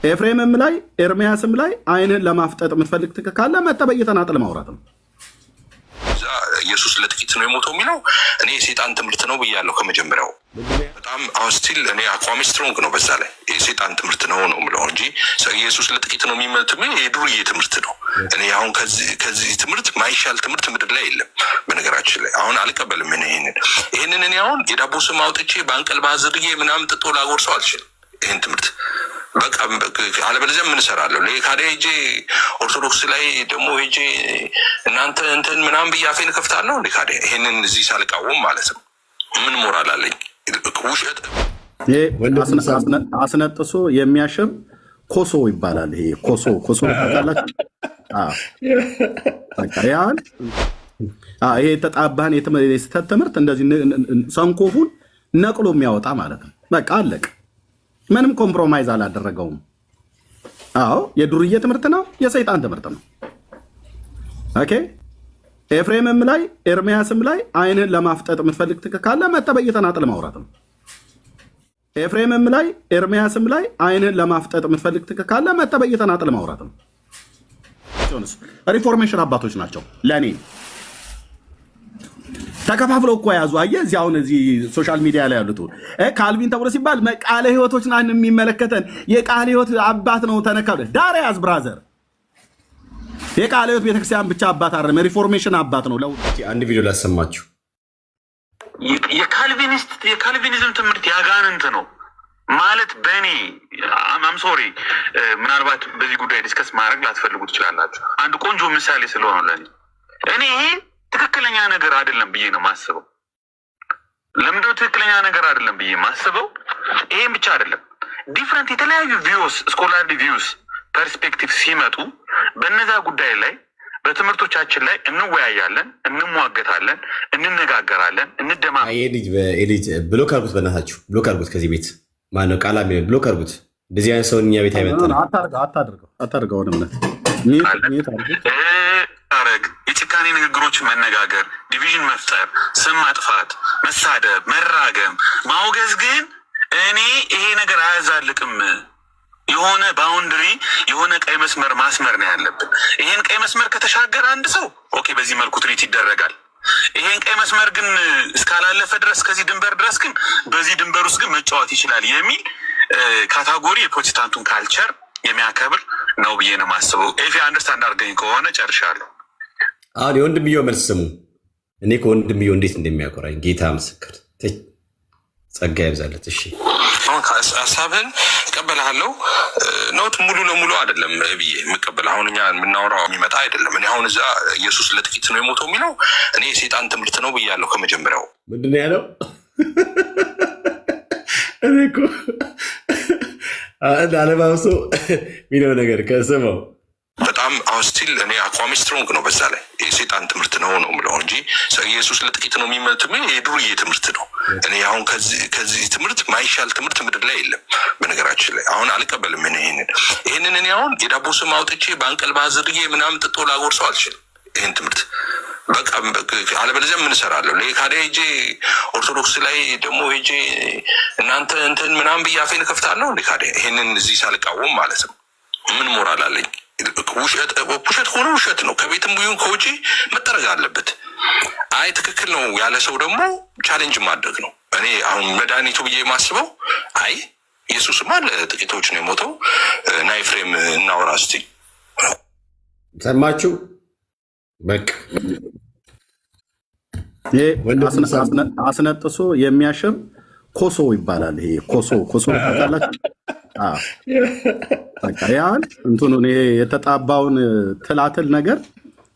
ኤፍሬምም ላይ ኤርሚያስም ላይ አይንህን ለማፍጠጥ የምትፈልግ ካለ መተህ በየተናጠል ማውራት ነው። ኢየሱስ ለጥቂት ነው የሞተው የሚለው እኔ የሴጣን ትምህርት ነው ብያለሁ ከመጀመሪያው። በጣም አሁን ስቲል እኔ አቋሚ ስትሮንግ ነው። በዛ ላይ የሴጣን ትምህርት ነው ምለው እንጂ ኢየሱስ ለጥቂት ነው የሚመት የዱርዬ ትምህርት ነው። እኔ አሁን ከዚህ ትምህርት ማይሻል ትምህርት ምድር ላይ የለም። በነገራችን ላይ አሁን አልቀበልም። ይህንን እኔ አሁን የዳቦ ስም አውጥቼ በአንቀልባ አዝርጌ ምናምን ጥጦ ላጎርሰው አልችልም ይህን ትምህርት። በቃ አለበለዚያ ምን እሰራለሁ? ካዲያ ሄጄ ኦርቶዶክስ ላይ ደግሞ ሄጄ እናንተ እንትን ምናምን ብዬ አፌን እከፍታለሁ እንዴ? ካዲያ ይሄንን እዚህ ሳልቃወም ማለት ነው ምን ሞራል አለኝ? ውሸት አስነጥሶ የሚያሽር ኮሶ ይባላል። ይሄ ኮሶ ታውቃላችሁ? ይሄ የተጣባህን የስህተት ትምህርት እንደዚህ ሰንኮፉን ነቅሎ የሚያወጣ ማለት ነው። በቃ አለቅ። ምንም ኮምፕሮማይዝ አላደረገውም። አዎ የዱርዬ ትምህርት ነው፣ የሰይጣን ትምህርት ነው። ኦኬ ኤፍሬምም ላይ ኤርሚያስም ላይ አይንህን ለማፍጠጥ የምትፈልግ ካለ መተህ በየተናጠል ማውራት ነው። ኤፍሬምም ላይ ኤርሚያስም ላይ አይንህን ለማፍጠጥ የምትፈልግ ካለ መተህ በየተናጠል ማውራት ነው። ሪፎርሜሽን አባቶች ናቸው ለእኔ ተከፋፍለው እኮ ያዙ። አየህ እዚህ አሁን እዚህ ሶሻል ሚዲያ ላይ ያሉት ካልቪን ተብሎ ሲባል ቃለ ሕይወቶች ናን የሚመለከተን የቃለ ሕይወት አባት ነው ተነካው ዳር ያዝ ብራዘር። የቃለ ሕይወት ቤተክርስቲያን ብቻ አባት አይደለም፣ ሪፎርሜሽን አባት ነው። አንድ ቪዲዮ ላሰማችሁ። የካልቪኒዝም ትምህርት ያጋንንት ነው ማለት በእኔ አም ሶሪ፣ ምናልባት በዚህ ጉዳይ ዲስከስ ማድረግ ላትፈልጉ ትችላላችሁ። አንድ ቆንጆ ምሳሌ ስለሆነ ለኔ እኔ ይሄ ትክክለኛ ነገር አይደለም ብዬ ነው ማስበው። ለምንድነው ትክክለኛ ነገር አይደለም ብዬ ማስበው? ይሄን ብቻ አይደለም፣ ዲፍረንት የተለያዩ ቪውስ ስኮላርሊ ቪውስ ፐርስፔክቲቭ ሲመጡ በነዛ ጉዳይ ላይ በትምህርቶቻችን ላይ እንወያያለን፣ እንሟገታለን፣ እንነጋገራለን፣ እንደማም ልጅ ብሎክ አርጉት፣ በእናታችሁ ብሎክ አርጉት። ከዚህ ቤት ማነው ቃላ ብሎክ አርጉት። እንደዚህ አይነት ሰውን እኛ ቤት አይመጣም። አታድርገው እምነት አረግ የጭካኔ ንግግሮችን መነጋገር፣ ዲቪዥን መፍጠር፣ ስም ማጥፋት፣ መሳደብ፣ መራገም፣ ማውገዝ ግን እኔ ይሄ ነገር አያዛልቅም። የሆነ ባውንድሪ የሆነ ቀይ መስመር ማስመር ነው ያለብን። ይሄን ቀይ መስመር ከተሻገረ አንድ ሰው ኦኬ በዚህ መልኩ ትሪት ይደረጋል። ይሄን ቀይ መስመር ግን እስካላለፈ ድረስ ከዚህ ድንበር ድረስ ግን በዚህ ድንበር ውስጥ ግን መጫወት ይችላል የሚል ካታጎሪ የፕሮቴስታንቱን ካልቸር የሚያከብር ነው ብዬ ነው ማስበው። ኤፊ አንደርስታንድ አድርገኝ ከሆነ ጨርሻለሁ። አሁን የወንድምየው መልስ ስሙ። እኔ ከወንድምየው እንዴት እንደሚያኮራኝ ጌታ ምስክር፣ ጸጋ ይብዛለት። እሺ አሁን ሀሳብህን እቀበልሃለሁ። ኖት ሙሉ ለሙሉ አይደለም ብዬ የምቀበል አሁን እኛ የምናወራው የሚመጣ አይደለም። እኔ አሁን እዛ ኢየሱስ ለጥቂት ነው የሞተው የሚለው እኔ የሴጣን ትምህርት ነው ብያለሁ ከመጀመሪያው። ምንድን ነው ያለው? እኔ እኮ አለባብሶ የሚለው ነገር ከስመው በጣም አሁን ስቲል እኔ አቋሚ ስትሮንግ ነው። በዛ ላይ የሴጣን ትምህርት ነው ምለው እንጂ ኢየሱስ ለጥቂት ነው የሚመት የዱርዬ ትምህርት ነው። እኔ አሁን ከዚህ ትምህርት ማይሻል ትምህርት ምድር ላይ የለም። በነገራችን ላይ አሁን አልቀበልም። ይህንን እኔ አሁን የዳቦ ስም አውጥቼ በአንቀልባ አዝርጌ ምናምን ጥጦ ላጎርሰው አልችልም ይህን ትምህርት። በቃ አለበለዚያ ምን እሰራለሁ? ካዲያ ሄጄ ኦርቶዶክስ ላይ ደግሞ ሄጄ እናንተ እንትን ምናምን ብዬ አፌን እከፍታለሁ እንዴ? ካዲያ ይህንን እዚህ ሳልቃወም ማለት ነው ምን ሞራል አለኝ? ውሸት ሆኖ ውሸት ነው። ከቤትም ቢሆን ከውጪ መጠረግ አለበት። አይ ትክክል ነው ያለ ሰው ደግሞ ቻሌንጅ ማድረግ ነው። እኔ አሁን መድኃኒቱ ብዬ የማስበው አይ ኢየሱስማ ለጥቂቶች ነው የሞተው እና ኤፍሬም እናውራ እስቲ። ሰማችሁ? በቃ አስነጥሶ የሚያሽር ኮሶ ይባላል። ይሄ ኮሶ ታውቃላችሁ? ያን እንትኑን ይሄ የተጣባውን ትላትል ነገር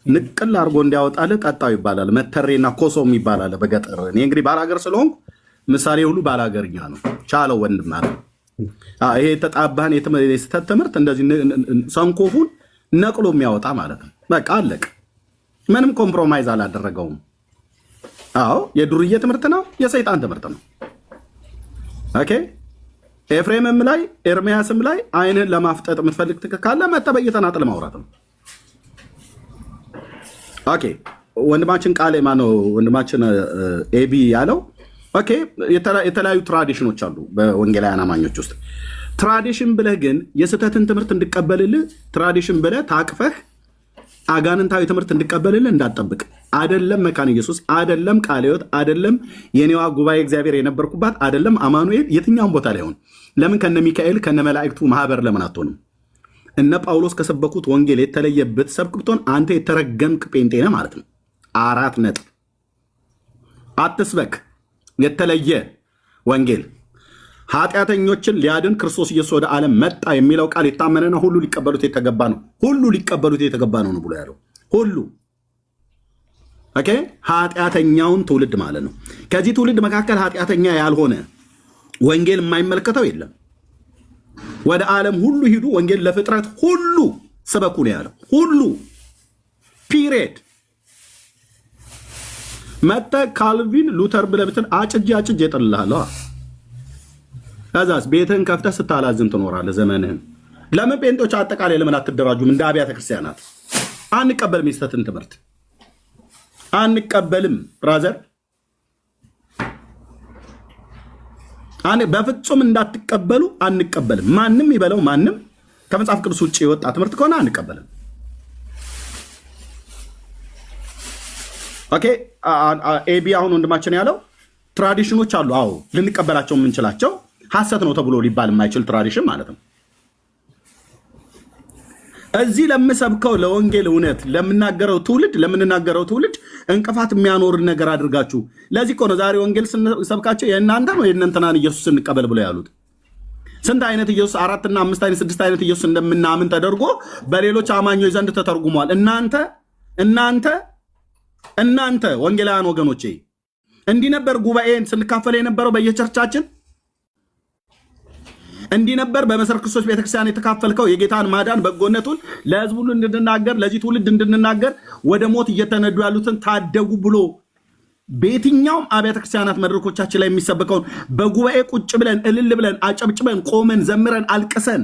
ንቅል አድርጎ እንዲያወጣልህ ጠጣው ይባላል። መተሬና ኮሶም ይባላል በገጠር። እኔ እንግዲህ ባላገር ስለሆንኩ ምሳሌ ሁሉ ባላገርኛ ነው። ቻለው ወንድም አለ። ይሄ የተጣባህን የስህተት ትምህርት እንደዚህ ሰንኮፉን ነቅሎ የሚያወጣ ማለት ነው። በቃ አለቅ። ምንም ኮምፕሮማይዝ አላደረገውም። አዎ የዱርዬ ትምህርት ነው፣ የሰይጣን ትምህርት ነው። ኦኬ ኤፍሬምም ላይ ኤርሚያስም ላይ አይንህን ለማፍጠጥ የምትፈልግ ካለ መተህ በየተናጠል ማውራት ነው። ኦኬ ወንድማችን ቃሌ ማነው ወንድማችን ኤቢ ያለው ኦኬ የተለያዩ ትራዲሽኖች አሉ በወንጌላውያን አማኞች ውስጥ። ትራዲሽን ብለህ ግን የስህተትን ትምህርት እንድቀበልልህ ትራዲሽን ብለህ ታቅፈህ አጋንንታዊ ትምህርት እንድቀበልልህ እንዳትጠብቅ። አደለም መካነ ኢየሱስ፣ አደለም ቃለ ሕይወት፣ አደለም የኔዋ ጉባኤ እግዚአብሔር የነበርኩባት፣ አደለም አማኑኤል፣ የትኛውም ቦታ ላይ ሆን ለምን ከነ ሚካኤል ከነ መላእክቱ ማህበር ለምን አትሆንም? እነ ጳውሎስ ከሰበኩት ወንጌል የተለየ ብትሰብክ ብትሆን አንተ የተረገምክ ጴንጤ ነህ ማለት ነው። 4 ነጥብ። አትስበክ የተለየ ወንጌል። ኃጢአተኞችን ሊያድን ክርስቶስ ኢየሱስ ወደ ዓለም መጣ የሚለው ቃል የታመነና ሁሉ ሊቀበሉት የተገባ ነው። ሁሉ ሊቀበሉት የተገባ ነው ብሎ ያለው ሁሉ ኦኬ። ኃጢአተኛውን ትውልድ ማለት ነው። ከዚህ ትውልድ መካከል ኃጢአተኛ ያልሆነ ወንጌል የማይመለከተው የለም። ወደ ዓለም ሁሉ ሂዱ፣ ወንጌል ለፍጥረት ሁሉ ስበኩ ነው ያለው። ሁሉ ፒሪየድ። መጥተህ ካልቪን ሉተር ብለህ ብትል አጭጄ እጥልልሃለሁ። ከዛስ ቤትህን ከፍተህ ስታላዝን ትኖራለህ ዘመንህን። ለምን ጴንጦች አጠቃላይ ለምን አትደራጁም? እንደ አብያተ ክርስቲያናት አንቀበልም። የስተትን ትምህርት አንቀበልም ብራዘር፣ በፍጹም እንዳትቀበሉ አንቀበልም። ማንም ይበለው ማንም ከመጽሐፍ ቅዱስ ውጭ የወጣ ትምህርት ከሆነ አንቀበልም። ኦኬ። ኤቢ አሁን ወንድማችን ያለው ትራዲሽኖች አሉ። አዎ ልንቀበላቸው የምንችላቸው ሐሰት ነው ተብሎ ሊባል የማይችል ትራዲሽን ማለት ነው። እዚህ ለምሰብከው ለወንጌል እውነት ለምናገረው ትውልድ እንቅፋት የሚያኖር ነገር አድርጋችሁ። ለዚህ እኮ ነው ዛሬ ወንጌል ስንሰብካቸው የእናንተን ወይ የእነንተናን ኢየሱስ እንቀበል ብለው ያሉት። ስንት አይነት ኢየሱስ 4 እና 5 አይነት 6 አይነት ኢየሱስ እንደምናምን ተደርጎ በሌሎች አማኞች ዘንድ ተተርጉሟል። እናንተ ወንጌላውያን ወገኖቼ እንዲህ ነበር ጉባኤን ስንካፈል የነበረው በየቸርቻችን። እንዲህ ነበር በመሰረት ክርስቶስ ቤተክርስቲያን የተካፈልከው የጌታን ማዳን በጎነቱን ለሕዝብ ሁሉ እንድንናገር ለዚህ ትውልድ እንድንናገር ወደ ሞት እየተነዱ ያሉትን ታደጉ ብሎ በየትኛውም አብያተ ክርስቲያናት መድረኮቻችን ላይ የሚሰበከውን በጉባኤ ቁጭ ብለን እልል ብለን አጨብጭበን ቆመን ዘምረን አልቅሰን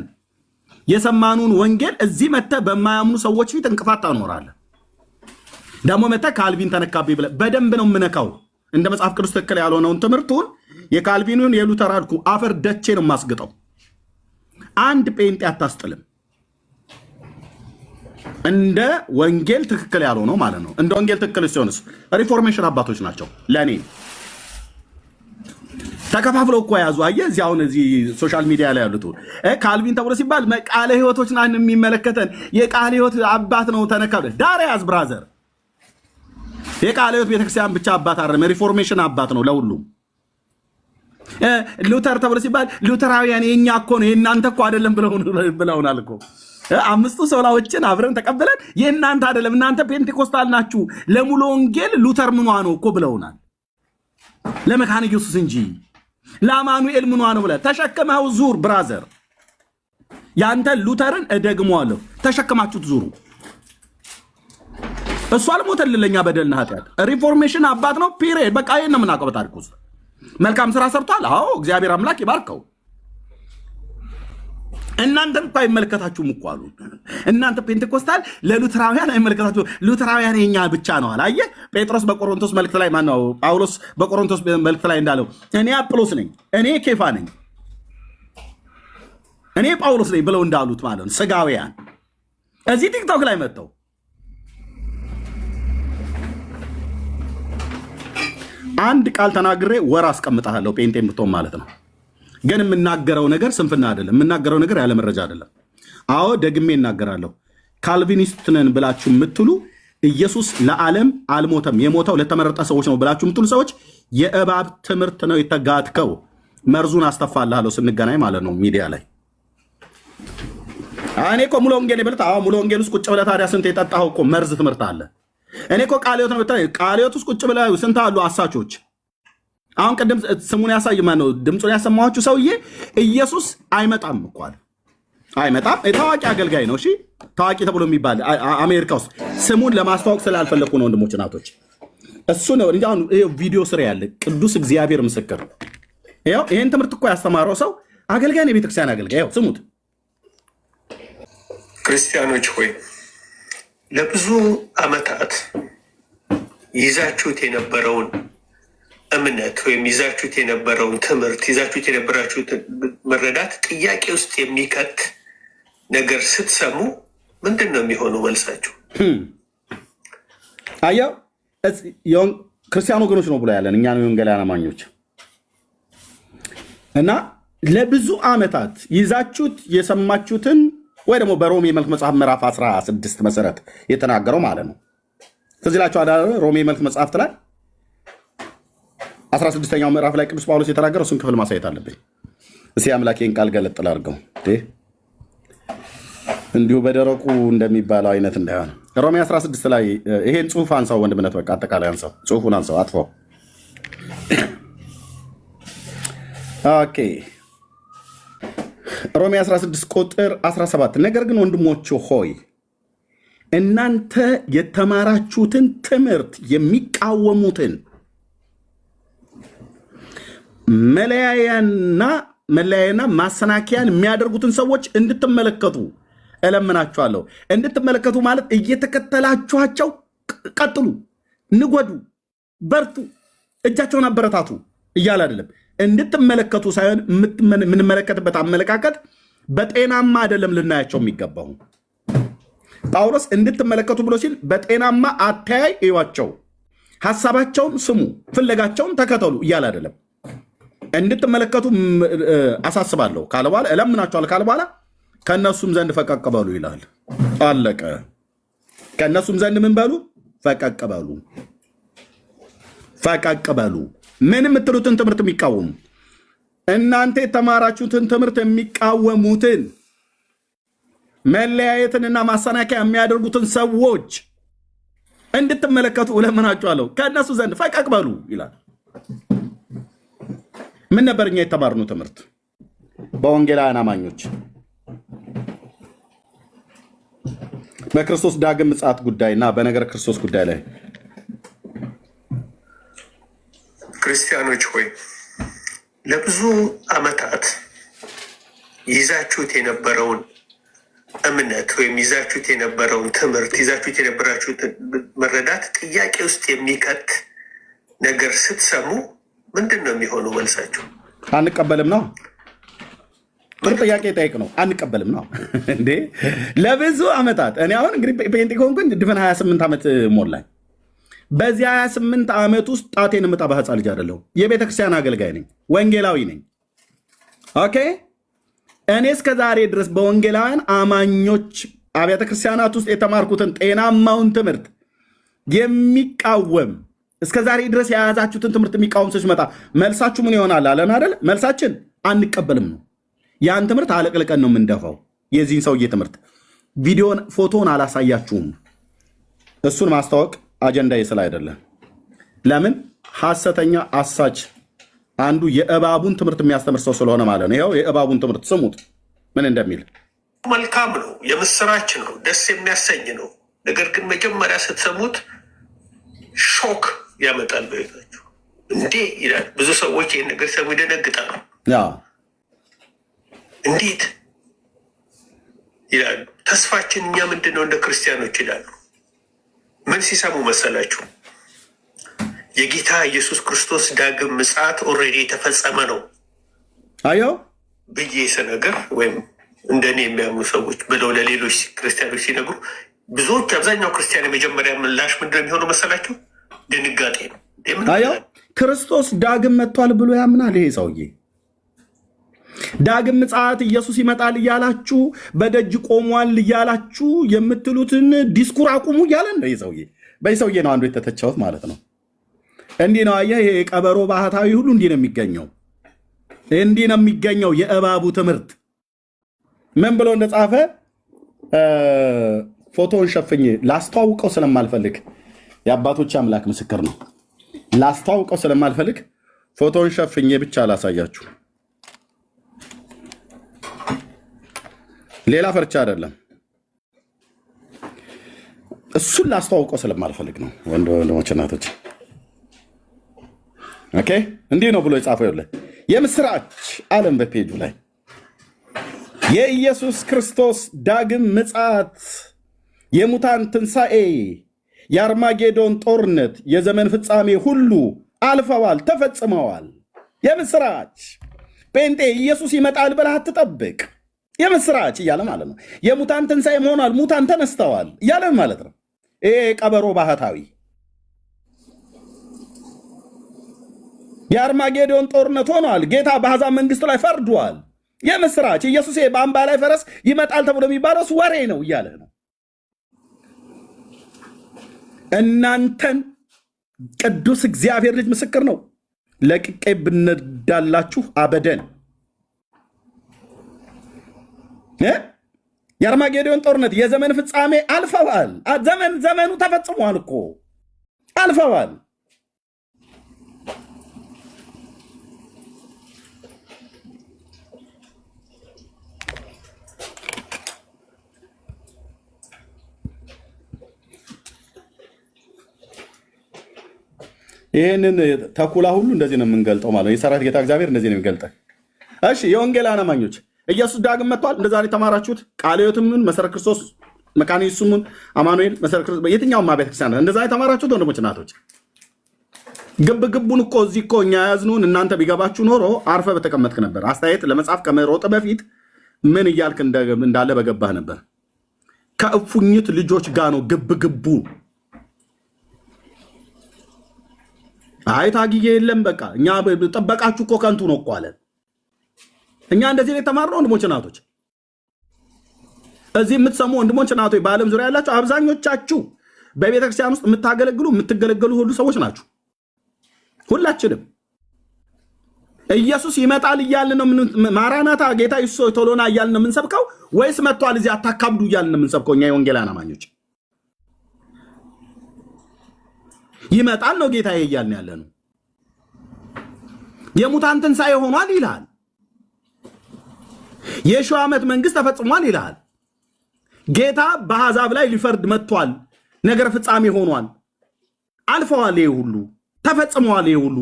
የሰማኑን ወንጌል እዚህ መጥተህ በማያምኑ ሰዎች ፊት እንቅፋት ታኖራለህ። ደግሞ መጥተህ ካልቪን ተነካብኝ ብለህ በደንብ ነው የምነካው። እንደ መጽሐፍ ቅዱስ ትክክል ያልሆነውን ትምህርቱን የካልቪኑን የሉተር አልኩ አፈር ደቼ ነው የማስግጠው። አንድ ጴንጤ አታስጥልም። እንደ ወንጌል ትክክል ያልሆነው ማለት ነው። እንደ ወንጌል ትክክል ሲሆንስ ሪፎርሜሽን አባቶች ናቸው ለእኔ ተከፋፍለው እኮ ያዙ። አየህ እዚህ አሁን እዚህ ሶሻል ሚዲያ ላይ ያሉት ካልቪን ተብሎ ሲባል ቃለ ሕይወቶች ናን የሚመለከተን የቃለ ሕይወት አባት ነው ተነካ። ዳር ያዝ ብራዘር። የቃለ ሕይወት ቤተክርስቲያን ብቻ አባት አይደለም፣ ሪፎርሜሽን አባት ነው ለሁሉም። ሉተር ተብሎ ሲባል ሉተራውያን የኛ እኮ ነው የእናንተ እኮ አይደለም ብለውናል እኮ። 5ቱ ሶላዎችን አብረን ተቀብለን የእናንተ አይደለም እናንተ ፔንቴኮስታል ናችሁ፣ ለሙሉ ወንጌል ሉተር ምኗ ነው እኮ ብለውናል። ለመካነ ኢየሱስ እንጂ ለአማኑኤል ምኗ ነው ብለህ ተሸክመው ዙር ብራዘር። ያንተ ሉተርን እደግመዋለሁ፣ ተሸክማችሁት ዙሩ። እሱ አልሞተልን ለኛ በደልና ኃጢአት። ሪፎርሜሽን አባት ነው ፒሪየድ። በቃ ይሄን ነው የምናውቀው በታሪክ ውስጥ። መልካም ስራ ሰርቷል። አዎ እግዚአብሔር አምላክ ይባርከው። እናንተን እኮ አይመለከታችሁም እኮ አሉ። እናንተ ፔንቴኮስታል ለሉተራውያን አይመለከታችሁ፣ ሉተራውያን የኛ ብቻ ነው አለ። አየህ ጴጥሮስ በቆሮንቶስ መልእክት ላይ ማነው ጳውሎስ በቆሮንቶስ መልእክት ላይ እንዳለው እኔ አጵሎስ ነኝ፣ እኔ ኬፋ ነኝ፣ እኔ ጳውሎስ ነኝ ብለው እንዳሉት ማለት ነው ስጋውያን። እዚህ ቲክቶክ ላይ መጥተው አንድ ቃል ተናግሬ ወር አስቀምጣለሁ ጴንጤ ምርቶን ማለት ነው። ግን የምናገረው ነገር ስንፍና አይደለም፣ የምናገረው ነገር ያለ መረጃ አይደለም። አዎ ደግሜ እናገራለሁ። ካልቪኒስት ነን ብላችሁ የምትሉ ኢየሱስ ለዓለም አልሞተም የሞተው ለተመረጠ ሰዎች ነው ብላችሁ የምትሉ ሰዎች የእባብ ትምህርት ነው የተጋትከው። መርዙን አስተፋልሃለሁ ስንገናኝ ማለት ነው ሚዲያ ላይ። እኔ እኮ ሙሉ ወንጌል ይበልጥ። አዎ ሙሉ ወንጌል ውስጥ ቁጭ ብለህ ታዲያ ስንት የጠጣኸው እኮ መርዝ ትምህርት አለ። እኔ እኮ ቃለ ሕይወት ነው ብታይ፣ ቃለ ሕይወት ውስጥ ቁጭ ብለው ስንት አሉ አሳቾች። አሁን ቅድም ስሙን ያሳይ ማነው ድምፁን ያሰማኋችሁ ሰውዬ ኢየሱስ አይመጣም እኮ አለ። አይመጣም። ታዋቂ አገልጋይ ነው። እሺ ታዋቂ ተብሎ የሚባል አሜሪካ ውስጥ ስሙን ለማስተዋወቅ ስላልፈለኩ ነው ወንድሞች እናቶች። እሱ ነው እንጂ አሁን ቪዲዮ ስራ ያለ ቅዱስ እግዚአብሔር ምስክር። ያው ይሄን ትምህርት እኮ ያስተማረው ሰው አገልጋይ ነው፣ የቤተክርስቲያን አገልጋይ። ያው ስሙት። ክርስቲያኖች ሆይ ለብዙ ዓመታት ይዛችሁት የነበረውን እምነት ወይም ይዛችሁት የነበረውን ትምህርት ይዛችሁት የነበራችሁትን መረዳት ጥያቄ ውስጥ የሚከት ነገር ስትሰሙ ምንድን ነው የሚሆኑ መልሳችሁ? አየው ክርስቲያን ወገኖች ነው ብሎ ያለን እኛ ነው የወንጌላውያን አማኞች እና ለብዙ ዓመታት ይዛችሁት የሰማችሁትን ወይ ደግሞ በሮሜ መልክ መጽሐፍ ምዕራፍ 16 መሰረት የተናገረው ማለት ነው። ስለዚህ ላችሁ ሮሜ መልክ መጽሐፍት ላይ 16ኛው ምዕራፍ ላይ ቅዱስ ጳውሎስ የተናገረው እሱን ክፍል ማሳየት አለብኝ። እስኪ አምላኬን ቃል ገለጥ ላድርገው እንዲሁ በደረቁ እንደሚባለው አይነት እንዳይሆን። ሮሜ 16 ላይ ይሄን ጽሑፍ አንሳው ወንድምነት፣ በቃ አጠቃላይ አንሳው፣ ጽሑፉን አንሳው፣ አጥፋው። ኦኬ ሮሜ 16 ቁጥር 17 ነገር ግን ወንድሞች ሆይ እናንተ የተማራችሁትን ትምህርት የሚቃወሙትን መለያያና ማሰናከያን የሚያደርጉትን ሰዎች እንድትመለከቱ እለምናችኋለሁ። እንድትመለከቱ ማለት እየተከተላችኋቸው ቀጥሉ፣ ንጎዱ፣ በርቱ፣ እጃቸውን አበረታቱ እያለ አይደለም። እንድትመለከቱ ሳይሆን የምንመለከትበት አመለካከት በጤናማ አይደለም ልናያቸው የሚገባው። ጳውሎስ እንድትመለከቱ ብሎ ሲል በጤናማ አተያይ እዩዋቸው፣ ሐሳባቸውን ስሙ፣ ፍለጋቸውን ተከተሉ እያለ አይደለም። እንድትመለከቱ አሳስባለሁ ካለ በኋላ እለምናችኋለሁ ካለ በኋላ ከእነሱም ዘንድ ፈቀቅ በሉ ይላል። አለቀ። ከእነሱም ዘንድ ምን በሉ? ፈቀቅ በሉ። ፈቀቅ በሉ። ምን የምትሉትን ትምህርት የሚቃወሙ እናንተ የተማራችሁትን ትምህርት የሚቃወሙትን መለያየትንና ማሰናከያ የሚያደርጉትን ሰዎች እንድትመለከቱ እለምናችኋለሁ፣ ከእነሱ ዘንድ ፈቀቅ በሉ ይላል። ምን ነበር እኛ የተማርነው ትምህርት በወንጌላውያን አማኞች? በክርስቶስ ዳግም ምጽአት ጉዳይና በነገረ ክርስቶስ ጉዳይ ላይ ክርስቲያኖች ሆይ ለብዙ ዓመታት ይዛችሁት የነበረውን እምነት ወይም ይዛችሁት የነበረውን ትምህርት ይዛችሁት የነበራችሁትን መረዳት ጥያቄ ውስጥ የሚከት ነገር ስትሰሙ ምንድን ነው የሚሆኑ መልሳችሁ? አንቀበልም ነው። ጥሩ ጥያቄ ጠይቅ ነው። አንቀበልም ነው እንዴ? ለብዙ ዓመታት እኔ አሁን እንግዲህ ጴንጤ ከሆንኩኝ ድፍን 28 ዓመት ሞላኝ። በዚህ 28 ዓመት ውስጥ ጣቴን የምጣ በህፃን ልጅ አይደለሁም። የቤተክርስቲያን አገልጋይ ነኝ፣ ወንጌላዊ ነኝ። ኦኬ እኔ እስከ ዛሬ ድረስ በወንጌላውያን አማኞች አብያተ ክርስቲያናት ውስጥ የተማርኩትን ጤናማውን ትምህርት የሚቃወም እስከ ዛሬ ድረስ የያዛችሁትን ትምህርት የሚቃወም ሰዎች መጣ መልሳችሁ ምን ይሆናል አለን አይደል? መልሳችን አንቀበልም ነው። ያን ትምህርት አለቅልቀን ነው የምንደፋው። የዚህን ሰውዬ ትምህርት ቪዲዮን ፎቶን አላሳያችሁም። እሱን ማስታወቅ አጀንዳ ስለ አይደለም። ለምን ሐሰተኛ አሳች አንዱ የእባቡን ትምህርት የሚያስተምር ሰው ስለሆነ ማለት ነው። ይኸው የእባቡን ትምህርት ስሙት ምን እንደሚል። መልካም ነው፣ የምስራች ነው፣ ደስ የሚያሰኝ ነው። ነገር ግን መጀመሪያ ስትሰሙት ሾክ ያመጣል በቤታችሁ። እንዴ ይላል። ብዙ ሰዎች ይህን ነገር ሰሙ ይደነግጣሉ። እንዴት ይላሉ። ተስፋችን እኛ ምንድን ነው እንደ ክርስቲያኖች ይላሉ። ምን ሲሰሙ መሰላችሁ? የጌታ ኢየሱስ ክርስቶስ ዳግም ምጽአት ኦልሬዲ የተፈጸመ ነው አየው ብዬ ስነግር ወይም እንደኔ የሚያምኑ ሰዎች ብለው ለሌሎች ክርስቲያኖች ሲነግሩ ብዙዎች አብዛኛው ክርስቲያን የመጀመሪያ ምላሽ ምንድን ነው የሚሆነው መሰላችሁ? ድንጋጤ ነው። አየው ክርስቶስ ዳግም መጥቷል ብሎ ያምናል ይሄ ሰውዬ። ዳግም ምጽአት ኢየሱስ ይመጣል እያላችሁ በደጅ ቆሟል እያላችሁ የምትሉትን ዲስኩር አቁሙ እያለ ነው ይሄ ሰውዬ። በዚህ ሰውዬ ነው አንዱ የተተቸውት ማለት ነው። እንዲህ ነው አየህ፣ የቀበሮ ባህታዊ ሁሉ እንዲህ ነው የሚገኘው፣ እንዲህ ነው የሚገኘው። የእባቡ ትምህርት ምን ብሎ እንደጻፈ ፎቶውን ሸፍኜ ላስተዋውቀው ስለማልፈልግ የአባቶች አምላክ ምስክር ነው። ላስተዋውቀው ስለማልፈልግ ፎቶውን ሸፍኜ ብቻ ላሳያችሁ። ሌላ ፈርቻ አይደለም፣ እሱን ላስተዋውቀው ስለማልፈልግ ነው። ወንድሞች እናቶች፣ ኦኬ እንዲህ ነው ብሎ የጻፈው ይኸውልህ፣ የምስራች ዓለም በፔጁ ላይ የኢየሱስ ክርስቶስ ዳግም ምጽአት፣ የሙታን ትንሣኤ፣ የአርማጌዶን ጦርነት፣ የዘመን ፍጻሜ ሁሉ አልፈዋል፣ ተፈጽመዋል። የምስራች ጴንጤ ኢየሱስ ይመጣል ብለህ አትጠብቅ። የምስራች እያለ ማለት ነው። የሙታን ትንሣኤ ሆኗል፣ ሙታን ተነስተዋል እያለን ማለት ነው። ይሄ ቀበሮ ባህታዊ የአርማጌዶን ጦርነት ሆኗል። ጌታ በአሕዛብ መንግስት ላይ ፈርዷል። የምስራች ኢየሱስ በአምባ ላይ ፈረስ ይመጣል ተብሎ የሚባለው ወሬ ነው እያለ ነው። እናንተን ቅዱስ እግዚአብሔር ልጅ ምስክር ነው ለቅቄ ብንዳላችሁ አበደን። የአርማጌዶን ጦርነት የዘመን ፍጻሜ አልፈዋል። ዘመኑ ተፈጽሟል እኮ አልፈዋል። ይህንን ተኩላ ሁሉ እንደዚህ ነው የምንገልጠው ማለት ነው። የሰራዊት ጌታ እግዚአብሔር እንደዚህ ነው የሚገልጠው። እሺ የወንጌል አማኞች ኢየሱስ ዳግም መጥቷል። እንደዛ የተማራችሁት ቃለ ሕይወትም መሰረት ክርስቶስ መካነ ኢየሱስም አማኑኤል መሰረት ክርስቶስ የትኛውም ቤተ ክርስቲያን እንደዛ የተማራችሁት ወንድሞች እናቶች፣ ግቡን እኮ እዚህ እኮ እኛ ያዝኑን እናንተ ቢገባችሁ ኖሮ አርፈ በተቀመጥክ ነበር። አስተያየት ለመጻፍ ከመሮጥ በፊት ምን እያልክ እንዳለ በገባህ ነበር። ከእፉኝት ልጆች ጋር ነው ግቡ። አይ ታግዬ የለም በቃ እኛ ጠበቃችሁ እኮ ከንቱ ነው እኮ አለን። እኛ እንደዚህ የተማርነው ወንድሞች እናቶች፣ እዚህ የምትሰሙ ወንድሞች እናቶች፣ በዓለም ዙሪያ ያላችሁ አብዛኞቻችሁ በቤተክርስቲያን ውስጥ የምትገለገሉ ሁሉ ሰዎች ናችሁ። ሁላችንም ኢየሱስ ይመጣል እያልን ነው ማራናታ ጌታ ኢየሱስ ቶሎና እያልን ነው የምንሰብከው ወይስ መጥቷል እዚህ አታካብዱ እያልን ነው የምንሰብከው? እኛ የወንጌላውያን አማኞች ይመጣል ነው ጌታ እያልን ያለ ነው። የሙታን ትንሣኤ ሆኗል ይላል። የሺህ ዓመት መንግስት ተፈጽሟል ይላል። ጌታ በአሕዛብ ላይ ሊፈርድ መጥቷል። ነገር ፍጻሜ ሆኗል። አልፈዋል። ይሄ ሁሉ ተፈጽመዋል። ይሄ ሁሉ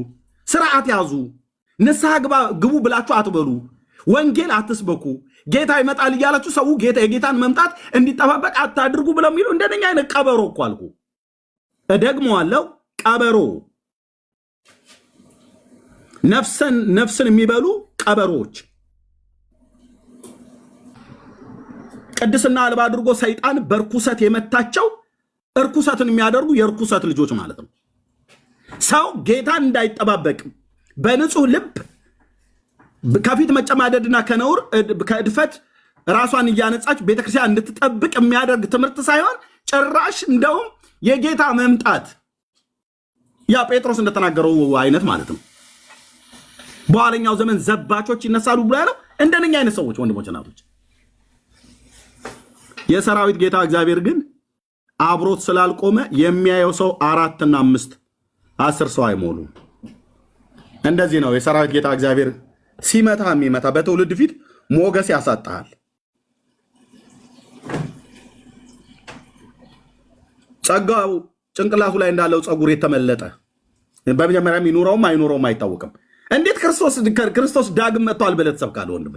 ስርዓት ያዙ። ንስሐ ግቡ ብላችሁ አትበሉ። ወንጌል አትስበኩ። ጌታ ይመጣል እያላችሁ ሰው የጌታን መምጣት እንዲጠባበቅ አታድርጉ ብለው የሚሉ እንደነኛ አይነት ቀበሮ እኮ አልኩ። እደግመዋለሁ፣ ቀበሮ ነፍስን የሚበሉ ቀበሮች፣ ቅድስና አልባ አድርጎ ሰይጣን በርኩሰት የመታቸው እርኩሰትን የሚያደርጉ የርኩሰት ልጆች ማለት ነው። ሰው ጌታን እንዳይጠባበቅ በንጹህ ልብ ከፊት መጨማደድና ከነውር ከእድፈት ራሷን እያነጻች ቤተክርስቲያን እንድትጠብቅ የሚያደርግ ትምህርት ሳይሆን ጭራሽ እንደውም የጌታ መምጣት ያ ጴጥሮስ እንደተናገረው አይነት ማለት ነው። በኋለኛው ዘመን ዘባቾች ይነሳሉ ብሎ ያለው እንደነኛ አይነት ሰዎች ወንድሞች እናቶች። የሰራዊት ጌታ እግዚአብሔር ግን አብሮት ስላልቆመ የሚያየው ሰው 4 እና 5 10 ሰው አይሞሉም። እንደዚህ ነው የሰራዊት ጌታ እግዚአብሔር ሲመታ የሚመታ በትውልድ ፊት ሞገስ ያሳጣሃል። ጸጋው ጭንቅላቱ ላይ እንዳለው ጸጉር የተመለጠ በመጀመሪያ ይኑረውም አይኑረውም አይታወቅም። እንዴት ክርስቶስ ዳግም መጥቷል ብለህ ትሰብካለህ ወንድሜ?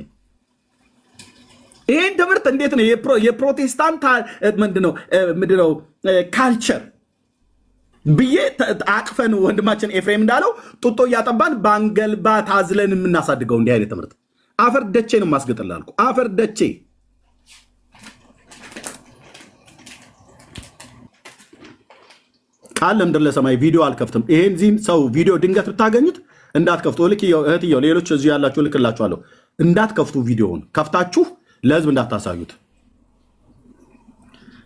ይህን ትምህርት እንዴት ነው የፕሮቴስታንት ምንድነው ካልቸር ብዬ አቅፈን ወንድማችን ኤፍሬም እንዳለው ጡጦ እያጠባን በአንገልባ ታዝለን የምናሳድገው እንዲህ አይነት ትምህርት አፈር ደቼ ነው ማስገጥላልኩ። አፈር ደቼ ቃል ለምድር ለሰማይ ቪዲዮ አልከፍትም። ይሄን ዚህን ሰው ቪዲዮ ድንገት ብታገኙት እንዳትከፍቱ። እህትየው ሌሎች እዚሁ ያላችሁ ልክላችኋለሁ። እንዳትከፍቱ፣ ቪዲዮውን ከፍታችሁ ለህዝብ እንዳታሳዩት።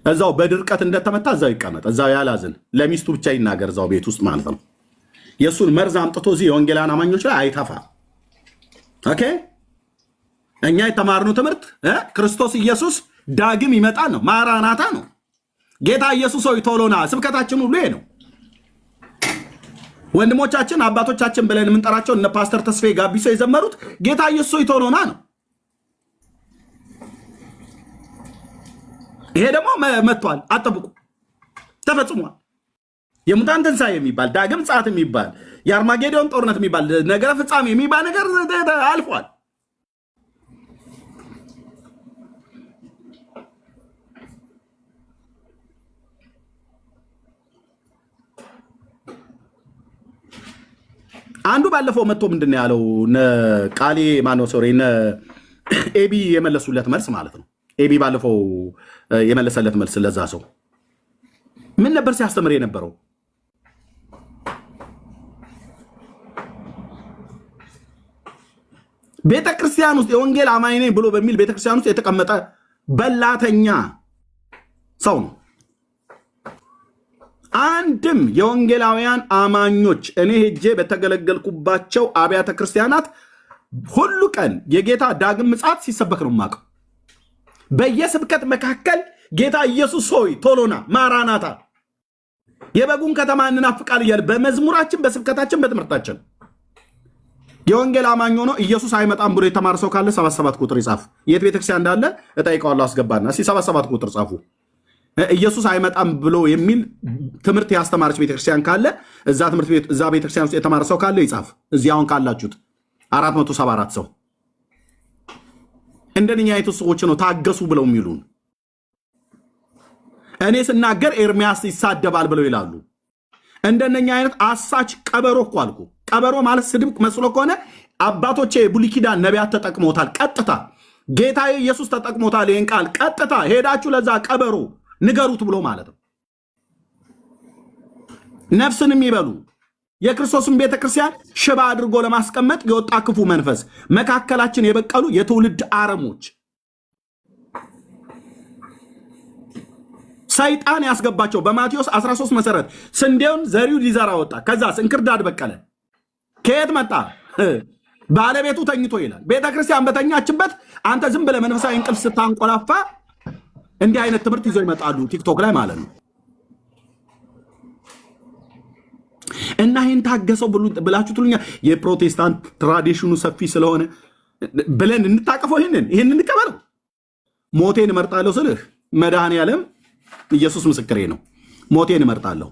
እዛው በድርቀት እንደተመታ እዛው ይቀመጥ፣ እዛው ያላዝን፣ ለሚስቱ ብቻ ይናገር እዛው ቤት ውስጥ ማለት ነው። የእሱን መርዝ አምጥቶ እዚህ የወንጌላውያን አማኞች ላይ አይተፋ። ኦኬ፣ እኛ የተማርነው ትምህርት ክርስቶስ ኢየሱስ ዳግም ይመጣል ነው፣ ማራናታ ነው። ጌታ ኢየሱስ ሆይ ቶሎና፣ ስብከታችን ሁሉ ይሄ ነው። ወንድሞቻችን አባቶቻችን ብለን የምንጠራቸው እነ ፓስተር ተስፋዬ ጋቢሶ የዘመሩት ጌታ ኢየሱስ ሆይ ቶሎና ነው። ይሄ ደግሞ መጥቷል፣ አጠብቁ፣ ተፈጽሟል። የሙታን ትንሣኤ የሚባል ዳግም ጸአት የሚባል የአርማጌዶን ጦርነት የሚባል ነገረ ፍጻሜ የሚባል ነገር አልፏል። አንዱ ባለፈው መጥቶ ምንድን ነው ያለው? ቃሌ ማነው ሶሪ ኤቢ የመለሱለት መልስ ማለት ነው። ኤቢ ባለፈው የመለሰለት መልስ ለዛ ሰው ምን ነበር ሲያስተምር የነበረው? ቤተክርስቲያን ውስጥ የወንጌል አማኝ ነኝ ብሎ በሚል ቤተክርስቲያን ውስጥ የተቀመጠ በላተኛ ሰው ነው። አንድም የወንጌላውያን አማኞች እኔ ሄጄ በተገለገልኩባቸው አብያተ ክርስቲያናት ሁሉ ቀን የጌታ ዳግም ምጽአት ሲሰበክ ነው የማውቀው። በየስብከት መካከል ጌታ ኢየሱስ ሆይ ቶሎና ማራናታ የበጉን ከተማ እንናፍቃል እያለ በመዝሙራችን፣ በስብከታችን፣ በትምህርታችን የወንጌል አማኝ ሆኖ ኢየሱስ አይመጣም ብሎ የተማረ ሰው ካለ 77 ቁጥር ይጻፍ። የት ቤተክርስቲያን እንዳለ እጠይቀዋለሁ፣ አስገባና እስኪ 77 ቁጥር ጻፉ። ኢየሱስ አይመጣም ብሎ የሚል ትምህርት ያስተማረች ቤተክርስቲያን ካለ እዛ ትምህርት ቤት እዛ ቤተክርስቲያን ውስጥ የተማረ ሰው ካለ ይጻፍ። እዚህ አሁን ካላችሁት 474 ሰው እንደኛ አይነት ሰዎች ነው ታገሱ ብለው የሚሉን። እኔ ስናገር ኤርሚያስ ይሳደባል ብለው ይላሉ። እንደነኛ አይነት አሳች ቀበሮ እኮ አልኩ። ቀበሮ ማለት ስድብ መስሎ ከሆነ አባቶቼ ብሉይ ኪዳን ነቢያት ተጠቅሞታል። ቀጥታ ጌታ ኢየሱስ ተጠቅሞታል። ይሄን ቃል ቀጥታ ሄዳችሁ ለዛ ቀበሮ ንገሩት ብሎ ማለት ነው። ነፍስንም ይበሉ የክርስቶስን ቤተክርስቲያን ሽባ አድርጎ ለማስቀመጥ የወጣ ክፉ መንፈስ መካከላችን የበቀሉ የትውልድ አረሞች ሰይጣን ያስገባቸው በማቴዎስ 13 መሰረት ስንዴውን ዘሪው ሊዘራ ወጣ። ከዛስ እንክርዳድ በቀለ። ከየት መጣ? ባለቤቱ ተኝቶ ይላል። ቤተክርስቲያን በተኛችበት አንተ ዝም ብለህ መንፈሳዊ እንቅልፍ ስታንቆላፋ እንዲህ አይነት ትምህርት ይዘው ይመጣሉ ቲክቶክ ላይ ማለት ነው። እና ይህን ታገሰው ብላችሁ ትሉኛ የፕሮቴስታንት ትራዲሽኑ ሰፊ ስለሆነ ብለን እንታቀፈው። ይህን እንቀበለው። ሞቴን እመርጣለሁ ስልህ መድኃኔዓለም ኢየሱስ ምስክሬ ነው። ሞቴን እመርጣለሁ።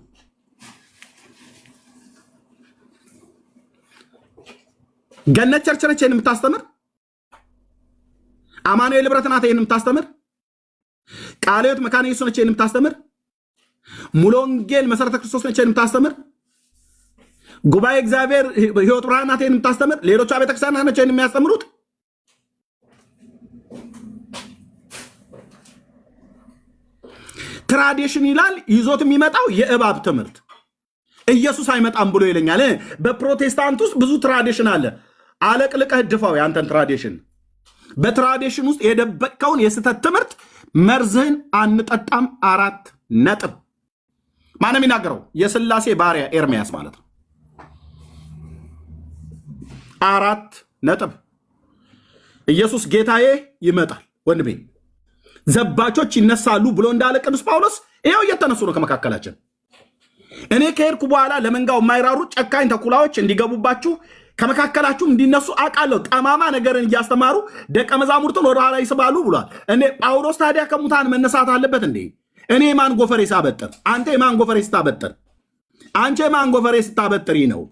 ገነት ቸርች ነች ይህን የምታስተምር። አማኑኤል ህብረት ናት ይህን የምታስተምር። ቃለ ሕይወት መካነ ኢየሱስ ነች ይህን የምታስተምር። ሙሉ ወንጌል መሰረተ ክርስቶስ ነች ይህን የምታስተምር። ጉባኤ እግዚአብሔር ሕይወት ብርሃን ናት ይህን የምታስተምር። ሌሎች አብያተ ክርስቲያናት ነች ይህን የሚያስተምሩት። ትራዲሽን ይላል ይዞት የሚመጣው የእባብ ትምህርት። ኢየሱስ አይመጣም ብሎ ይለኛል። በፕሮቴስታንት ውስጥ ብዙ ትራዲሽን አለ። አለቅልቀህ ድፋው ያንተን ትራዲሽን። በትራዲሽን ውስጥ የደበቅከውን የስተት ትምህርት መርዝህን አንጠጣም። 4 ነጥብ። ማነው የሚናገረው? የሥላሴ ባሪያ ኤርሚያስ ማለት ነው። 4 ነጥብ። ኢየሱስ ጌታዬ ይመጣል ወንድሜ፣ ዘባቾች ይነሳሉ ብሎ እንዳለ ቅዱስ ጳውሎስ ይኸው እየተነሱ ነው ከመካከላችን። እኔ ከሄድኩ በኋላ ለመንጋው የማይራሩ ጨካኝ ተኩላዎች እንዲገቡባችሁ ከመካከላችሁ እንዲነሱ አውቃለሁ። ጠማማ ነገርን እያስተማሩ ደቀ መዛሙርትን ወደ ኋላ ይስባሉ ብሏል። እኔ ጳውሎስ ታዲያ ከሙታን መነሳት አለበት እንዴ? እኔ የማን ጎፈሬ ሳበጥር? አንተ የማን ጎፈሬ ስታበጥር? አንቺ የማን ጎፈሬ ስታበጥሪ ነው?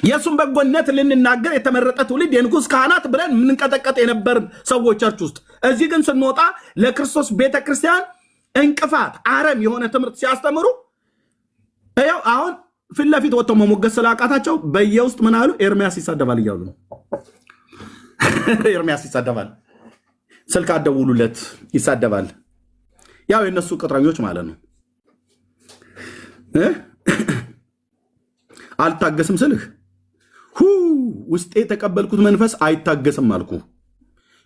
የእሱን በጎነት ልንናገር የተመረጠ ትውልድ የንጉሥ ካህናት ብለን የምንቀጠቀጥ የነበርን ሰዎች ቸርች ውስጥ፣ እዚህ ግን ስንወጣ ለክርስቶስ ቤተክርስቲያን እንቅፋት አረም የሆነ ትምህርት ሲያስተምሩ ይኸው አሁን ፊት ለፊት ወጥተው መሞገስ ስላቃታቸው በየውስጥ ምን አሉ? ኤርሚያስ ይሳደባል እያሉ ነው። ኤርሚያስ ይሳደባል፣ ስልክ አደውሉለት ይሳደባል። ያው የነሱ ቅጥረኞች ማለት ነው። አልታገስም ስልህ ውስጤ የተቀበልኩት መንፈስ አይታገስም አልኩ።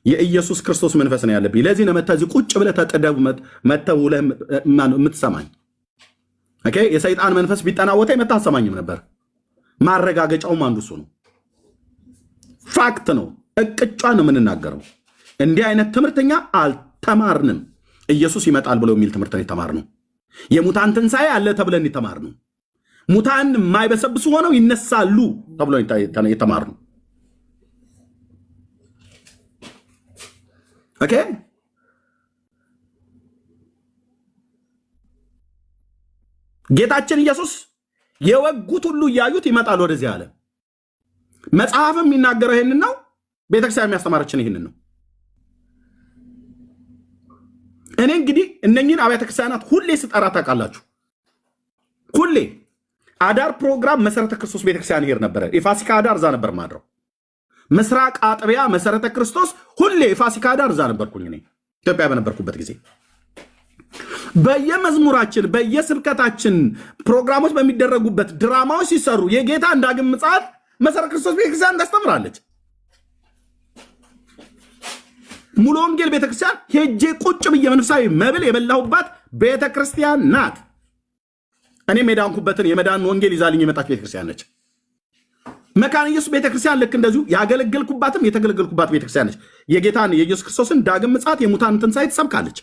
የኢየሱስ ክርስቶስ መንፈስ ነው ያለብኝ። ለዚህ ነው መተህ እዚህ ቁጭ ብለህ ተጥደብ መተህ ውለህ የምትሰማኝ። ኦኬ፣ የሰይጣን መንፈስ ቢጠናወተኝ መተህ አትሰማኝም ነበር። ማረጋገጫውም አንዱ እሱ ነው። ፋክት ነው። እቅጫን ነው የምንናገረው። እንዲህ አይነት ትምህርተኛ አልተማርንም። ኢየሱስ ይመጣል ብሎ የሚል ትምህርት ነው የተማርነው። የሙታን ትንሣኤ አለ ተብለን የተማርነው። ሙታን የማይበሰብሱ ሆነው ይነሳሉ ተብሎ የተማርነው። ኦኬ፣ ጌታችን ኢየሱስ የወጉት ሁሉ እያዩት ይመጣል ወደዚህ ዓለም። መጽሐፍም የሚናገረው ይህንን ነው። ቤተክርስቲያን የሚያስተማረችን ይህንን ነው። እኔ እንግዲህ እነኝን አብያተ ክርስቲያናት ሁሌ ስጠራ ታውቃላችሁ። ሁሌ አዳር ፕሮግራም መሰረተ ክርስቶስ ቤተክርስቲያን ይሄድ ነበረ። የፋሲካ አዳር እዛ ነበር ማድረው። ምስራቅ አጥቢያ መሰረተ ክርስቶስ ሁሌ የፋሲካ አዳር እዛ ነበርኩኝ እኔ ኢትዮጵያ በነበርኩበት ጊዜ። በየመዝሙራችን በየስብከታችን ፕሮግራሞች በሚደረጉበት ድራማዎች ሲሰሩ የጌታ ዳግም ምጽአት መሰረተ ክርስቶስ ቤተክርስቲያን ታስተምራለች። ሙሉ ወንጌል ቤተክርስቲያን ሄጄ ቁጭ ብዬ መንፈሳዊ መብል የበላሁባት ቤተክርስቲያን ናት። እኔም የዳንኩበትን የመዳን ወንጌል ይዛልኝ የመጣች ቤተክርስቲያን ነች። መካነ ኢየሱስ ቤተክርስቲያን ልክ እንደዚሁ ያገለገልኩባትም የተገለገልኩባት ቤተክርስቲያን ነች። የጌታን የኢየሱስ ክርስቶስን ዳግም ምጽአት የሙታን ትንሣኤ ትሰብካለች።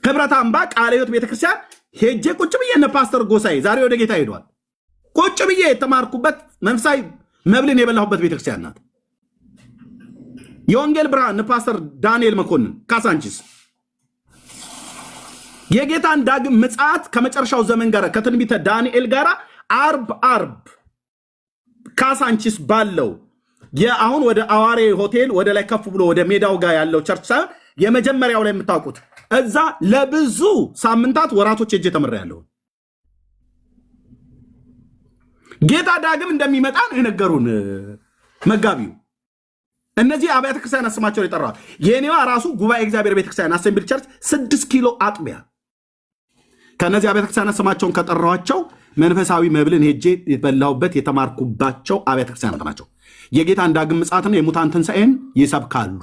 ህብረት አምባ ቃለ ሕይወት ቤተክርስቲያን ሄጄ ቁጭ ብዬ እነ ፓስተር ጎሳዬ ዛሬ ወደ ጌታ ሄዷል። ቁጭ ብዬ የተማርኩበት መንፈሳዊ መብልን የበላሁበት ቤተክርስቲያን ናት። የወንጌል ብርሃን እነ ፓስተር ዳንኤል መኮንን ካሳንቺስ የጌታን ዳግም ምጽአት ከመጨረሻው ዘመን ጋር ከትንቢተ ዳንኤል ጋር አርብ ካሳንቺስ ባለው አሁን ወደ አዋሬ ሆቴል ወደ ላይ ከፍ ብሎ ወደ ሜዳው ጋር ያለው ቸርች ሳይሆን የመጀመሪያው ላይ የምታውቁት እዛ ለብዙ ሳምንታት ወራቶች ሄጄ ተምሬያለሁ። ጌታ ዳግም እንደሚመጣ ነው የነገሩን መጋቢው። እነዚህ አብያተ ክርስቲያን ስማቸውን የጠራዋል። የኔዋ ራሱ ጉባኤ እግዚአብሔር ቤተክርስቲያን አሴምብል ቸርች 6 ኪሎ አጥቢያ ከነዚህ አብያተ ክርስቲያን ስማቸውን ከጠራዋቸው መንፈሳዊ መብልን ሄጄ የበላሁበት የተማርኩባቸው አብያተ ክርስቲያናት ናቸው። የጌታን ዳግም ምጽአትና የሙታን ትንሣኤን ይሰብካሉ።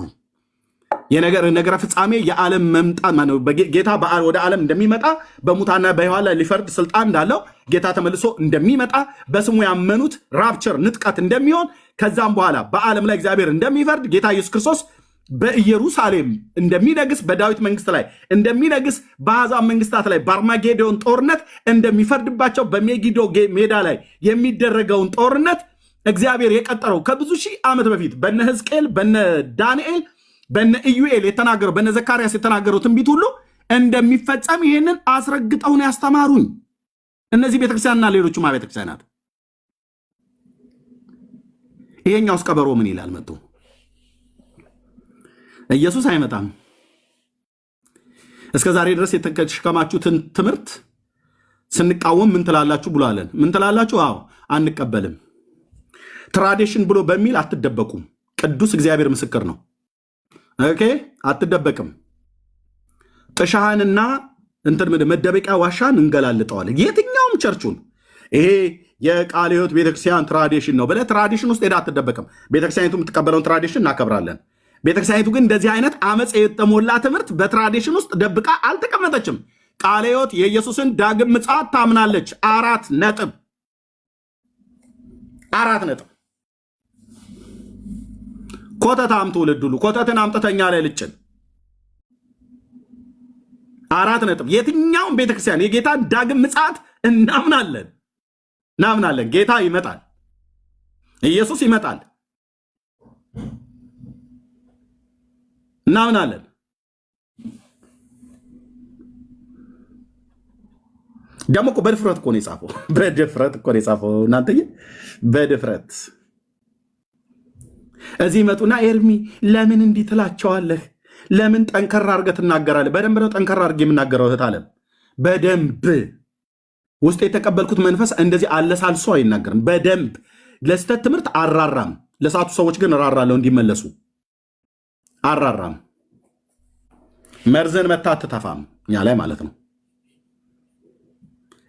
የነገረ ፍጻሜ የዓለም መምጣት ጌታ ወደ ዓለም እንደሚመጣ በሙታና በሕያዋን ላይ ሊፈርድ ስልጣን እንዳለው ጌታ ተመልሶ እንደሚመጣ በስሙ ያመኑት ራፕቸር ንጥቀት እንደሚሆን ከዛም በኋላ በዓለም ላይ እግዚአብሔር እንደሚፈርድ ጌታ ኢየሱስ ክርስቶስ በኢየሩሳሌም እንደሚነግስ በዳዊት መንግስት ላይ እንደሚነግስ በአሕዛብ መንግስታት ላይ በአርማጌዶን ጦርነት እንደሚፈርድባቸው በሜጊዶ ሜዳ ላይ የሚደረገውን ጦርነት እግዚአብሔር የቀጠረው ከብዙ ሺህ ዓመት በፊት በነ ሕዝቅኤል በነ ዳንኤል በነ ኢዩኤል የተናገረው በነ ዘካርያስ የተናገረው ትንቢት ሁሉ እንደሚፈጸም ይህንን አስረግጠውን ያስተማሩኝ እነዚህ ቤተክርስቲያንና ሌሎቹም ቤተክርስቲያናት። ይሄኛውስ ቀበሮ ምን ይላል? መጡ ኢየሱስ አይመጣም። እስከ ዛሬ ድረስ የተሸከማችሁትን ትምህርት ስንቃወም ምን ትላላችሁ ብሎ አለን። ምን ትላላችሁ? አዎ አንቀበልም። ትራዲሽን ብሎ በሚል አትደበቁም። ቅዱስ እግዚአብሔር ምስክር ነው። ኦኬ፣ አትደበቅም። ጥሻህንና መደበቂያ ዋሻን እንገላልጠዋለን። የትኛውም ቸርቹን ይሄ የቃለ ሕይወት ቤተክርስቲያን ትራዲሽን ነው ብለህ ትራዲሽን ውስጥ ሄዳ አትደበቅም። ቤተክርስቲያኒቱ የምትቀበለውን ትራዲሽን እናከብራለን። ቤተክርስቲያኒቱ ግን እንደዚህ አይነት አመፅ የተሞላ ትምህርት በትራዲሽን ውስጥ ደብቃ አልተቀመጠችም። ቃለ ሕይወት የኢየሱስን ዳግም ምጽአት ታምናለች። 4 ነጥብ። ኮተታም ትውልድ ሁሉ ኮተትን አምጥተኛ ላይ ልጭን 4 ነጥብ። የትኛውም ቤተክርስቲያን የጌታን ዳግም ምጽአት እናምናለን። ጌታ ይመጣል። ኢየሱስ ይመጣል። እናምናለን። ደግሞ እኮ በድፍረት እኮ ነው የጻፈው። እናንተዬ በድፍረት እዚህ መጡና ኤርሚ ለምን እንዲህ ትላቸዋለህ? ለምን ጠንከራ አድርገህ ትናገራለህ? በደንብ ነው ጠንከራ አድርጌ የምናገረው እህት አለም። በደንብ ውስጥ የተቀበልኩት መንፈስ እንደዚህ አለሳልሶ አይናገርም። በደንብ ለስተት ትምህርት አራራም። ለሳቱ ሰዎች ግን እራራለሁ እንዲመለሱ አራራም። መርዝን መታ አትተፋም እኛ ላይ ማለት ነው።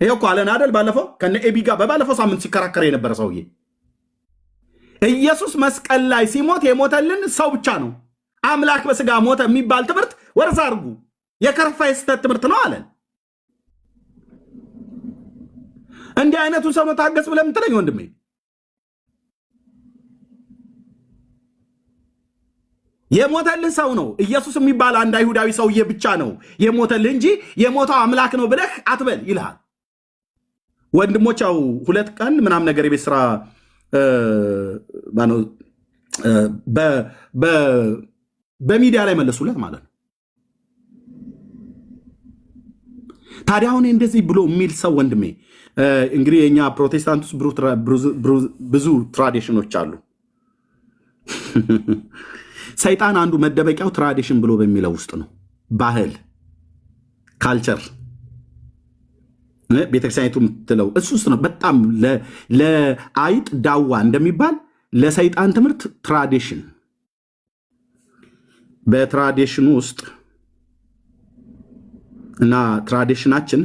ይሄው እኮ አለን አይደል? ባለፈው ከነ ኤቢ ጋር በባለፈው ሳምንት ሲከራከር የነበረ ሰውዬ ኢየሱስ መስቀል ላይ ሲሞት የሞተልን ሰው ብቻ ነው፣ አምላክ በስጋ ሞተ የሚባል ትምህርት ወርዛ አድርጉ። የከረፋ የስተት ትምህርት ነው አለን። እንዲህ አይነቱን ሰው መታገስ ብለህ የምትለኝ ወንድሜ? የሞተልህ ሰው ነው ኢየሱስ የሚባል አንድ አይሁዳዊ ሰውዬ ብቻ ነው የሞተልህ እንጂ የሞተው አምላክ ነው ብለህ አትበል ይልሃል። ወንድሞች ያው 2 ቀን ምናምን ነገር የቤት ስራ በሚዲያ ላይ መለሱለት ማለት ነው። ታዲያ አሁን እንደዚህ ብሎ የሚል ሰው ወንድሜ እንግዲህ የኛ ፕሮቴስታንት ውስጥ ብዙ ትራዲሽኖች አሉ። ሰይጣን አንዱ መደበቂያው ትራዲሽን ብሎ በሚለው ውስጥ ነው። ባህል፣ ካልቸር ቤተክርስቲያኒቱ የምትለው እሱ ውስጥ ነው። በጣም ለአይጥ ዳዋ እንደሚባል ለሰይጣን ትምህርት ትራዲሽን፣ በትራዲሽኑ ውስጥ እና ትራዲሽናችን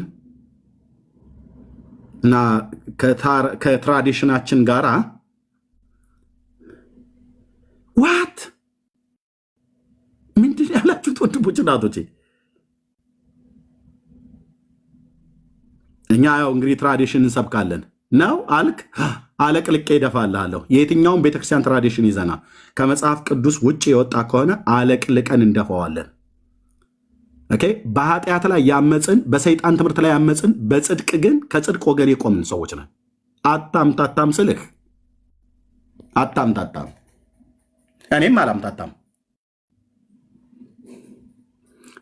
እና ከትራዲሽናችን ጋራ ዋት ምንድን ያላችሁት ወንድሞች እናቶቼ? እኛ ያው እንግዲህ ትራዲሽን እንሰብካለን ነው አልክ፣ አለቅልቄ እደፋልሃለሁ። የየትኛውን ቤተክርስቲያን ትራዲሽን ይዘና ከመጽሐፍ ቅዱስ ውጭ የወጣ ከሆነ አለቅልቀን እንደፈዋለን። ኦኬ። በኃጢአት ላይ ያመፅን፣ በሰይጣን ትምህርት ላይ ያመፅን፣ በጽድቅ ግን ከጽድቅ ወገን የቆምን ሰዎች ነን። አታምታታም ስልህ አታምታታም፣ እኔም አላምታታም፣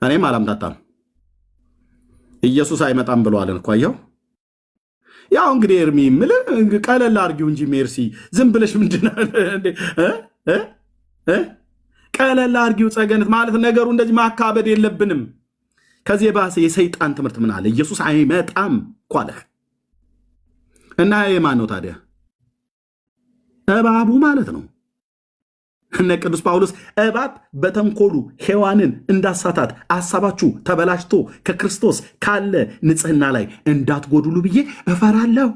እኔም አላምታታም። ኢየሱስ አይመጣም ብለዋልን እኮ አየው። ያው እንግዲህ ኤርሚ የምልህ ቀለል አድርጊው እንጂ ሜርሲ፣ ዝም ብለሽ ምንድን ቀለል አድርጊው። ጸገነት ማለት ነገሩ እንደዚህ ማካበድ የለብንም። ከዚህ የባሰ የሰይጣን ትምህርት ምን አለ? ኢየሱስ አይመጣም እኮ አለህ እና የማን ነው ታዲያ? እባቡ ማለት ነው። እነ ቅዱስ ጳውሎስ እባብ በተንኮሉ ሔዋንን እንዳሳታት አሳባችሁ ተበላሽቶ ከክርስቶስ ካለ ንጽሕና ላይ እንዳትጎድሉ ብዬ እፈራለሁ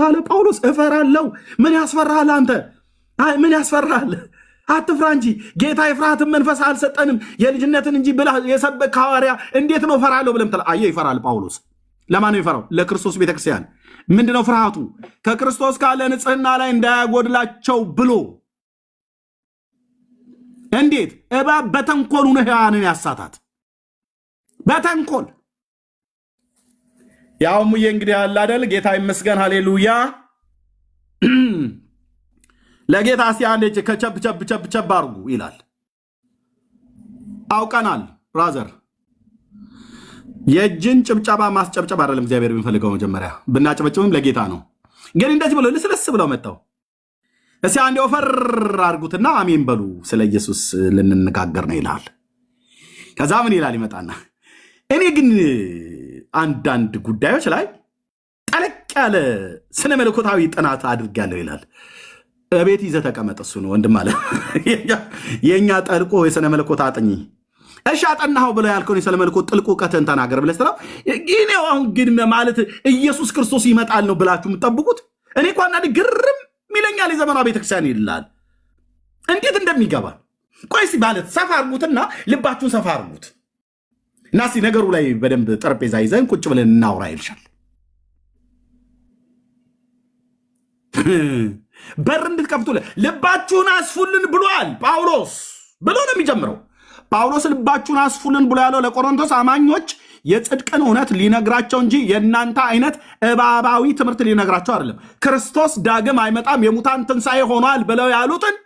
አለ ጳውሎስ። እፈራለሁ። ምን ያስፈራሃል አንተ? ምን ያስፈራሃል? አትፍራ እንጂ ጌታ የፍርሃትን መንፈስ አልሰጠንም የልጅነትን እንጂ ብላ የሰበከ ሐዋርያ እንዴት ነው እፈራለሁ ብለም ተላ? አየህ፣ ይፈራል ጳውሎስ። ለማን ነው ይፈራው? ለክርስቶስ ቤተክርስቲያን። ምንድነው ፍርሃቱ? ከክርስቶስ ካለ ንጽሕና ላይ እንዳያጎድላቸው ብሎ። እንዴት? እባብ በተንኮሉ ነው ሔዋንን ያሳታት፣ በተንኮል ያውም እንግዲህ ያለ አይደል? ጌታ ይመስገን፣ ሃሌሉያ። ለጌታ እስቲ አንዴ ከቸብ አርጉ ይላል። አውቀናል ብራዘር። የእጅን ጭብጨባ ማስጨብጨብ አይደለም እግዚአብሔር የሚፈልገው። መጀመሪያ ብናጨበጭብም ለጌታ ነው። ግን እንደዚህ ብሎ ልስልስ ብለው መጥተው እስቲ አንዴ ወፈር አድርጉትና አሜን በሉ፣ ስለ ኢየሱስ ልንነጋገር ነው ይላል። ከዛ ምን ይላል ይመጣና፣ እኔ ግን አንዳንድ ጉዳዮች ላይ ጠለቅ ያለ ስነ መለኮታዊ ጥናት አድርጋለሁ ይላል። እቤት ይዘህ ተቀመጥ። እሱ ነው ወንድም አለ የእኛ ጠልቆ የስነ መለኮት አጥኚ። እሺ አጠናኸው ብለው ያልከውን የስነ መለኮት ጥልቅ እውቀትን ተናገር ብለህ ስትለው፣ ይኔው አሁን ግን ማለት ኢየሱስ ክርስቶስ ይመጣል ነው ብላችሁ የምትጠብቁት? እኔ እኮ አንዳንድ ግርም ይለኛል የዘመኗ ቤተክርስቲያን ይላል እንዴት እንደሚገባ። ቆይ እስኪ ማለት ሰፋ አርጉትና ልባችሁን ሰፋ አርጉት እና እስኪ ነገሩ ላይ በደንብ ጠረጴዛ ይዘን ቁጭ ብለን እናውራ ይልሻል። በር እንድትከፍቱ ልባችሁን አስፉልን ብሏል ጳውሎስ ብሎ ነው የሚጀምረው። ጳውሎስ ልባችሁን አስፉልን ብሎ ያለው ለቆሮንቶስ አማኞች የጽድቅን እውነት ሊነግራቸው እንጂ የእናንተ አይነት እባባዊ ትምህርት ሊነግራቸው አይደለም። ክርስቶስ ዳግም አይመጣም የሙታን ትንሣኤ ሆኗል ብለው ያሉትን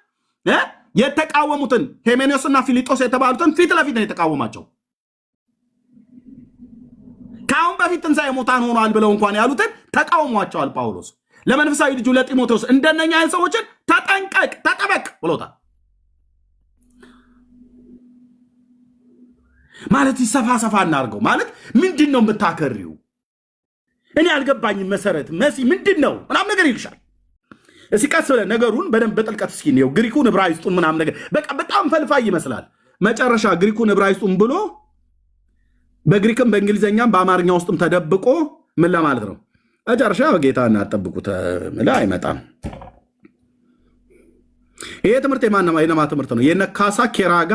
የተቃወሙትን ሄሜኔዎስና ፊሊጦስ የተባሉትን ፊት ለፊት ነው የተቃወማቸው። ከአሁን በፊት ትንሣኤ ሙታን ሆኗል ብለው እንኳን ያሉትን ተቃውሟቸዋል ጳውሎስ። ለመንፈሳዊ ልጁ ለጢሞቴዎስ እንደነኛ አይነት ሰዎችን ተጠንቀቅ፣ ተጠበቅ ብሎታል። ማለት ሰፋ ሰፋ እናርገው ማለት ምንድን ነው የምታከሪው? እኔ አልገባኝም። መሰረት መሲ ምንድን ነው ምናምን ነገር ይልሻል። እስኪ ቀስ ብለን ነገሩን በደንብ በጥልቀት እስኪ ነው ግሪኩን ዕብራይስጡን ምናምን ነገር በቃ በጣም ፈልፋይ ይመስላል። መጨረሻ ግሪኩን ዕብራይስጡን ብሎ በግሪክም በእንግሊዝኛም በአማርኛ ውስጥም ተደብቆ ምን ለማለት ነው? መጨረሻ ጌታ እናጠብቁት ምላ አይመጣም። ይሄ ትምህርት የነማ ትምህርት ነው? የነ ካሳ ኬራጋ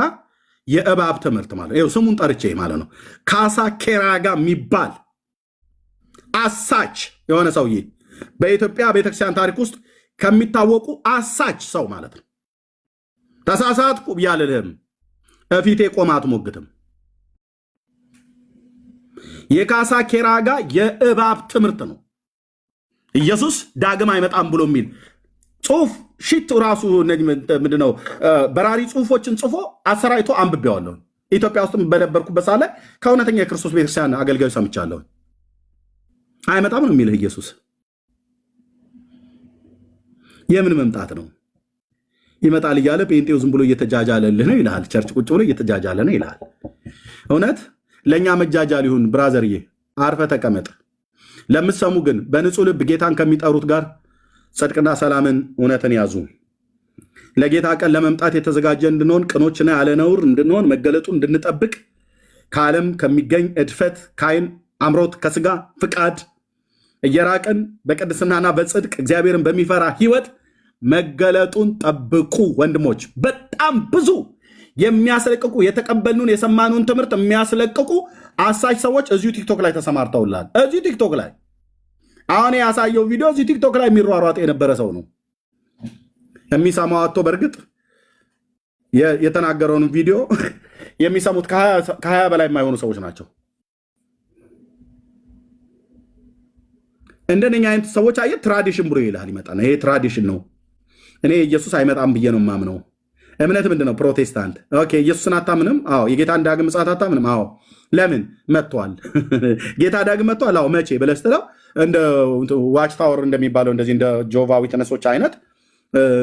የእባብ ትምህርት ማለት ነው። ስሙን ጠርቼ ማለት ነው። ካሳ ኬራጋ የሚባል አሳች የሆነ ሰውዬ በኢትዮጵያ ቤተክርስቲያን ታሪክ ውስጥ ከሚታወቁ አሳች ሰው ማለት ነው። ተሳሳትኩ ብያልልህም እፊቴ ቆማ አትሞግትም። የካሳ ኬራጋ የእባብ ትምህርት ነው። ኢየሱስ ዳግም አይመጣም ብሎ የሚል ጽሁፍ ሽት ራሱ ምንድነው በራሪ ጽሁፎችን ጽፎ አሰራይቶ አንብቤዋለሁ። ኢትዮጵያ ውስጥ በነበርኩበት ሳለ ከእውነተኛ የክርስቶስ ቤተክርስቲያን አገልጋዮች ሰምቻለሁ። አይመጣም ነው የሚልህ ኢየሱስ። የምን መምጣት ነው? ይመጣል እያለ ጴንጤው ዝም ብሎ እየተጃጃለልህ ነው ይልሃል። ቸርች ቁጭ ብሎ እየተጃጃለ ነው ይልሃል። እውነት ለእኛ መጃጃል ይሁን ብራዘርዬ፣ አርፈ ተቀመጥ። ለምትሰሙ ግን በንጹህ ልብ ጌታን ከሚጠሩት ጋር ጽድቅና ሰላምን እውነትን ያዙ። ለጌታ ቀን ለመምጣት የተዘጋጀ እንድንሆን ቅኖችና ያለ ነውር እንድንሆን መገለጡ እንድንጠብቅ ከዓለም ከሚገኝ እድፈት ከዓይን አምሮት ከስጋ ፍቃድ እየራቅን በቅድስናና በጽድቅ እግዚአብሔርን በሚፈራ ህይወት መገለጡን ጠብቁ። ወንድሞች በጣም ብዙ የሚያስለቅቁ የተቀበልኑን የሰማኑን ትምህርት የሚያስለቅቁ አሳች ሰዎች እዚሁ ቲክቶክ ላይ ተሰማርተውላል። እዚሁ ቲክቶክ ላይ አሁን ያሳየው ቪዲዮ እዚሁ ቲክቶክ ላይ የሚሯሯጥ የነበረ ሰው ነው የሚሰማው አቶ በእርግጥ የተናገረውን ቪዲዮ የሚሰሙት ከ20 በላይ የማይሆኑ ሰዎች ናቸው። እንደነኛ አይነት ሰዎች አየህ ትራዲሽን ብሎ ይልሃል ይመጣና ይሄ ትራዲሽን ነው። እኔ ኢየሱስ አይመጣም ብዬ ነው የማምነው። እምነት ምንድን ነው? ፕሮቴስታንት። ኦኬ ኢየሱስን አታምንም? አዎ። የጌታን ዳግም ምጽአት አታምንም? አዎ። ለምን መጥቷል? ጌታ ዳግም መጥቷል? አዎ። መቼ ብለህ ስትለው እንደ ዋች ታወር እንደሚባለው እንደዚህ እንደ ጆቫ ዊትነሶች አይነት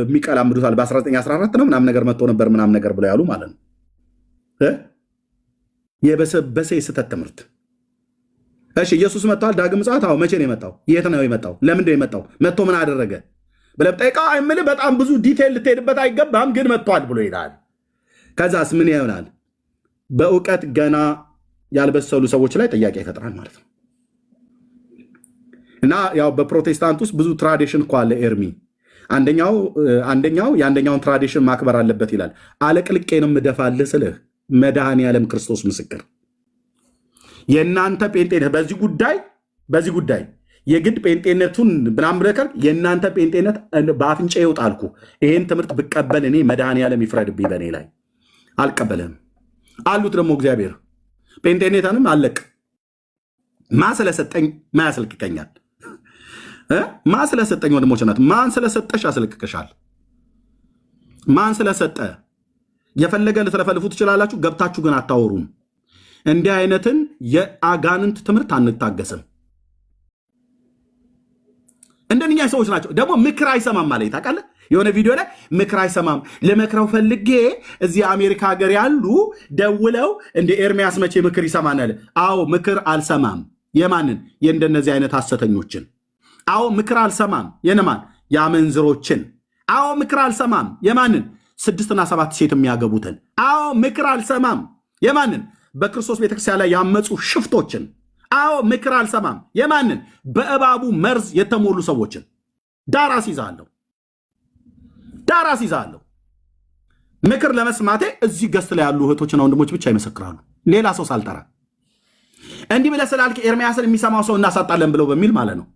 የሚቀላምዱታል። በ1914 ነው ምናምን ነገር መጥቶ ነበር ምናምን ነገር ብለው ያሉ ማለት ነው። የበሰበሰ የስህተት ትምህርት። እሺ ኢየሱስ መጥቷል ዳግም ምጽአት? አዎ። መቼ ነው የመጣው? የት ነው የመጣው? ለምንድን ነው የመጣው? መጥቶ ምን አደረገ ብለህ ጠይቀው አይምልህ። በጣም ብዙ ዲቴል ልትሄድበት አይገባም፣ ግን መጥቷል ብሎ ይላል። ከዛስ ምን ይሆናል? በእውቀት ገና ያልበሰሉ ሰዎች ላይ ጥያቄ ይፈጥራል ማለት ነው። እና ያው በፕሮቴስታንት ውስጥ ብዙ ትራዲሽን እኮ አለ ኤርሚ። አንደኛው የአንደኛውን ትራዲሽን ማክበር አለበት ይላል። አለቅልቄ ነው የምደፋልህ ስልህ መድኃኔዓለም ክርስቶስ ምስክር የእናንተ ጴንጤነት በዚህ ጉዳይ የግድ ጴንጤነቱን ምናምን ብለህ የእናንተ ጴንጤነት በአፍንጫ ይውጣ አልኩ። ይሄን ትምህርት ብቀበል እኔ መድኃኔዓለም ይፍረድብኝ በእኔ ላይ። አልቀበልም አሉት ደግሞ እግዚአብሔር ጴንጤነትንም አለቅ ማ ስለሰጠኝ ማ ያስለቅቀኛል? ማ ስለሰጠኝ ወንድሞች ናት። ማን ስለሰጠሽ ያስለቅቀሻል? ማን ስለሰጠ የፈለገ ልትለፈልፉ ትችላላችሁ፣ ገብታችሁ ግን አታወሩም። እንዲህ አይነትን የአጋንንት ትምህርት አንታገስም። እንደኛ ሰዎች ናቸው። ደግሞ ምክር አይሰማም ማለት ታውቃለህ። የሆነ ቪዲዮ ላይ ምክር አይሰማም ለመክረው ፈልጌ እዚህ አሜሪካ ሀገር ያሉ ደውለው እንደ ኤርሚያስ መቼ ምክር ይሰማናል? አዎ ምክር አልሰማም። የማንን? የእንደነዚህ አይነት ሐሰተኞችን። አዎ ምክር አልሰማም። የነማን? የአመንዝሮችን። አዎ ምክር አልሰማም። የማንን? 6 እና 7 ሴት የሚያገቡትን። አዎ ምክር አልሰማም። የማንን? በክርስቶስ ቤተክርስቲያን ላይ ያመፁ ሽፍቶችን። አዎ ምክር አልሰማም። የማንን? በእባቡ መርዝ የተሞሉ ሰዎችን። ዳር አስይዛለሁ። ምክር ለመስማቴ እዚህ ገስት ላይ ያሉ እህቶችና ወንድሞች ብቻ ይመሰክራሉ፣ ሌላ ሰው ሳልጠራ። እንዲህ ብለህ ስላልክ ኤርሚያስን የሚሰማው ሰው እናሳጣለን ብለው በሚል ማለት ነው።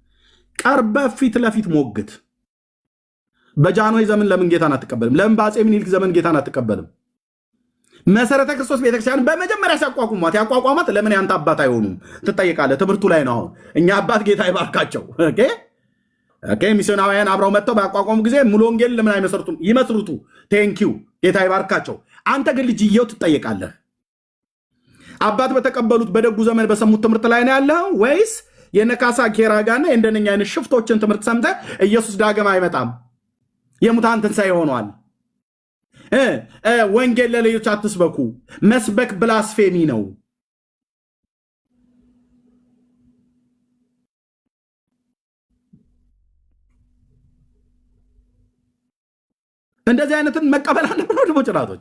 ቀርበ ፊት ለፊት ሞግት። በጃንሆይ ዘመን ለምን ጌታን አትቀበልም? ለምን በአፄ ምኒልክ ዘመን ጌታን አትቀበልም? መሰረተ ክርስቶስ ቤተክርስቲያን በመጀመሪያ ያቋቋሟት ለምን ያንተ አባት አይሆኑም ትጠይቃለህ። ትምህርቱ ላይ ነው። አሁን እኛ አባት ጌታ ይባርካቸው። ሚስዮናውያን አብረው መጥተው ባቋቋሙ ጊዜ ሙሉ ወንጌል ለምን አይመሰርቱም? ይመስርቱ። ቴንኪው ጌታ ይባርካቸው። አንተ ግን ልጅየው ትጠይቃለህ። አባት በተቀበሉት በደጉ ዘመን በሰሙት ትምህርት ላይ ነው ያለው ወይስ የነካሳ ኬራጋና የእንደነኛ አይነት ሽፍቶችን ትምህርት ሰምተህ ኢየሱስ ዳግም አይመጣም የሙታን ትንሣኤ ሆኗል፣ ወንጌል ለሌሎች አትስበኩ፣ መስበክ ብላስፌሚ ነው? እንደዚህ አይነትን መቀበል አለብን ወንድሞች እህቶች።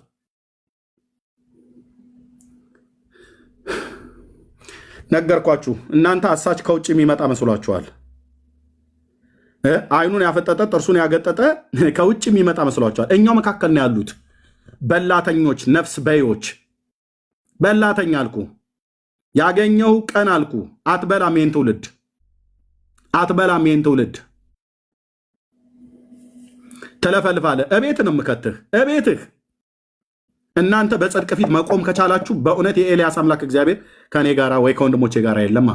ነገርኳችሁ። እናንተ አሳች ከውጭ የሚመጣ መስሏችኋል። አይኑን ያፈጠጠ ጥርሱን ያገጠጠ ከውጭ የሚመጣ መስሏችኋል። እኛው መካከል ነው ያሉት በላተኞች፣ ነፍስ በዮች። በላተኛ አልኩ፣ ያገኘው ቀን አልኩ። አትበላም ይህን ትውልድ ተለፈልፋለ። እቤት ነው የምከትህ፣ እቤትህ። እናንተ በጽድቅ ፊት መቆም ከቻላችሁ በእውነት የኤልያስ አምላክ እግዚአብሔር ከኔ ጋራ ወይ ከወንድሞቼ ጋራ የለማ።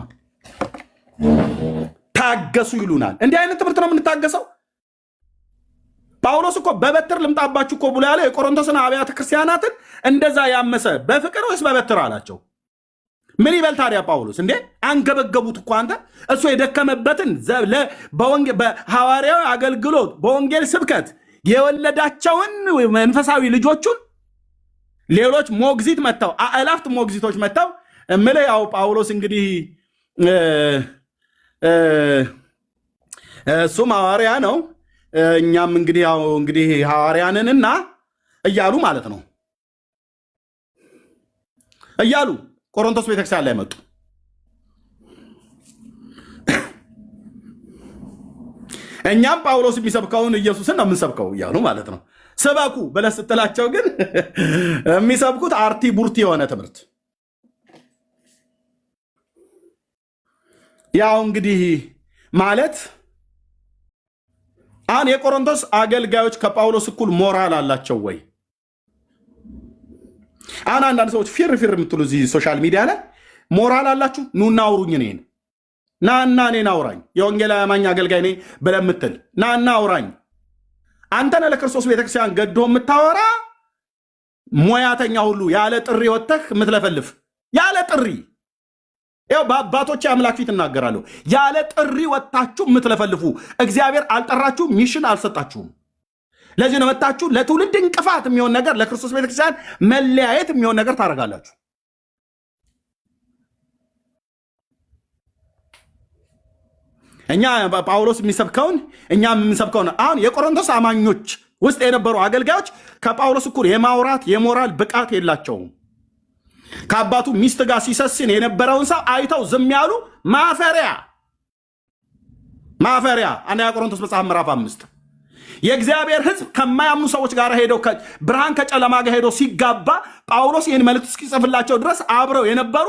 ታገሱ ይሉናል። እንዲህ አይነት ትምህርት ነው የምንታገሰው? ጳውሎስ እኮ በበትር ልምጣባችሁ እኮ ብሎ ያለ የቆሮንቶስን አብያተ ክርስቲያናትን እንደዛ ያመሰ በፍቅር ወይስ በበትር አላቸው? ምን ይበል ታዲያ ጳውሎስ? እንዴ አንገበገቡት እኮ አንተ። እሱ የደከመበትን በሐዋርያዊ አገልግሎት በወንጌል ስብከት የወለዳቸውን መንፈሳዊ ልጆቹን ሌሎች ሞግዚት መጥተው አእላፍት ሞግዚቶች መጥተው እምልህ ያው ጳውሎስ እንግዲህ እሱም ሐዋርያ ነው። እኛም እንግዲህ ሐዋርያንንና እያሉ ማለት ነው እያሉ ቆሮንቶስ ቤተክርስቲያን ላይ መጡ። እኛም ጳውሎስ የሚሰብከውን ኢየሱስን ነው የምንሰብከው እያሉ ማለት ነው። ስበኩ ብለህ ስትላቸው ግን የሚሰብኩት አርቲ ቡርቲ የሆነ ትምህርት። ያው እንግዲህ ማለት አሁን የቆሮንቶስ አገልጋዮች ከጳውሎስ እኩል ሞራል አላቸው ወይ? አሁን አንዳንድ ሰዎች ፊር የምትሉ እዚህ ሶሻል ሚዲያ ላይ ሞራል አላችሁ? ኑና አውሩኝ፣ እኔን ናና እኔን አውራኝ፣ የወንጌል አማኝ አገልጋይ ነኝ ብለህ የምትል ናና አውራኝ። አንተነ ለክርስቶስ ቤተክርስቲያን ገዶ የምታወራ ሙያተኛ ሁሉ ያለ ጥሪ ወጥተህ የምትለፈልፍ ያለ ጥሪ፣ ያው በአባቶች አምላክ ፊት እናገራለሁ፣ ያለ ጥሪ ወጥታችሁ የምትለፈልፉ እግዚአብሔር አልጠራችሁም፣ ሚሽን አልሰጣችሁም። ለዚህ ነው መጣችሁ ለትውልድ እንቅፋት የሚሆን ነገር፣ ለክርስቶስ ቤተክርስቲያን መለያየት የሚሆን ነገር ታደርጋላችሁ። እኛ ጳውሎስ የሚሰብከውን እኛ የምንሰብከውን አሁን የቆሮንቶስ አማኞች ውስጥ የነበሩ አገልጋዮች ከጳውሎስ እኩል የማውራት የሞራል ብቃት የላቸውም። ከአባቱ ሚስት ጋር ሲሰስን የነበረውን ሰው አይተው ዝም ያሉ ማፈሪያ። አንደኛ ቆሮንቶስ መጽሐፍ ምዕራፍ 5 የእግዚአብሔር ሕዝብ ከማያምኑ ሰዎች ጋር ሄደው ብርሃን ከጨለማ ጋር ሄደው ሲጋባ ጳውሎስ ይህን መልእክት እስኪጽፍላቸው ድረስ አብረው የነበሩ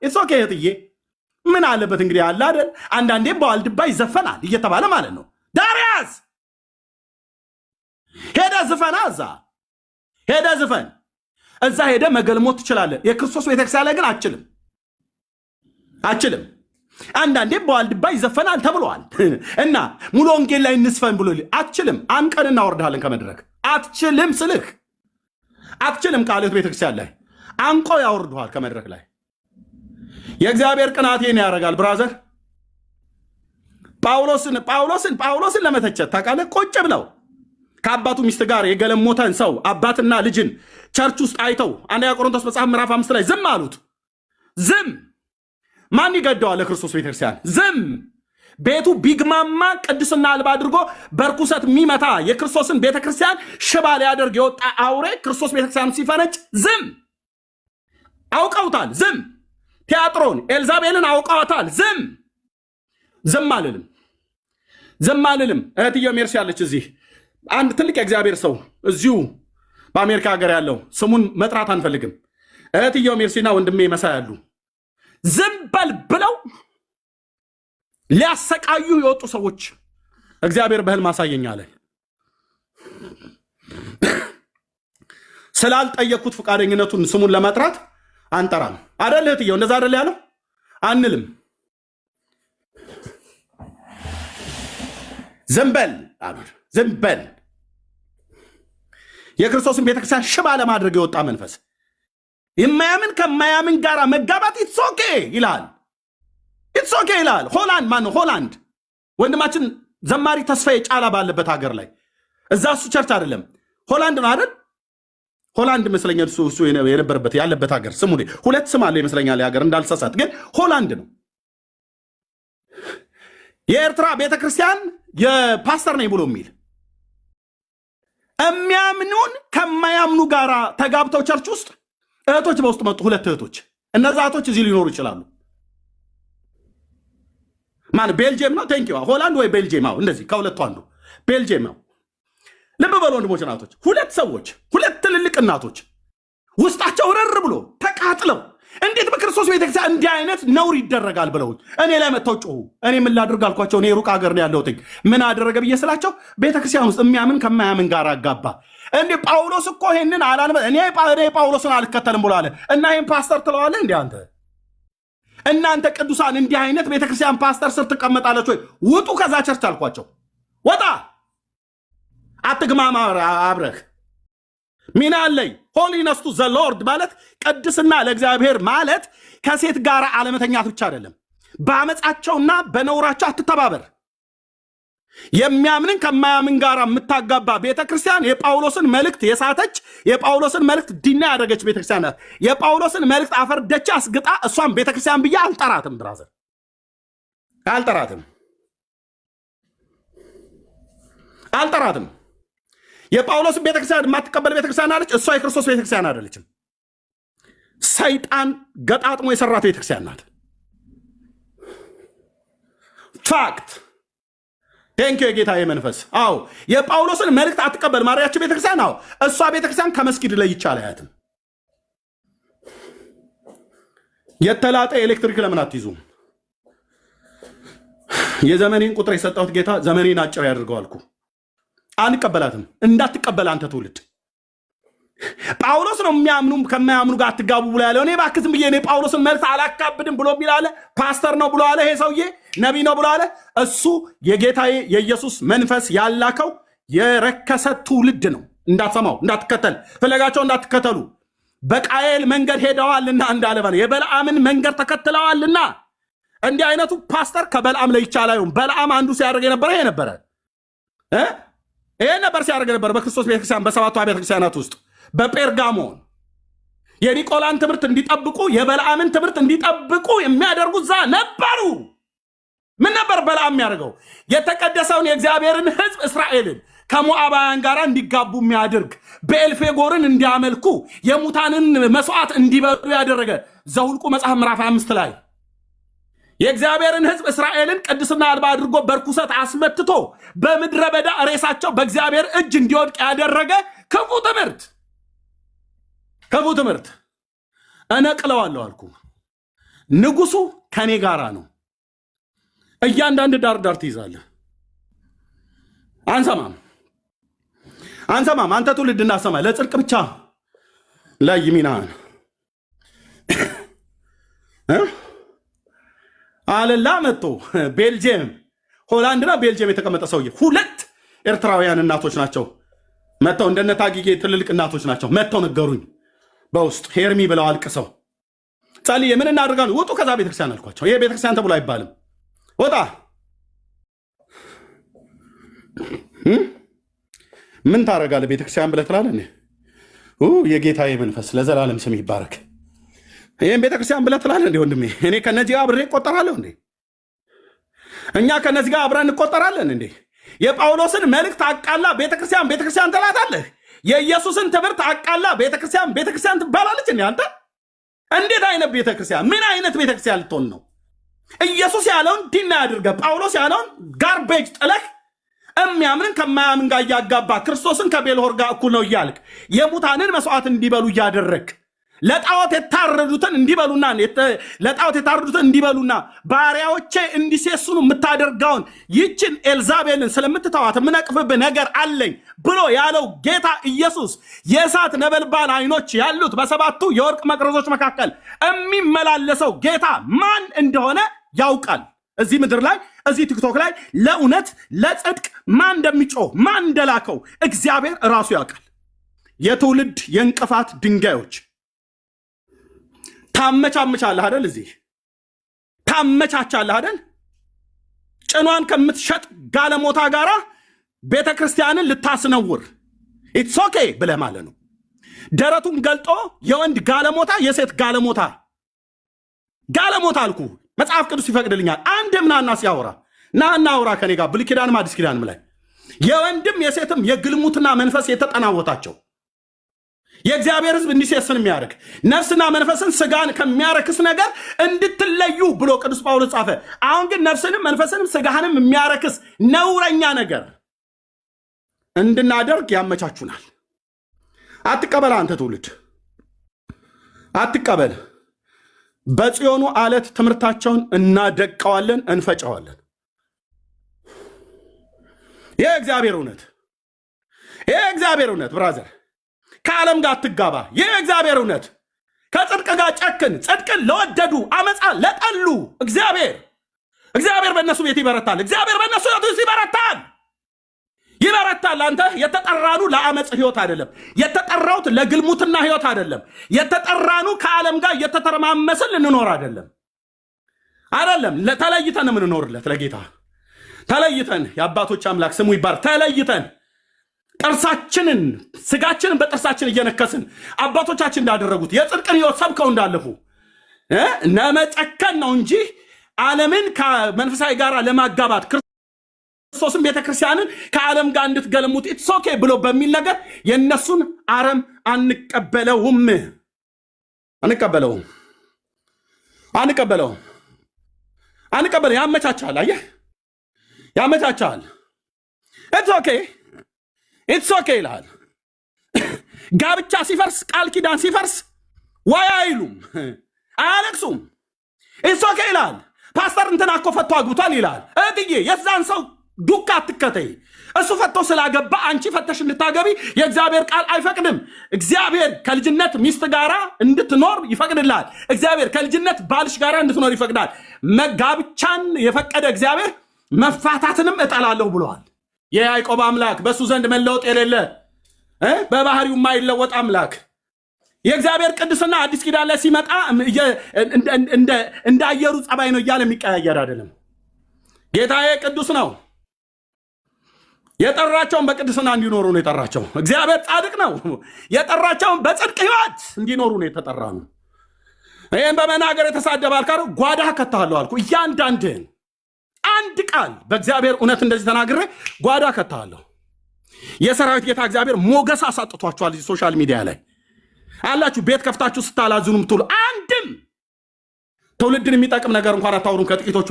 ኢትስ ኦኬ እህትዬ፣ ምን አለበት እንግዲህ አለ አይደል? አንዳንዴም በዋልድባ ይዘፈናል እየተባለ ማለት ነው። ዳርያስ ሄደ ዝፈና፣ ሄደ ዝፈን፣ እዛ ሄደ መገልሞት ትችላለህ። የክርስቶስ ቤተክርስቲያን ላይ ግን አችልም። አንዳንዴም በዋልድባ ይዘፈናል ተብሏል እና ሙሉ ወንጌል ላይ እንስፈን ብሎ አትችልም። አንቀን እናወርድሃለን ከመድረክ አትችልም ስልህ አትችልም። ቃልት ቤተክርስቲያን ላይ አንቆ ያወርዱሃል ከመድረክ ላይ። የእግዚአብሔር ቅናቴን ያደርጋል ብራዘር። ጳውሎስን ለመተቸት ታውቃለህ፣ ቁጭ ብለው ከአባቱ ሚስት ጋር የገለሞተን ሰው አባትና ልጅን ቸርች ውስጥ አይተው አንደኛ ቆሮንቶስ መጽሐፍ ምዕራፍ 5 ላይ ዝም አሉት። ዝም ማን ይገደዋል? ለክርስቶስ ቤተክርስቲያን ዝም። ቤቱ ቢግማማ ቅድስና አልባ አድርጎ በርኩሰት የሚመታ የክርስቶስን ቤተክርስቲያን ሽባ ሊያደርግ የወጣ አውሬ ክርስቶስ ቤተክርስቲያን ሲፈነጭ ዝም። አውቀውታል። ዝም። ቲያጥሮን ኤልዛቤልን አውቀዋታል። ዝም አልልም። እህትዮ ሜርሲ ያለች እዚህ አንድ ትልቅ የእግዚአብሔር ሰው እዚሁ በአሜሪካ ሀገር ያለው ስሙን መጥራት አንፈልግም። እህትዮ ሜርሲና ወንድሜ መሳ ያሉ ዝም በል ብለው ሊያሰቃዩ የወጡ ሰዎች እግዚአብሔር በህልም አሳየኝ አለ። ስላልጠየቅኩት ፈቃደኝነቱን ስሙን ለመጥራት አንጠራም። አደል እህትየው? እንደዛ አደል ያለው? አንልም። ዝም በል። የክርስቶስን ቤተክርስቲያን ሽባ ለማድረግ የወጣ መንፈስ የማያምን ከማያምን ጋር መጋባት ኢትስ ኦኬ ይላል። ሆላንድ ወንድማችን ዘማሪ ተስፋዬ ጫላ ባለበት ሀገር ላይ እዛ እሱ ቸርች አይደለም ሆላንድ ነው አይደል? ሆላንድ ይመስለኛል እሱ የነበረበት ያለበት ሀገር ስሙ ሁለት ስም አለ ይመስለኛል ሀገር እንዳልሳሳት፣ ግን ሆላንድ ነው። የኤርትራ ቤተክርስቲያን የፓስተር ነኝ ብሎ የሚል የሚያምኑን ከማያምኑ ጋር ተጋብተው ቸርች ውስጥ እህቶች በውስጥ መጡ። ሁለት እህቶች። እነዛ እህቶች እዚህ ሊኖሩ ይችላሉ። ማን ቤልጅየም ነው? ቴንኪዋ ሆላንድ ወይ ቤልጅየም? እንደዚህ ከሁለቱ አንዱ ቤልጅየም ነው። ልብ በሉ ወንድሞች፣ እናቶች፣ ሁለት ሰዎች፣ ሁለት ትልልቅ እናቶች ውስጣቸው ረር ብሎ ተቃጥለው እንዴት በክርስቶስ ቤተክርስቲያን እንዲህ አይነት ነውር ይደረጋል ብለው እኔ ላይ መጥተው ጮሁ። እኔ ምን ላድርግ አልኳቸው። እኔ ሩቅ ሀገር ነው ያለሁት። ምን አደረገ ብዬ ስላቸው ቤተክርስቲያን ውስጥ የሚያምን ከማያምን ጋር አጋባ። እንዴ ጳውሎስ እኮ ይሄንን አላልበ እኔ ጳውሎስን አልከተልም ብሎ አለ እና ይሄን ፓስተር ትለዋለህ እንዴ አንተ? እናንተ ቅዱሳን እንዲህ አይነት ቤተክርስቲያን ፓስተር ስር ትቀመጣለች ወይ? ውጡ ከዛ ቸርች አልኳቸው። ወጣ አትግማማ አብረህ ሚና አለኝ። ሆሊነስ ቱ ዘ ሎርድ ማለት ቅድስና ለእግዚአብሔር ማለት ከሴት ጋር አለመተኛት ብቻ አይደለም። በአመፃቸውና በነውራቸው አትተባበር። የሚያምንን ከማያምን ጋር የምታጋባ ቤተክርስቲያን የጳውሎስን መልእክት የሳተች የጳውሎስን መልእክት ዲና ያደረገች ቤተክርስቲያን ናት። የጳውሎስን መልእክት አፈርደች አስግጣ እሷን ቤተክርስቲያን ብዬ አልጠራትም። ብራዘር አልጠራትም። የጳውሎስን ቤተክርስቲያን የማትቀበል ቤተክርስቲያን አለች። እሷ የክርስቶስ ቤተክርስቲያን አይደለችም። ሰይጣን ገጣጥሞ የሰራት ቤተክርስቲያን ናት። ፋክት ቴንኪው የጌታ መንፈስ። አዎ የጳውሎስን መልእክት አትቀበል ማርያችን ቤተክርስቲያን። አዎ እሷ ቤተክርስቲያን ከመስጊድ ላይ ይቻል አያትም። የተላጠ ኤሌክትሪክ ለምን አትይዙም? የዘመኔን ቁጥር የሰጠሁት ጌታ ዘመኔን አጭር ያድርገው አልኩ። አንቀበላትም። እንዳትቀበል አንተ ትውልድ። ጳውሎስ ነው የሚያምኑ ከማያምኑ ጋር አትጋቡ ብሎ ያለው። እኔ እባክህ ዝም ብዬ እኔ ጳውሎስን መልስ አላካብድም ብሎ የሚላለ ፓስተር ነው ብሎ አለ። ይሄ ሰውዬ ነቢይ ነው ብሎ አለ። እሱ የጌታዬ የኢየሱስ መንፈስ ያላከው የረከሰ ትውልድ ነው። እንዳትሰማው፣ እንዳትከተል፣ ፍለጋቸው እንዳትከተሉ። በቃየል መንገድ ሄደዋልና እንዳለባ ነው። የበለዓምን መንገድ ተከትለዋልና። እንዲህ አይነቱ ፓስተር ከበለዓም ላይ ይቻላል። በለዓም አንዱ ሲያደርግ የነበረ ይሄ ነበረ። ይሄ ነበር ሲያደርግ ነበር በክርስቶስ ቤተክርስቲያን በሰባቱ ቤተክርስቲያናት ውስጥ በጴርጋሞን የኒቆላን ትምህርት እንዲጠብቁ የበለዓምን ትምህርት እንዲጠብቁ የሚያደርጉ እዛ ነበሩ። ምን ነበር በለዓም የሚያደርገው? የተቀደሰውን የእግዚአብሔርን ሕዝብ እስራኤልን ከሞዓባውያን ጋር እንዲጋቡ የሚያደርግ በኤልፌጎርን እንዲያመልኩ የሙታንን መስዋዕት እንዲበሉ ያደረገ ዘኍልቍ መጽሐፍ ምዕራፍ 5 ላይ የእግዚአብሔርን ሕዝብ እስራኤልን ቅድስና አልባ አድርጎ በርኩሰት አስመትቶ በምድረ በዳ ሬሳቸው በእግዚአብሔር እጅ እንዲወድቅ ያደረገ ክፉ ትምህርት እነቅለዋለሁ አልኩ። ንጉሱ ከኔ ጋራ ነው። እያንዳንድ ዳር ትይዛለህ። አንሰማም። አንተ ትውልድ እናሰማ ለጽድቅ ብቻ ላይ ሚናህን አለላ መጥቶ ቤልጅየም ሆላንድና ቤልጅየም የተቀመጠ ሰውዬ 2 ኤርትራውያን እናቶች ናቸው መጥተው እንደነ ታጊጌ ትልልቅ እናቶች ናቸው መጥተው ነገሩኝ። በውስጥ ሄርሚ ብለው አልቅሰው ጸልዬ ምን እናደርጋለን? ውጡ ከዛ ቤተክርስቲያን አልኳቸው። ይሄ ቤተክርስቲያን ተብሎ አይባልም። ወጣ ምን ታደርጋለህ? ቤተክርስቲያን ብለህ ትላለህ። የጌታዬ መንፈስ ለዘላለም ስም ይባረክ። ይህም ቤተክርስቲያን ብለህ ትላለህ እንዴ ወንድሜ? እኔ ከነዚህ ጋር አብሬ እቆጠራለሁ እንዴ? እኛ ከነዚህ ጋር አብረን እንቆጠራለን እንዴ? የጳውሎስን መልእክት አቃላ ቤተክርስቲያን ትላታለህ። የኢየሱስን ትምህርት አቃላ ቤተክርስቲያን ትባላለች እንዴ? አንተ እንዴት አይነት ቤተክርስቲያን? ምን አይነት ቤተክርስቲያን ልትሆን ነው? ኢየሱስ ያለውን ዲና ያድርገ ጳውሎስ ያለውን ጋርቤጅ ጥለህ የሚያምንን ከማያምን ጋር እያጋባ ክርስቶስን ከቤልሆር ጋር እኩል ነው እያልክ የሙታንን መስዋዕት እንዲበሉ እያደረግ ለጣዖት የታረዱትን እንዲበሉና ባሪያዎቼ እንዲሴስኑ የምታደርገውን ይችን ኤልዛቤልን ስለምትተዋት የምነቅፍብህ ነገር አለኝ ብሎ ያለው ጌታ ኢየሱስ የእሳት ነበልባል አይኖች ያሉት በሰባቱ የወርቅ መቅረዞች መካከል የሚመላለሰው ጌታ ማን እንደሆነ ያውቃል። እዚህ ምድር ላይ እዚህ ቲክቶክ ላይ ለእውነት ለጽድቅ ማን እንደሚጮህ ማን እንደላከው እግዚአብሔር እራሱ ያውቃል። የትውልድ የእንቅፋት ድንጋዮች ታመቻምቻለህ አይደል? እዚህ ታመቻቻለህ አይደል? ጭኗን ከምትሸጥ ጋለሞታ ጋራ ቤተክርስቲያንን ልታስነውር ኢትስ ኦኬ ብለህ ማለት ነው። ደረቱን ገልጦ የወንድ ጋለሞታ የሴት ጋለሞታ አልኩ። መጽሐፍ ቅዱስ ይፈቅድልኛል። አንድም ናና ሲያወራ ናና አውራ ከኔ ጋር ብሉይ ኪዳንም አዲስ ኪዳንም ላይ የወንድም የሴትም የግልሙትና መንፈስ የተጠናወታቸው የእግዚአብሔር ሕዝብ እንዲሴስን የሚያደርግ ነፍስና መንፈስን ስጋን ከሚያረክስ ነገር እንድትለዩ ብሎ ቅዱስ ጳውሎስ ጻፈ። አሁን ግን ነፍስንም መንፈስንም ስጋህንም የሚያረክስ ነውረኛ ነገር እንድናደርግ ያመቻቹናል። አትቀበል፣ አንተ ትውልድ አትቀበል። በጽዮኑ አለት ትምህርታቸውን እናደቀዋለን፣ እንፈጨዋለን። ይህ እግዚአብሔር እውነት ብራዘር፣ ከዓለም ጋር አትጋባ። ይህ እግዚአብሔር እውነት ከጽድቅ ጋር ጨክን። ጽድቅን ለወደዱ አመፃ ለጠሉ እግዚአብሔር በእነሱ ቤት ይበረታል። እግዚአብሔር በእነሱ ቤት ይበረታል። አንተ የተጠራኑ ለአመፅ ህይወት አይደለም። የተጠራውት ለግልሙትና ህይወት አይደለም። የተጠራኑ ከዓለም ጋር እየተተረማመስን ልንኖር አይደለም። ተለይተን የምንኖርለት ለጌታ ተለይተን፣ የአባቶች አምላክ ስሙ ይባር። ተለይተን ጥርሳችንን ስጋችንን በጥርሳችን እየነከስን አባቶቻችን እንዳደረጉት የጽድቅን ህይወት ሰብከው እንዳለፉ ነመጨከን ነው እንጂ ዓለምን ከመንፈሳዊ ጋር ለማጋባት ክርስቶስን ቤተክርስቲያንን ከዓለም ጋር እንድትገለሙት ኢትስ ኦኬ ብሎ በሚል ነገር የነሱን አረም አንቀበለውም። ያመቻቻል። አየህ፣ ያመቻቻል። ኢትስ ኦኬ ይልሃል። ጋብቻ ሲፈርስ፣ ቃል ኪዳን ሲፈርስ ዋይ አይሉም፣ አያለቅሱም። ኢትስ ኦኬ ይልሃል። ፓስተር እንትና እኮ ፈቶ አግብቷል ይልሃል። እትዬ የዛን ሰው ዱካ አትከተይ። እሱ ፈቶ ስላገባ አንቺ ፈተሽ እንድታገቢ የእግዚአብሔር ቃል አይፈቅድም። እግዚአብሔር ከልጅነት ሚስት ጋራ እንድትኖር ይፈቅድላል። እግዚአብሔር ከልጅነት ባልሽ ጋራ እንድትኖር ይፈቅዳል። መጋብቻን የፈቀደ እግዚአብሔር መፋታትንም እጠላለሁ ብለዋል። የያዕቆብ አምላክ በእሱ ዘንድ መለወጥ የሌለ በባህሪው የማይለወጥ አምላክ የእግዚአብሔር ቅድስና አዲስ ኪዳን ላይ ሲመጣ እንደ አየሩ ጸባይ ነው እያለ የሚቀያየር አይደለም። ጌታዬ ቅዱስ ነው። የጠራቸውን በቅድስና እንዲኖሩ ነው የጠራቸው። እግዚአብሔር ጻድቅ ነው። የጠራቸውን በጽድቅ ሕይወት እንዲኖሩ ነው የተጠራ ነው። ይህም በመናገር የተሳደበ አልካሩ ጓዳ ከተሃለሁ አልኩ። እያንዳንድህን አንድ ቃል በእግዚአብሔር እውነት እንደዚህ ተናግሬ ጓዳ ከተሃለሁ። የሰራዊት ጌታ እግዚአብሔር ሞገስ አሳጥቷችኋል። ሶሻል ሚዲያ ላይ አላችሁ፣ ቤት ከፍታችሁ ስታላዝኑ ምትሉ አንድም ትውልድን የሚጠቅም ነገር እንኳን አታውሩም ከጥቂቶቹ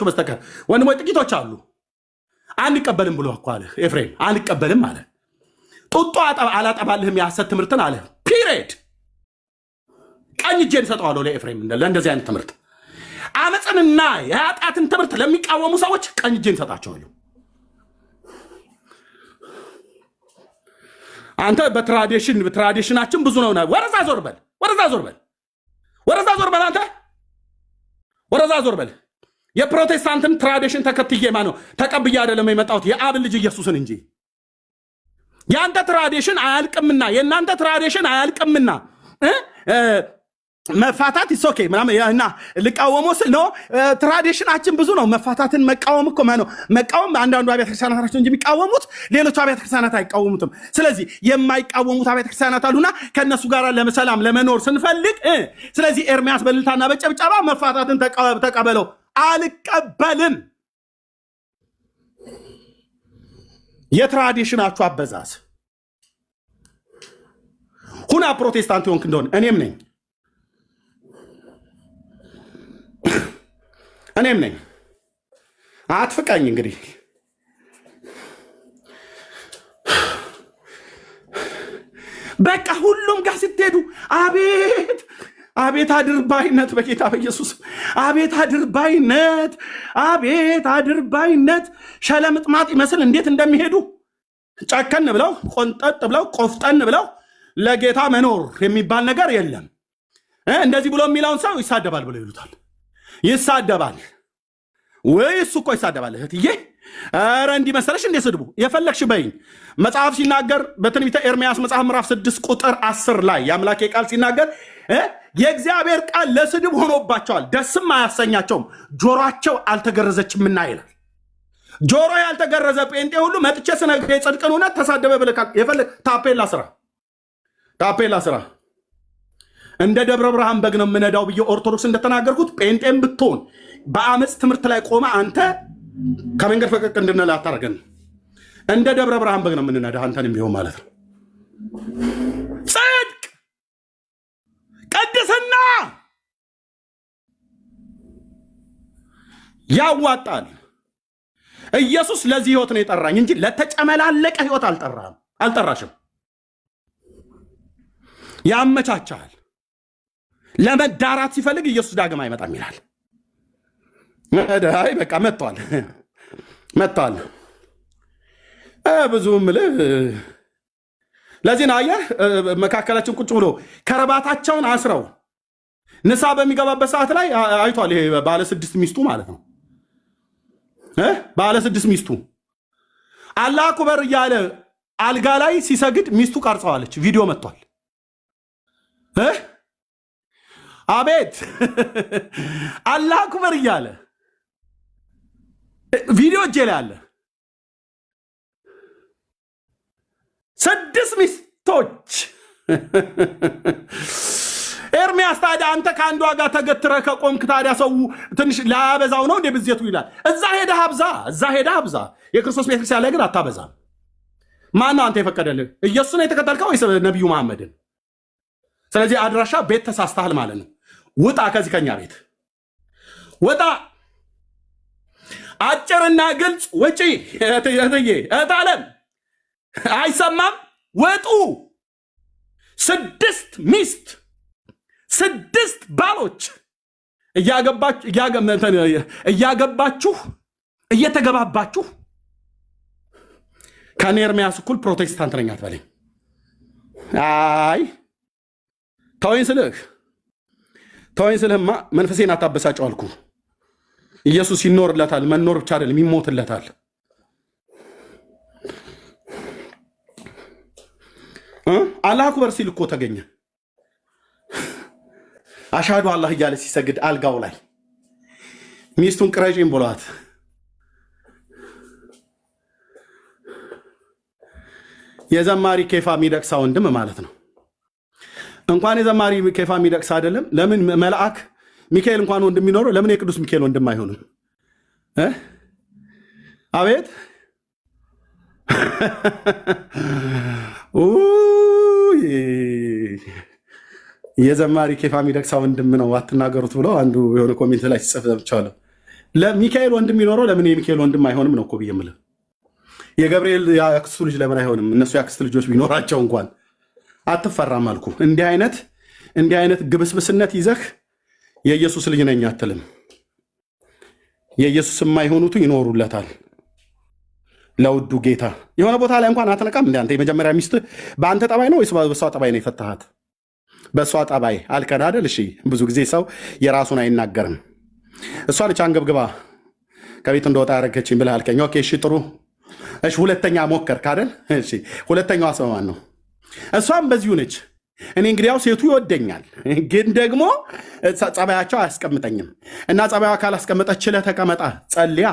በስተቀር። ወንድሞች ጥቂቶች አሉ። አንቀበልም ብሎ እኮ አለ ኤፍሬም፣ አንቀበልም አለ። ጡጦ አላጠባልህም የሐሰት ትምህርትን አለ። ፒሪየድ። ቀኝ እጄን እሰጠዋለሁ ለኤፍሬም ለእንደዚህ አይነት ትምህርት። አመፅንና የኃጢአትን ትምህርት ለሚቃወሙ ሰዎች ቀኝ እጄን እሰጣቸዋለሁ። አንተ በትራዲሽናችን ብዙ ነው። ወረዛ ዞር በል። አንተ ወረዛ ዞር በል። የፕሮቴስታንትን ትራዲሽን ተከትዬ ነው ተቀብዬ አይደለም የመጣሁት የአብን ልጅ ኢየሱስን እንጂ። የአንተ ትራዲሽን አያልቅምና የእናንተ ትራዲሽን አያልቅምና መፋታት ይሶኬ ምናምን ልቃወሞ ስል ነው። ትራዲሽናችን ብዙ ነው። መፋታትን መቃወም እኮ ነው መቃወም። አንዳንዱ አብያተ ክርስቲያናት ናቸው እንጂ የሚቃወሙት ሌሎቹ አብያተ ክርስቲያናት አይቃወሙትም። ስለዚህ የማይቃወሙት አብያተ ክርስቲያናት አሉና ከእነሱ ጋር ለሰላም ለመኖር ስንፈልግ ስለዚህ ኤርሚያስ በልልታና በጨብጨባ መፋታትን ተቀበለው። አልቀበልም። የትራዲሽናችሁ አበዛዝ ሁና ፕሮቴስታንት ሆንክ እንደሆነ እኔም ነኝ። አትፍቃኝ እንግዲህ በቃ ሁሉም ጋር ስትሄዱ አቤት አድርባይነት፣ በጌታ በኢየሱስ አቤት አድርባይነት ሸለምጥማጥ ይመስል እንዴት እንደሚሄዱ ጨከን ብለው ቆንጠጥ ብለው ቆፍጠን ብለው ለጌታ መኖር የሚባል ነገር የለም። እንደዚህ ብሎ የሚለውን ሰው ይሳደባል ብሎ ይሉታል። ይሳደባል ወይ? እሱ እኮ ይሳደባል። እህትዬ ኧረ እንዲህ መሰለሽ እንዴ ስድቡ የፈለግሽ በይኝ። መጽሐፍ ሲናገር በትንቢተ ኤርምያስ መጽሐፍ ምዕራፍ 6 ቁጥር 10 ላይ የአምላኬ ቃል ሲናገር የእግዚአብሔር ቃል ለስድብ ሆኖባቸዋል፣ ደስም አያሰኛቸውም፣ ጆሮአቸው አልተገረዘችምና ይላል። ጆሮ ያልተገረዘ ጴንጤ ሁሉ መጥቼ ስነግርህ የጽድቅን እውነት ተሳደበ ብለህ የፈለግ ታፔላ ስራ። እንደ ደብረ ብርሃን በግ ነው የምነዳው ብዬ ኦርቶዶክስ እንደተናገርኩት ጴንጤም ብትሆን በአመፅ ትምህርት ላይ ቆመ አንተ ከመንገድ ፈቀቅ እንድንል አታርገን። እንደ ደብረ ብርሃን በግ ነው የምንነዳ አንተንም ቢሆን ማለት ነው። ጽድቅ፣ ቅድስና ያዋጣል። ኢየሱስ ለዚህ ህይወት ነው የጠራኝ እንጂ ለተጨመላለቀ ህይወት አልጠራሽም። ያመቻቻል። ለመዳራት ሲፈልግ ኢየሱስ ዳግም አይመጣም ይላል። አይ በቃ መጥቷል። ብዙ ምልህ ለዚህ ነው አየህ፣ መካከላችን ቁጭ ብሎ ከረባታቸውን አስረው ንሳ በሚገባበት ሰዓት ላይ አይቷል። ይሄ ባለ 6 ሚስቱ ማለት ነው። ባለ 6 ሚስቱ አላህ አክበር እያለ አልጋ ላይ ሲሰግድ ሚስቱ ቀርጸዋለች። ቪዲዮ መጥቷል። አቤት አላህ አክበር እያለ ቪዲዮ እጄ ላይ አለ። 6 ሚስቶች ኤርሚያስ ኤርሚያስ ታዲያ አንተ ከአንዷ ጋር ተገትረህ ከቆምክ ታዲያ ሰው ትንሽ ላያበዛው ነው እንዴ ብዜቱ ይላል። እዛ ሄደህ አብዛ። የክርስቶስ ቤተክርስቲያን ላይ ግን አታበዛም። ማነው አንተ የፈቀደልህ? ኢየሱስን የተከተልከው ወይስ ነቢዩ መሐመድን? ስለዚህ አድራሻ ቤት ተሳስተሃል ማለት ነው። ውጣ ከዚህ ከኛ ቤት ውጣ። አጭርና ግልጽ ውጪ። እህታለም አይሰማም? ውጡ። 6 ሚስት 6 ባሎች እያገባችሁ እየተገባባችሁ ከኔ ኤርሚያስ እኩል ፕሮቴስታንት ነኝ አትበለኝ። አይ ተወኝ ስልህማ መንፈሴን አታበሳጨው አልኩ። ኢየሱስ ይኖርለታል፣ መኖር ብቻ አይደለም ይሞትለታል። አላህ አክበር ሲል እኮ ተገኘ። አሻዱ አላህ እያለ ሲሰግድ አልጋው ላይ ሚስቱን ቅረጪኝ ብሏት የዘማሪ ኬፋ ሚደቅሳ ወንድም ማለት ነው። እንኳን የዘማሪ ኬፋ ሚደቅሳ አይደለም፣ ለምን መልአክ ሚካኤል እንኳን ወንድም የሚኖረው ለምን የቅዱስ ሚካኤል ወንድም አይሆንም? አቤት የዘማሪ ኬፋ ሚደቅሳ ወንድም ነው አትናገሩት ብሎ አንዱ የሆነ ኮሜንት ላይ ሲጽፍ ሰምቻለሁ። ለሚካኤል ወንድም የሚኖረው ለምን የሚካኤል ወንድም አይሆንም ነው እኮ ብዬ የምልህ። የገብርኤል የአክስቱ ልጅ ለምን አይሆንም? እነሱ የአክስት ልጆች ቢኖራቸው እንኳን አትፈራም አልኩ። እንዲህ አይነት ግብስብስነት ይዘህ የኢየሱስ ልጅ ነኝ አትልም። የኢየሱስ የማይሆኑቱ ይኖሩለታል ለውዱ ጌታ። የሆነ ቦታ ላይ እንኳን አትነቃም እንደ አንተ የመጀመሪያ ሚስት በአንተ ጠባይ ነው ወይስ በእሷ ጠባይ ነው የፈታሃት? በእሷ ጠባይ አልከን አይደል? እሺ ብዙ ጊዜ ሰው የራሱን አይናገርም። እሷ ልጅ አንገብግባ ከቤት እንደወጣ ያደረገችኝ ብለህ አልከኝ። ኦኬ እሺ ጥሩ እሺ፣ ሁለተኛ ሞከርክ አይደል? እሺ ሁለተኛው አስበማን ነው። እሷም በዚሁ ነች። እኔ እንግዲያው ሴቱ ይወደኛል፣ ግን ደግሞ ጸባያቸው አያስቀምጠኝም። እና ጸባያ ካላስቀመጠች ችለህ ተቀመጣ፣ ጸልያ፣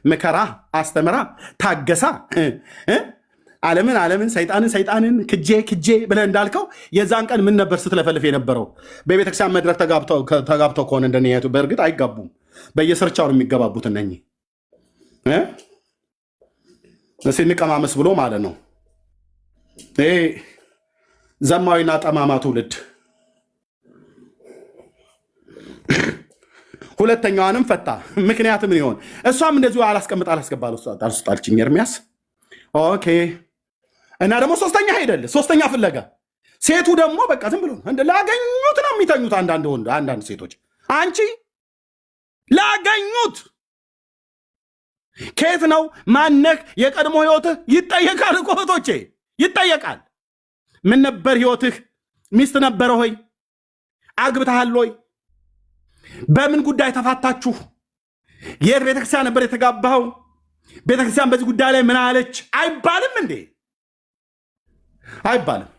ምከራ፣ አስተምራ፣ ታገሳ። ዓለምን ሰይጣንን ክጄ ብለህ እንዳልከው የዛን ቀን ምን ነበር ስትለፈልፍ የነበረው? በቤተክርስቲያን መድረክ ተጋብተው ከሆነ እንደነቱ በእርግጥ አይጋቡም፣ በየስርቻው ነው የሚገባቡት እነኚህ እንቀማመስ ብሎ ማለት ነው። ይሄ ዘማዊና ጠማማ ትውልድ። ሁለተኛዋንም ፈታ። ምክንያት ምን ይሆን? እሷም እንደዚሁ አላስገባል አልስጣልችኝ ኤርሚያስ። ኦኬ እና ደግሞ ሶስተኛ ሄደል፣ ሶስተኛ ፍለጋ። ሴቱ ደግሞ በቃ ዝም ብሎ ላገኙት ነው የሚተኙት። አንዳንድ ሴቶች አንቺ ላገኙት ከየት ነው ማነህ? የቀድሞ ህይወትህ ይጠየቃል እኮ እህቶቼ፣ ይጠየቃል። ምን ነበር ህይወትህ? ሚስት ነበረ ሆይ? አግብተሃል ሆይ? በምን ጉዳይ ተፋታችሁ? የት ቤተክርስቲያን ነበር የተጋባኸው? ቤተክርስቲያን በዚህ ጉዳይ ላይ ምን አለች? አይባልም እንዴ? አይባልም።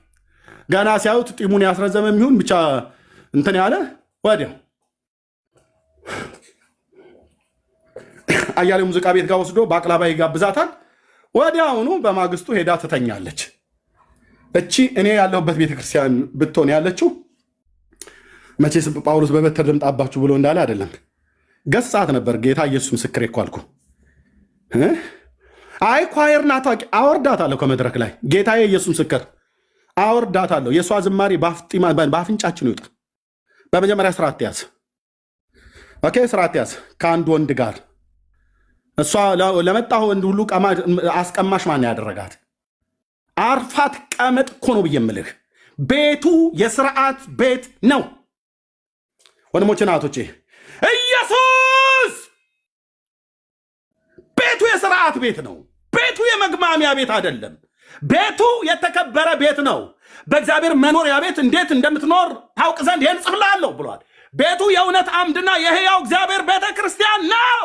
ገና ሲያዩት ጢሙን ያስረዘመ የሚሆን ብቻ እንትን ያለ ወዲያው አያሌው ሙዚቃ ቤት ጋር ወስዶ ባቅላባ ይጋብዛታል። ወዲያውኑ በማግስቱ ሄዳ ትተኛለች። እቺ እኔ ያለሁበት ቤተክርስቲያን ብትሆን ያለችው መቼስ ጳውሎስ በበትር ልምጣባችሁ ብሎ እንዳለ አይደለም፣ ገሳት ነበር። ጌታ ኢየሱስ ምስክሬ እኮ አልኩ። አይ ኳየር ናት አወርዳታለሁ ከመድረክ ላይ። ጌታ ኢየሱስ ምስክር አወርዳታለሁ። የእሷ ዝማሬ በአፍንጫችን ይውጣ። በመጀመሪያ ስርዓት ያዝ። ኦኬ ስርዓት ያዝ ከአንድ ወንድ ጋር። እሷ ለመጣሁ ወንድ ሁሉ አስቀማሽ ማን ያደረጋት? አርፋት ቀመጥ እኮ ነው ብዬ የምልህ። ቤቱ የስርዓት ቤት ነው። ወንድሞቼ ናቶቼ፣ ኢየሱስ ቤቱ የስርዓት ቤት ነው። ቤቱ የመግማሚያ ቤት አይደለም። ቤቱ የተከበረ ቤት ነው። በእግዚአብሔር መኖሪያ ቤት እንዴት እንደምትኖር ታውቅ ዘንድ ይህን ጽፍልሃለሁ ብሏል። ቤቱ የእውነት አምድና የሕያው እግዚአብሔር ቤተ ክርስቲያን ነው።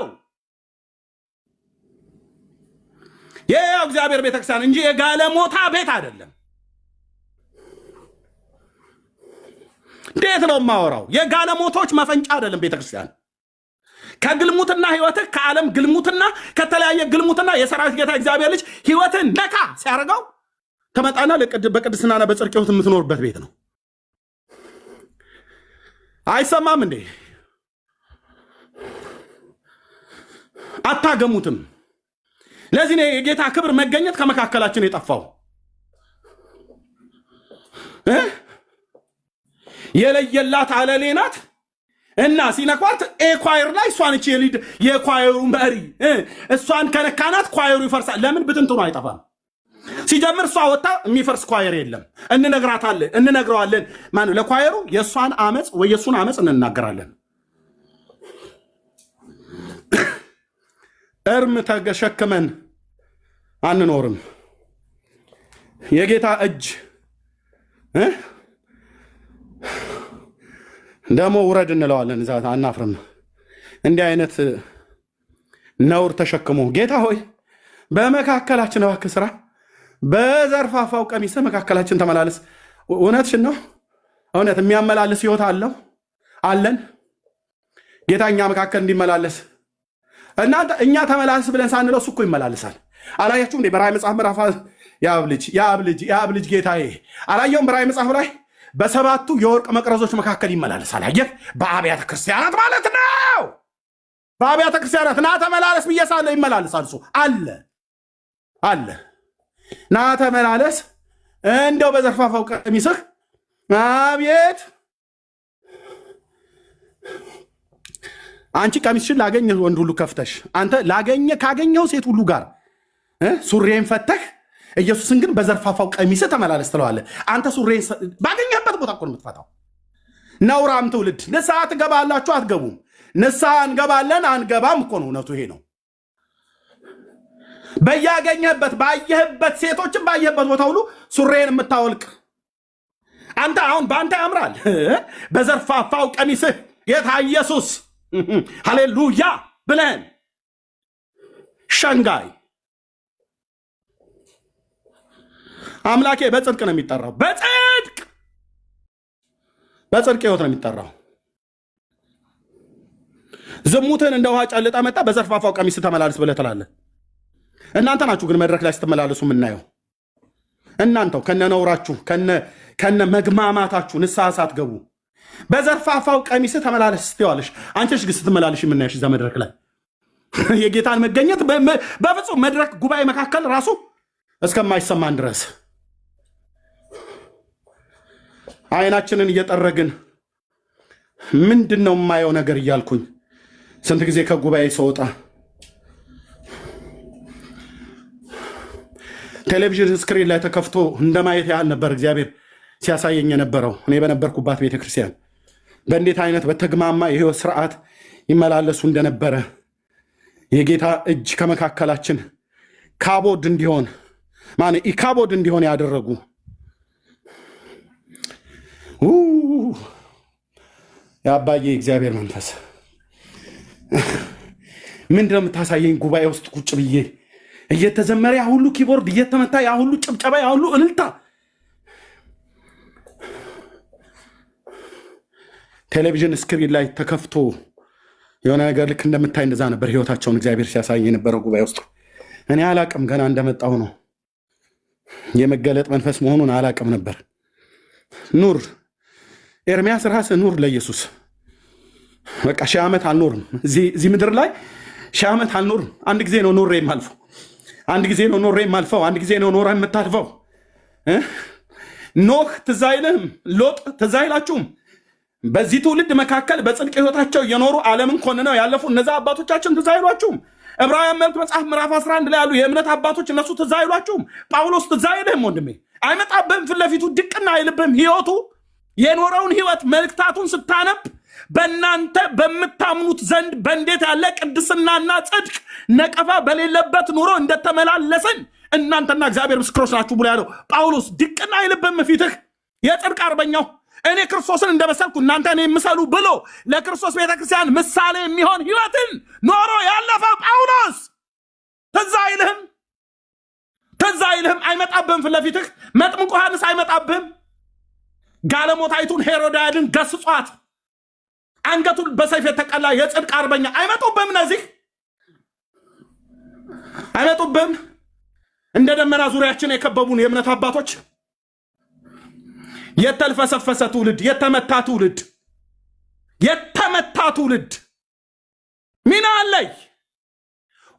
የሕያው እግዚአብሔር ቤተክርስቲያን እንጂ የጋለሞታ ቤት አይደለም። እንዴት ነው የማወራው? የጋለሞቶች መፈንጫ አይደለም ቤተክርስቲያን። ከግልሙትና ህይወትህ ከዓለም ግልሙትና ከተለያየ ግልሙትና የሰራዊት ጌታ እግዚአብሔር ልጅ ህይወትን ነካ ሲያደርገው ተመጣና በቅድስናና በጽድቅ ህይወት የምትኖርበት ቤት ነው። አይሰማም እንዴ? አታገሙትም። ለዚህ ነው የጌታ ክብር መገኘት ከመካከላችን የጠፋው። የለየላት አለሌ ናት እና ሲነኳት ኳየር ላይ እሷን እቺ የኳየሩ መሪ እሷን ከነካናት ኳየሩ ይፈርሳል። ለምን ብትንትኑ አይጠፋም? ሲጀምር እሷ ወጣ የሚፈርስ ኳየር የለም። እንነግረዋለን። ማነው ለኳየሩ የእሷን አመፅ ወይ የእሱን አመፅ እንናገራለን። እርም ተሸክመን አንኖርም። የጌታ እጅ ደግሞ ውረድ እንለዋለን። እዛ አናፍርም። እንዲህ አይነት ነውር ተሸክሞ ጌታ ሆይ በመካከላችን እባክህ ስራ፣ በዘርፋፋው ቀሚስ መካከላችን ተመላለስ። እውነትሽን ነው። እውነት የሚያመላልስ ህይወት አለን። ጌታ እኛ መካከል እንዲመላለስ እናንተ እኛ ተመላለስ ብለን ሳንለው እሱ እኮ ይመላለሳል። አላያችሁም እንዴ? በራእይ መጽሐፍ ምዕራፍ የአብ ልጅ ጌታዬ አላየውም? በራእይ መጽሐፍ ላይ በሰባቱ የወርቅ መቅረዞች መካከል ይመላለሳል። አየህ? በአብያተ ክርስቲያናት ማለት ነው። በአብያተ ክርስቲያናት ና ተመላለስ ብዬ ሳለው ይመላለሳል። እሱ አለ ና ተመላለስ። እንደው በዘርፋፋው ቀሚስህ አቤት አንቺ ቀሚስሽን ላገኘ ወንድ ሁሉ ከፍተሽ አንተ ካገኘው ሴት ሁሉ ጋር ሱሬን ፈተህ ኢየሱስን ግን በዘርፋፋው ቀሚስ ተመላለስ ትለዋለህ። አንተ ሱሬን ባገኘህበት ቦታ እኮ ነው የምትፈታው። ነውራም ትውልድ ንስሐ ትገባላችሁ አትገቡም? ንስሐ እንገባለን አንገባም እኮ ነው እውነቱ። ይሄ ነው። በያገኘህበት ባየህበት ሴቶችን ባየህበት ቦታ ሁሉ ሱሬን የምታወልቅ አንተ አሁን በአንተ ያምራል በዘርፋፋው ቀሚስህ ጌታ ኢየሱስ ሃሌሉያ ብለን ሸንጋይ አምላኬ በጽድቅ ነው የሚጠራው። በጽድቅ ህይወት ነው የሚጠራው። ዝሙትን እንደ ውሃ ጨልጣ መጣ በዘርፋፋው ቀሚስ ተመላለስ ብለህ ትላለህ። እናንተ ናችሁ ግን መድረክ ላይ ስትመላለሱ የምናየው። እናንተው ከነነውራችሁ ከነ መግማማታችሁ ንስሐ ሳትገቡ በዘርፋፋው ቀሚስ ተመላለስ ስትዋለሽ። አንቺሽ ግን ስትመላለሽ የምናየሽ እዛ መድረክ ላይ የጌታን መገኘት በፍጹም መድረክ ጉባኤ መካከል ራሱ እስከማይሰማን ድረስ አይናችንን እየጠረግን ምንድነው የማየው ነገር እያልኩኝ ስንት ጊዜ ከጉባኤ ሰውጣ ቴሌቪዥን ስክሪን ላይ ተከፍቶ እንደማየት ያህል ነበር እግዚአብሔር ሲያሳየኝ የነበረው። እኔ በነበርኩባት ቤተክርስቲያን በእንዴት አይነት በተግማማ የህይወት ስርዓት ይመላለሱ እንደነበረ የጌታ እጅ ከመካከላችን ካቦድ እንዲሆን ኢካቦድ እንዲሆን ያደረጉ የአባዬ እግዚአብሔር መንፈስ ምንድን ነው የምታሳየኝ? ጉባኤ ውስጥ ቁጭ ብዬ እየተዘመረ ያ ሁሉ ኪቦርድ እየተመታ ያ ሁሉ ጭብጨባ ያ ሁሉ እልልታ ቴሌቪዥን ስክሪን ላይ ተከፍቶ የሆነ ነገር ልክ እንደምታይ እንደዛ ነበር ህይወታቸውን እግዚአብሔር ሲያሳይ የነበረው ጉባኤ ውስጥ። እኔ አላቅም፣ ገና እንደመጣሁ ነው የመገለጥ መንፈስ መሆኑን አላቅም ነበር። ኑር ኤርሚያስ ራስህ ኑር ለኢየሱስ። በቃ 1000 ዓመት አልኖርም እዚህ ምድር ላይ 1000 ዓመት አልኖርም። አንድ ጊዜ ነው ኖሬ የማልፈው። አንድ ጊዜ ነው ኖሬ የማልፈው። አንድ ጊዜ ነው ኖረ የምታልፈው። ኖህ ትዝ አይልህም? ሎጥ ትዝ አይላችሁም? በዚህ ትውልድ መካከል በጽድቅ ህይወታቸው እየኖሩ ዓለምን ኮንነው ያለፉ እነዛ አባቶቻችን ትዝ አይሏችሁም? ዕብራውያን መልእክት መጽሐፍ ምዕራፍ 11 ላይ ያሉ የእምነት አባቶች እነሱ ትዝ አይሏችሁም? ጳውሎስ ትዝ አይልህም? ወንድሜ አይመጣብህም? ፊት ለፊቱ ድቅና አይልብህም? ህይወቱ የኖረውን ህይወት መልእክታቱን ስታነብ በእናንተ በምታምኑት ዘንድ በእንዴት ያለ ቅድስናና ጽድቅ ነቀፋ በሌለበት ኑሮ እንደተመላለስን እናንተና እግዚአብሔር ምስክሮች ናችሁ ብሎ ያለው ጳውሎስ ድቅና አይልብህም? ፊትህ የጽድቅ አርበኛው እኔ ክርስቶስን እንደመሰልኩ እናንተ እኔ ምሰሉ ብሎ ለክርስቶስ ቤተክርስቲያን ምሳሌ የሚሆን ህይወትን ኖሮ ያለፈ ጳውሎስ ትዝ አይልህም? ትዝ አይልህም? አይመጣብህም? ፊት ለፊትህ መጥምቁ ዮሐንስ አይመጣብህም? ጋለሞታይቱን ሄሮድያድን ገስጿት አንገቱን በሰይፍ የተቀላ የጽድቅ አርበኛ አይመጡብህም? እነዚህ አይመጡብህም? እንደ ደመና ዙሪያችን የከበቡን የእምነት አባቶች፣ የተልፈሰፈሰ ትውልድ፣ የተመታ ትውልድ የተመታ ትውልድ ሚና አለይ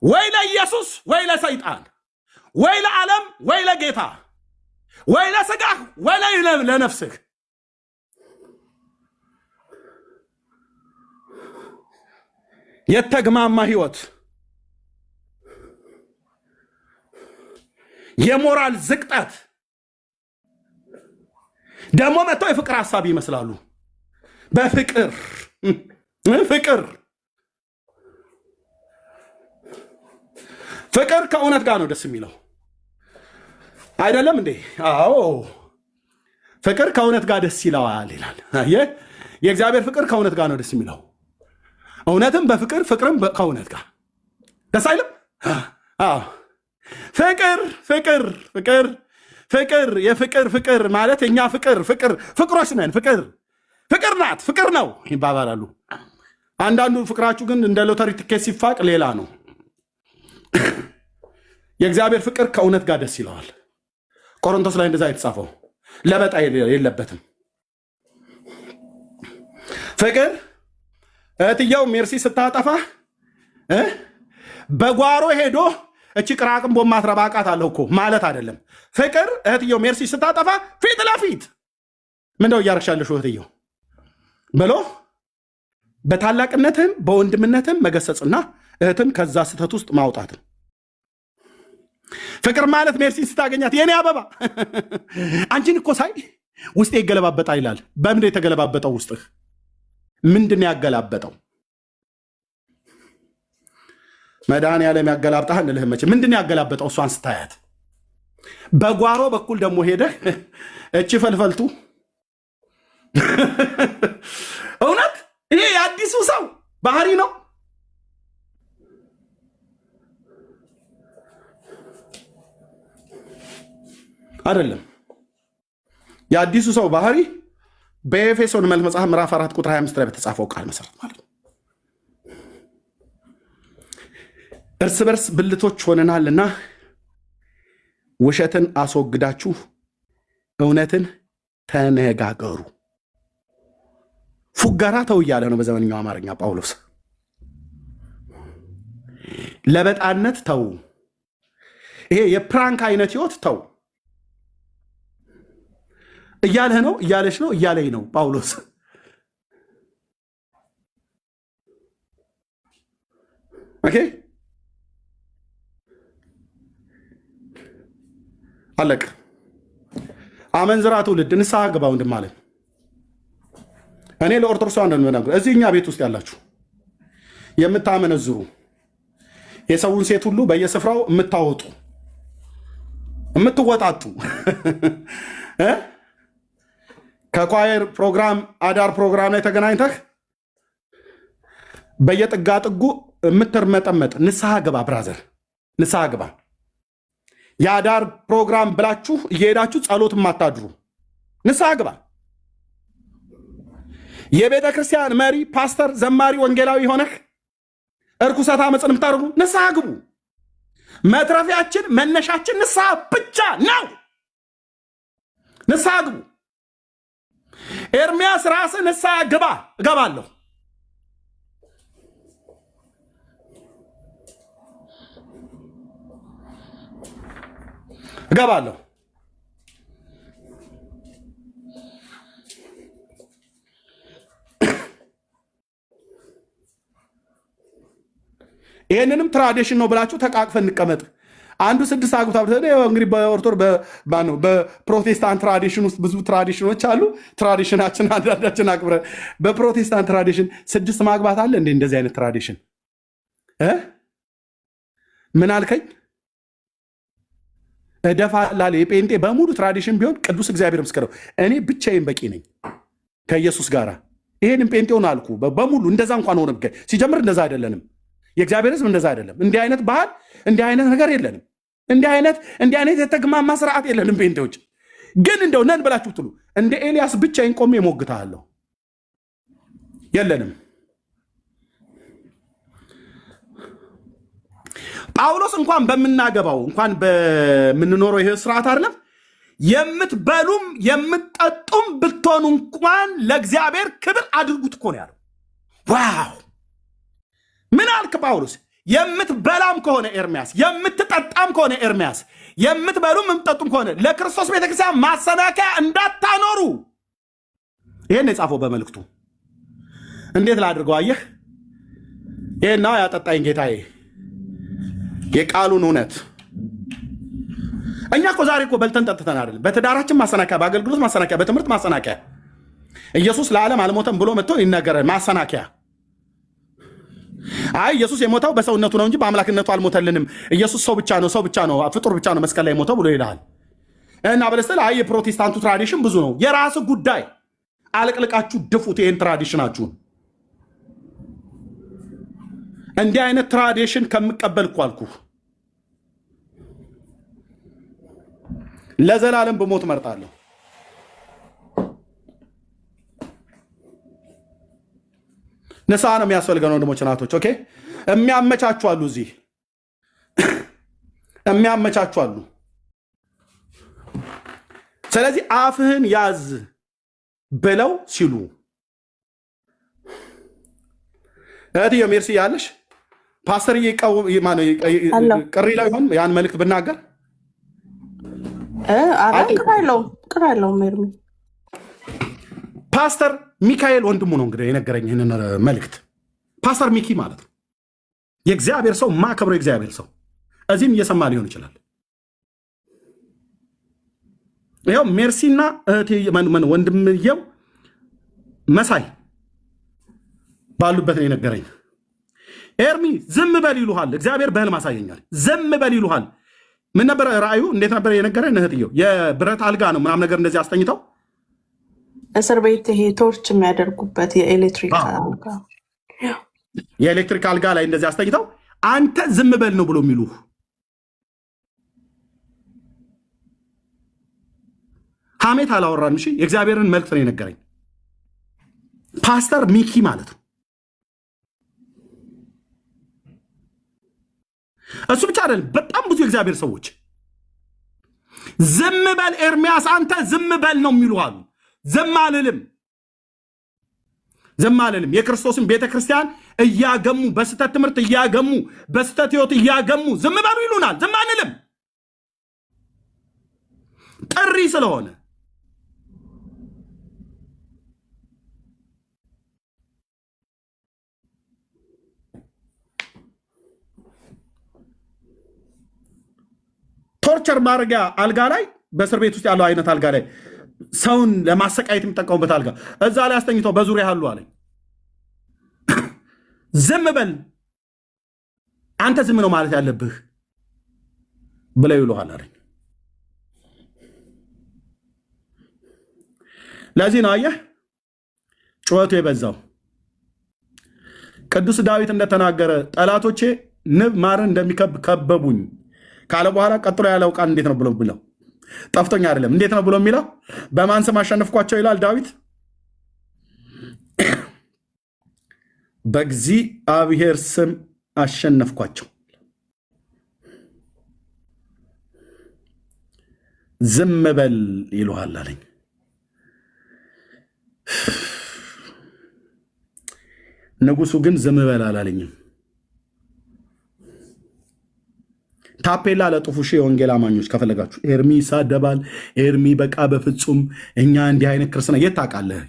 ወይ ለኢየሱስ ወይ ለሰይጣን ወይ ለዓለም ወይ ለጌታ ወይ ለስጋህ ወይ ለነፍስህ። የተግማማ ህይወት፣ የሞራል ዝቅጠት ደግሞ መጥተው የፍቅር ሐሳብ ይመስላሉ። በፍቅር ፍቅር ከእውነት ጋር ነው ደስ የሚለው አይደለም እንዴ? አዎ ፍቅር ከእውነት ጋር ደስ ይለዋል ይላል። የእግዚአብሔር ፍቅር ከእውነት ጋር ነው ደስ የሚለው። እውነትም በፍቅር ፍቅርም ከእውነት ጋር ደስ አይልም? አዎ ፍቅር የፍቅር ፍቅር ማለት የኛ ፍቅሮች ነን። ፍቅር ናት፣ ፍቅር ነው ይባባላሉ። አንዳንዱ ፍቅራችሁ ግን እንደ ሎተሪ ትኬት ሲፋቅ ሌላ ነው። የእግዚአብሔር ፍቅር ከእውነት ጋር ደስ ይለዋል። ቆሮንቶስ ላይ እንደዛ የተጻፈው ለበጣ የለበትም። ፍቅር እህትየው ሜርሲ ስታጠፋ በጓሮ ሄዶ እቺ ቅራቅም ቦማትረባ አውቃታለሁ እኮ ማለት አይደለም። ፍቅር እህትየው ሜርሲ ስታጠፋ ፊት ለፊት ምንድነው እያረግሻለሽ እህትየው ብሎ በታላቅነትም በወንድምነትም መገሰጽና እህትን ከዛ ስህተት ውስጥ ማውጣት። ፍቅር ማለት ሜርሲን ስታገኛት የኔ አበባ አንቺን እኮ ሳይ ውስጤ ይገለባበጣ ይላል። በምንድን የተገለባበጠው? ውስጥህ ምንድን ያገላበጠው? መድኃኒዓለም ያገላብጣህ እንልህ መቼ። ምንድን ያገላበጠው? እሷን ስታያት በጓሮ በኩል ደግሞ ሄደህ እቺ ፈልፈልቱ እውነት ይሄ የአዲሱ ሰው ባህሪ ነው አይደለም? የአዲሱ ሰው ባህሪ በኤፌሶን መልእክት መጽሐፍ ምዕራፍ 4 ቁጥር 25 ላይ በተጻፈው ቃል መሰረት ማለት ነው። እርስ በርስ ብልቶች ሆነናልና ውሸትን አስወግዳችሁ እውነትን ተነጋገሩ። ፉገራ ተው እያለ ነው በዘመንኛው አማርኛ ጳውሎስ። ለበጣነት ተው፣ ይሄ የፕራንክ አይነት ህይወት ተው እያለህ ነው፣ እያለች ነው፣ እያለኝ ነው ጳውሎስ። ኦኬ አለቅ። አመንዝራ ትውልድ ንስሐ ግባ ወንድም አለ። እኔ ለኦርቶዶክስ እንደምናገር እዚህ እኛ ቤት ውስጥ ያላችሁ የምታመነዝሩ የሰውን ሴት ሁሉ በየስፍራው የምታወጡ የምትወጣጡ ከኳየር ፕሮግራም አዳር ፕሮግራም ላይ ተገናኝተህ በየጥጋጥጉ የምትርመጠመጥ ንስሐ ግባ ብራዘር፣ ንስሐ ግባ። የአዳር ፕሮግራም ብላችሁ እየሄዳችሁ ጸሎት የማታድሩ ንስሐ ግባ። የቤተ ክርስቲያን መሪ፣ ፓስተር፣ ዘማሪ፣ ወንጌላዊ ሆነህ እርኩሰት አመፅን የምታደርጉ ንስሐ ግቡ። መትረፊያችን መነሻችን ንስሐ ብቻ ነው። ንስሐ ግቡ። ኤርሚያስ ራስህ ንስሐ ግባ። እገባለሁ። እገባለሁ። ይህንንም ትራዲሽን ነው ብላችሁ ተቃቅፈን እንቀመጥ። አንዱ 6 አግብታ እንግዲህ በፕሮቴስታንት ትራዲሽን ውስጥ ብዙ ትራዲሽኖች አሉ። ትራዲሽናችን አንዳንዳችን አክብረ በፕሮቴስታንት ትራዲሽን 6 ማግባት አለ እንዴ? እንደዚህ አይነት ትራዲሽን ምን አልከኝ? እደፋላለ የጴንጤ በሙሉ ትራዲሽን ቢሆን ቅዱስ እግዚአብሔር ምስክረው እኔ ብቻዬን በቂ ነኝ ከኢየሱስ ጋር። ይሄንን ጴንጤውን አልኩ በሙሉ እንደዛ እንኳን ሆነ። ሲጀምር እንደዛ አይደለንም። የእግዚአብሔር ሕዝብ እንደዛ አይደለም። እንዲህ አይነት ባህል እንዲህ አይነት ነገር የለንም። እንዲህ አይነት የተግማማ ስርዓት የለንም። ጴንጤዎች ግን እንደው ነን ብላችሁ ትሉ እንደ ኤልያስ ብቻዬን ቆሜ እሞግታለሁ። የለንም። ጳውሎስ እንኳን በምናገባው እንኳን በምንኖረው ይሄ ስርዓት አይደለም የምትበሉም የምትጠጡም ብትሆኑ እንኳን ለእግዚአብሔር ክብር አድርጉት እኮ ነው ያለው። ዋው! ምን አልክ ጳውሎስ? የምትበላም ከሆነ ኤርሚያስ፣ የምትጠጣም ከሆነ ኤርሚያስ፣ የምትበሉም የምትጠጡም ከሆነ ለክርስቶስ ቤተክርስቲያን ማሰናከያ እንዳታኖሩ። ይህን የጻፈው በመልእክቱ። እንዴት ላድርገው? አየህ፣ ይህና ያጠጣኝ ጌታዬ የቃሉን እውነት። እኛ እኮ ዛሬ እኮ በልተን ጠጥተን አይደለም። በትዳራችን ማሰናከያ፣ በአገልግሎት ማሰናከያ፣ በትምህርት ማሰናከያ፣ ኢየሱስ ለዓለም አልሞተም ብሎ መጥቶ ይነገራል። ማሰናከያ። አይ ኢየሱስ የሞተው በሰውነቱ ነው እንጂ በአምላክነቱ አልሞተልንም። ኢየሱስ ሰው ብቻ ነው፣ ሰው ብቻ ነው፣ ፍጡር ብቻ ነው መስቀል ላይ ሞተው ብሎ ይልሃል። እና በለስተል አይ የፕሮቴስታንቱ ትራዲሽን ብዙ ነው። የራስ ጉዳይ። አልቅልቃችሁ ድፉት ይህን ትራዲሽናችሁን። እንዲህ አይነት ትራዲሽን ከምቀበል እኮ አልኩህ ለዘላለም ብሞት መርጣለሁ። ንስሐ ነው የሚያስፈልገን ወንድሞች እናቶች። ኦኬ፣ የሚያመቻቹ አሉ፣ እዚህ የሚያመቻቹ አሉ። ስለዚህ አፍህን ያዝ ብለው ሲሉ እህትዬ ሜርሲ ያለሽ ፓስተር ቅሪ ላይ ይሆን ያን መልእክት ብናገር ቅር አይለውም። ኤርሚ ፓስተር ሚካኤል ወንድሙ ነው እንግዲህ የነገረኝ ይህንን መልእክት። ፓስተር ሚኪ ማለት ነው የእግዚአብሔር ሰው፣ ማከብረው የእግዚአብሔር ሰው። እዚህም እየሰማ ሊሆን ይችላል። ይኸው ሜርሲና ወንድምየው መሳይ ባሉበት ነው የነገረኝ። ኤርሚ ዝም በል ይሉሃል፣ እግዚአብሔር በህልም አሳየኛል። ዝም በል ይሉሃል። ምን ነበረ ራእዩ? እንዴት ነበረ የነገረኝ? እህትየው የብረት አልጋ ነው ምናምን ነገር እንደዚህ አስተኝተው እስር ቤት ይሄ ቶርች የሚያደርጉበት የኤሌክትሪክ አልጋ ላይ እንደዚህ አስተኝተው አንተ ዝም በል ነው ብሎ የሚሉህ። ሐሜት አላወራም። እሺ፣ የእግዚአብሔርን መልእክት ነው የነገረኝ ፓስተር ሚኪ ማለት ነው። እሱ ብቻ አይደለም፣ በጣም ብዙ የእግዚአብሔር ሰዎች ዝም በል ኤርሚያስ፣ አንተ ዝም በል ነው የሚሉሃሉ። ዝም አልልም። የክርስቶስን ቤተክርስቲያን እያገሙ በስተት ትምህርት እያገሙ በስተት ህይወት እያገሙ ዝም በሉ ይሉናል። ዝም አንልም፣ ጥሪ ስለሆነ። ቶርቸር ማድረጊያ አልጋ ላይ፣ በእስር ቤት ውስጥ ያለው አይነት አልጋ ላይ፣ ሰውን ለማሰቃየት የሚጠቀሙበት አልጋ እዛ ላይ አስተኝተው በዙሪያ ያሉ አለኝ ዝም በል አንተ ዝም ነው ማለት ያለብህ ብለው ይሉሃል አለኝ። ለዚህ ነው አየህ ጩኸቱ የበዛው። ቅዱስ ዳዊት እንደተናገረ ጠላቶቼ ንብ ማርን እንደሚከብ ከበቡኝ ካለ በኋላ ቀጥሎ ያለው ቃል እንዴት ነው ብለው ጠፍቶኝ አይደለም፣ እንዴት ነው ብሎ የሚለው? በማን ስም አሸነፍኳቸው ይላል ዳዊት። በእግዚአብሔር ስም አሸነፍኳቸው። ዝም በል ይሉሃል አለኝ። ንጉሱ ግን ዝም በል አላለኝም። ታፔላ ለጥፉ ሺህ የወንጌል አማኞች ከፈለጋችሁ። ኤርሚ ይሳደባል፣ ኤርሚ በቃ በፍጹም እኛ እንዲህ አይነት ክርስትና የት ታውቃለህ?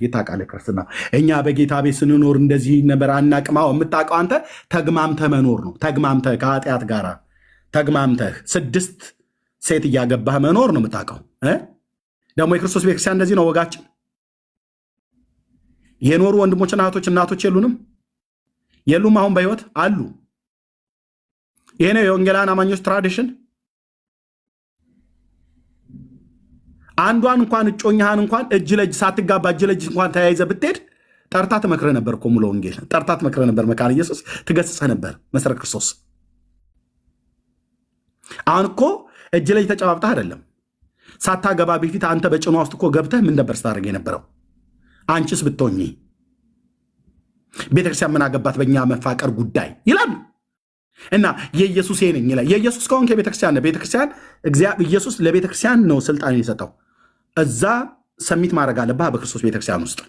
ክርስትና እኛ በጌታ ቤት ስንኖር እንደዚህ ነበር አናቅማው። የምታውቀው አንተ ተግማምተህ መኖር ነው። ተግማምተህ ከኃጢአት ጋር ተግማምተህ 6 ሴት እያገባህ መኖር ነው የምታውቀው። ደግሞ የክርስቶስ ቤተክርስቲያን እንደዚህ ነው ወጋችን። የኖሩ ወንድሞችና እህቶች እናቶች የሉም? አሁን በህይወት አሉ። ይሄ ነው የወንጌላውያን አማኞች ትራዲሽን። አንዷን እንኳን እጮኛህን እንኳን እጅ ለእጅ ሳትጋባ እጅ ለእጅ እንኳን ተያይዘ ብትሄድ ጠርታ ትመክረህ ነበር እኮ ሙሉ ወንጌል ጠርታ ትመክረህ ነበር። መካነ ኢየሱስ ትገስጽህ ነበር መሰረት ክርስቶስ። አሁን እኮ እጅ ለእጅ ተጨባብጠህ አይደለም። ሳታገባ በፊት አንተ በጭኗ ውስጥ እኮ ገብተህ ምን ነበር ስታደርግ የነበረው? አንቺስ ብትሆኚ ቤተክርስቲያን ምን አገባት በእኛ መፋቀር ጉዳይ ይላሉ። እና የኢየሱስ ነኝ ይላል። የኢየሱስ ከሆንክ የቤተክርስቲያን ቤተክርስቲያን ኢየሱስ ለቤተክርስቲያን ነው ስልጣን የሰጠው። እዛ ሰሚት ማድረግ አለብህ በክርስቶስ ቤተክርስቲያን ውስጥ።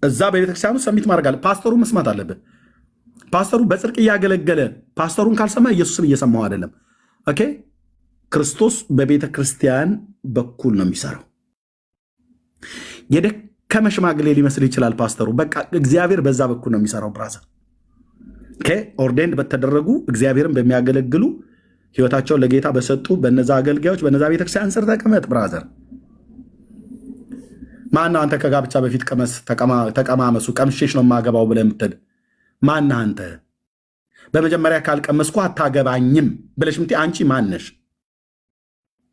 እዛ በቤተክርስቲያኑ ሰሚት ማድረግ አለ። ፓስተሩ መስማት አለብህ። ፓስተሩ በጽድቅ እያገለገለ ፓስተሩን ካልሰማ ኢየሱስን እየሰማው አይደለም። ኦኬ ክርስቶስ በቤተ ክርስቲያን በኩል ነው የሚሰራው። የደከመ ሽማግሌ ሊመስል ይችላል ፓስተሩ። በቃ እግዚአብሔር በዛ በኩል ነው የሚሰራው ብራዘር። ኦኬ ኦርዴንድ በተደረጉ እግዚአብሔርን በሚያገለግሉ ህይወታቸውን ለጌታ በሰጡ በነዛ አገልጋዮች በነዛ ቤተክርስቲያን ስር ተቀመጥ ብራዘር። ማነው አንተ ከጋብቻ በፊት ተቀማመሱ ቀምሼሽ ነው የማገባው ብለህ የምትል ማነህ አንተ? በመጀመሪያ ካልቀመስኩ አታገባኝም ብለሽ ምት አንቺ ማነሽ?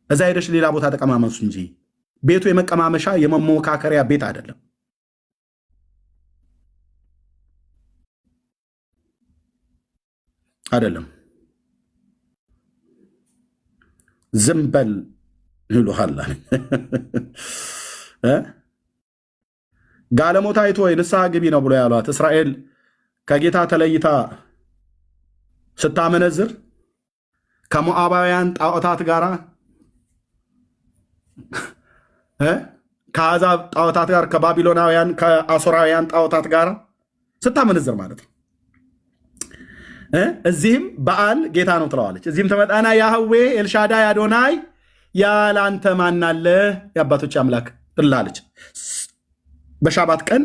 እዛ ሄደሽ ሌላ ቦታ ተቀማመሱ እንጂ ቤቱ የመቀማመሻ የመሞካከሪያ ቤት አይደለም። አይደለም። ዝም በል ይሉሃል። ጋለሞታይቱ ወይ ንስሐ ግቢ ነው ብሎ ያሏት እስራኤል ከጌታ ተለይታ ስታመነዝር ከሞዓባውያን ጣዖታት ጋራ ከአሕዛብ ጣዖታት ጋር ከባቢሎናውያን ከአሦራውያን ጣዖታት ጋር ስታመነዝር ማለት ነው። እዚህም በዓል ጌታ ነው ትለዋለች። እዚህም ተመጣና ያህዌ ኤልሻዳይ አዶናይ ያላንተ ማናለ የአባቶች አምላክ ትላለች። በሻባት ቀን